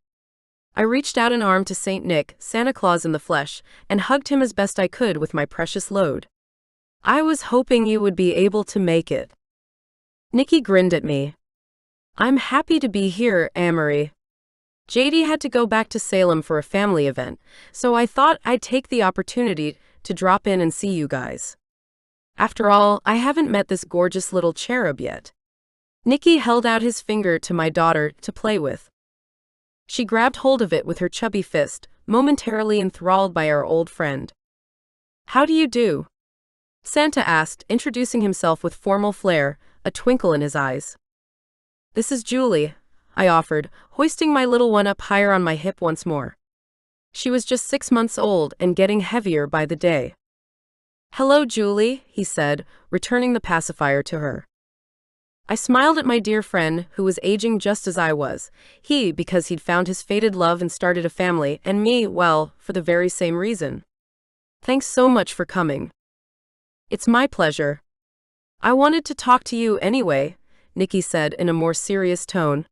I reached out an arm to Saint Nick, Santa Claus in the flesh, and hugged him as best I could with my precious load. "I was hoping you would be able to make it." Nicky grinned at me. "I'm happy to be here, Amory. JD had to go back to Salem for a family event, so I thought I'd take the opportunity to drop in and see you guys." After all, I haven't met this gorgeous little cherub yet. Nicky held out his finger to my daughter to play with. She grabbed hold of it with her chubby fist, momentarily enthralled by our old friend. "How do you do?" Santa asked, introducing himself with formal flair, a twinkle in his eyes. "This is Julie," I offered, hoisting my little one up higher on my hip once more. She was just 6 months old and getting heavier by the day. "Hello, Julie," he said, returning the pacifier to her. I smiled at my dear friend, who was aging just as I was. He, because he'd found his fated love and started a family, and me, well, for the very same reason. "Thanks so much for coming." "It's my pleasure. I wanted to talk to you anyway," Nicky said in a more serious tone.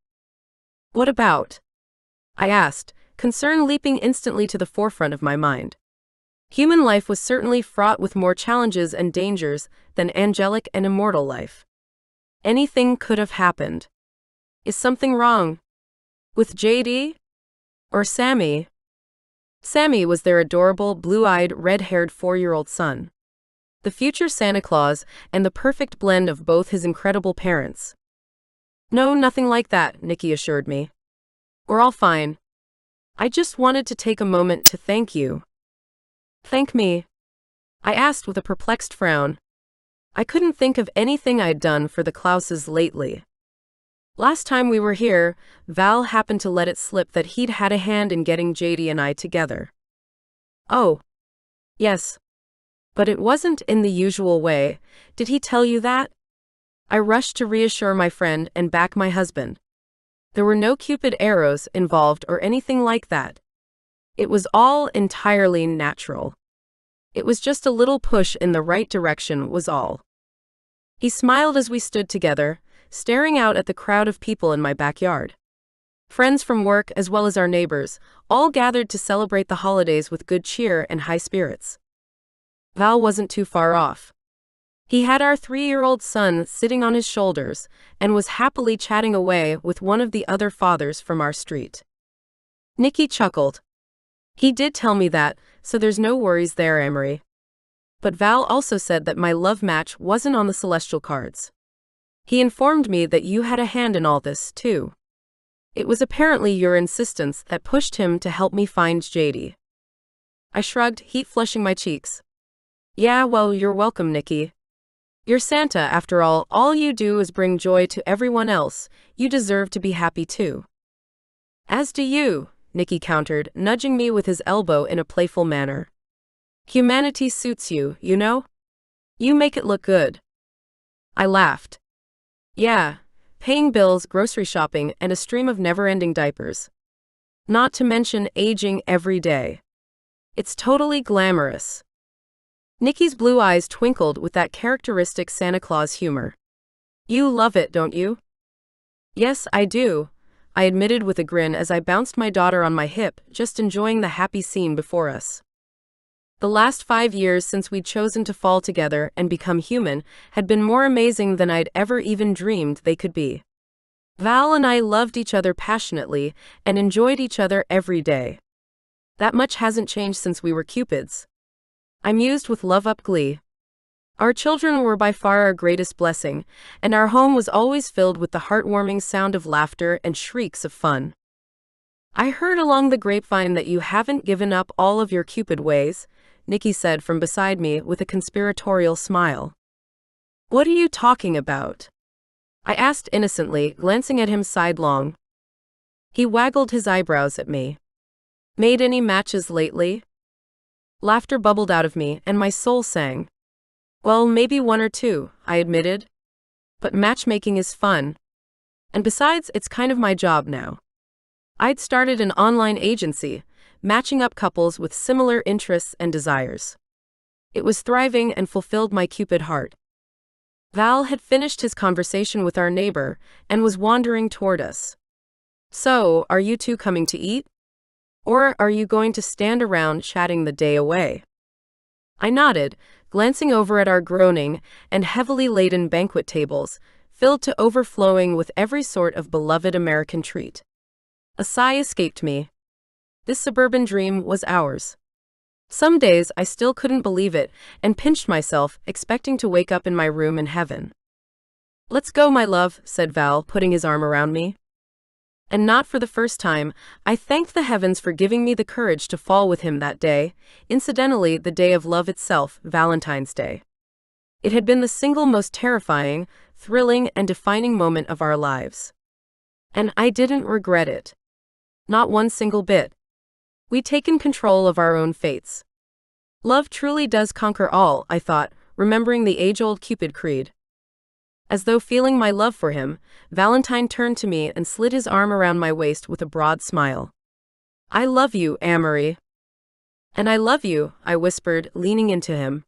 "What about?" I asked, concern leaping instantly to the forefront of my mind. Human life was certainly fraught with more challenges and dangers than angelic and immortal life. Anything could have happened. Is something wrong? With JD? Or Sammy? Sammy was their adorable, blue-eyed, red-haired 4-year-old son. The future Santa Claus, and the perfect blend of both his incredible parents. "No, nothing like that," Nicky assured me. "We're all fine. I just wanted to take a moment to thank you." "Thank me?" I asked with a perplexed frown. I couldn't think of anything I'd done for the Klauses lately. Last time we were here, Val happened to let it slip that he'd had a hand in getting JD and I together. "Oh. Yes. But it wasn't in the usual way. Did he tell you that?" I rushed to reassure my friend and back my husband. There were no Cupid arrows involved or anything like that. It was all entirely natural. It was just a little push in the right direction was all. He smiled as we stood together, staring out at the crowd of people in my backyard. Friends from work as well as our neighbors, all gathered to celebrate the holidays with good cheer and high spirits. Val wasn't too far off. He had our 3-year-old son sitting on his shoulders and was happily chatting away with one of the other fathers from our street. Nicky chuckled. "He did tell me that, so there's no worries there, Amory. But Val also said that my love match wasn't on the celestial cards. He informed me that you had a hand in all this, too. It was apparently your insistence that pushed him to help me find JD." I shrugged, heat flushing my cheeks. "Yeah, well, you're welcome, Nicky. You're Santa, after all you do is bring joy to everyone else. You deserve to be happy, too." "As do you," Nicky countered, nudging me with his elbow in a playful manner. "Humanity suits you, you know? You make it look good." I laughed. "Yeah, paying bills, grocery shopping, and a stream of never-ending diapers. Not to mention aging every day. It's totally glamorous." Nicky's blue eyes twinkled with that characteristic Santa Claus humor. "You love it, don't you?" "Yes, I do," I admitted with a grin as I bounced my daughter on my hip, just enjoying the happy scene before us. The last 5 years since we'd chosen to fall together and become human had been more amazing than I'd ever even dreamed they could be. Val and I loved each other passionately and enjoyed each other every day. That much hasn't changed since we were Cupids. I mused with love-up glee. Our children were by far our greatest blessing, and our home was always filled with the heartwarming sound of laughter and shrieks of fun. "I heard along the grapevine that you haven't given up all of your Cupid ways," Nicky said from beside me with a conspiratorial smile. "What are you talking about?" I asked innocently, glancing at him sidelong. He waggled his eyebrows at me. "Made any matches lately?" Laughter bubbled out of me, and my soul sang. "Well, maybe 1 or 2, I admitted. But matchmaking is fun. And besides, it's kind of my job now. I'd started an online agency, matching up couples with similar interests and desires. It was thriving and fulfilled my Cupid heart." Val had finished his conversation with our neighbor and was wandering toward us. "So, are you two coming to eat? Or are you going to stand around chatting the day away?" I nodded, glancing over at our groaning and heavily laden banquet tables, filled to overflowing with every sort of beloved American treat. A sigh escaped me. This suburban dream was ours. Some days I still couldn't believe it and pinched myself, expecting to wake up in my room in heaven. "Let's go, my love," said Val, putting his arm around me. And not for the first time, I thanked the heavens for giving me the courage to fall with him that day, incidentally the day of love itself, Valentine's Day. It had been the single most terrifying, thrilling, and defining moment of our lives. And I didn't regret it. Not one single bit. We'd taken control of our own fates. Love truly does conquer all, I thought, remembering the age-old Cupid creed. As though feeling my love for him, Valentine turned to me and slid his arm around my waist with a broad smile. "I love you, Amory." "And I love you," I whispered, leaning into him.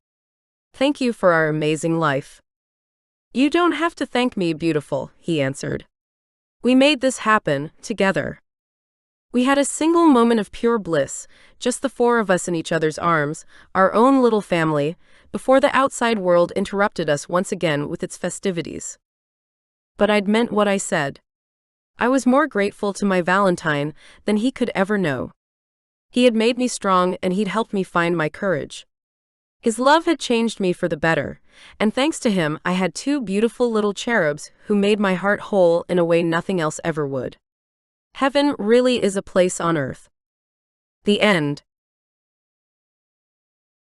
"Thank you for our amazing life." "You don't have to thank me, beautiful," he answered. "We made this happen, together." We had a single moment of pure bliss, just the four of us in each other's arms, our own little family, before the outside world interrupted us once again with its festivities. But I'd meant what I said. I was more grateful to my Valentine than he could ever know. He had made me strong and he'd helped me find my courage. His love had changed me for the better, and thanks to him I had two beautiful little cherubs who made my heart whole in a way nothing else ever would. Heaven really is a place on earth. The end.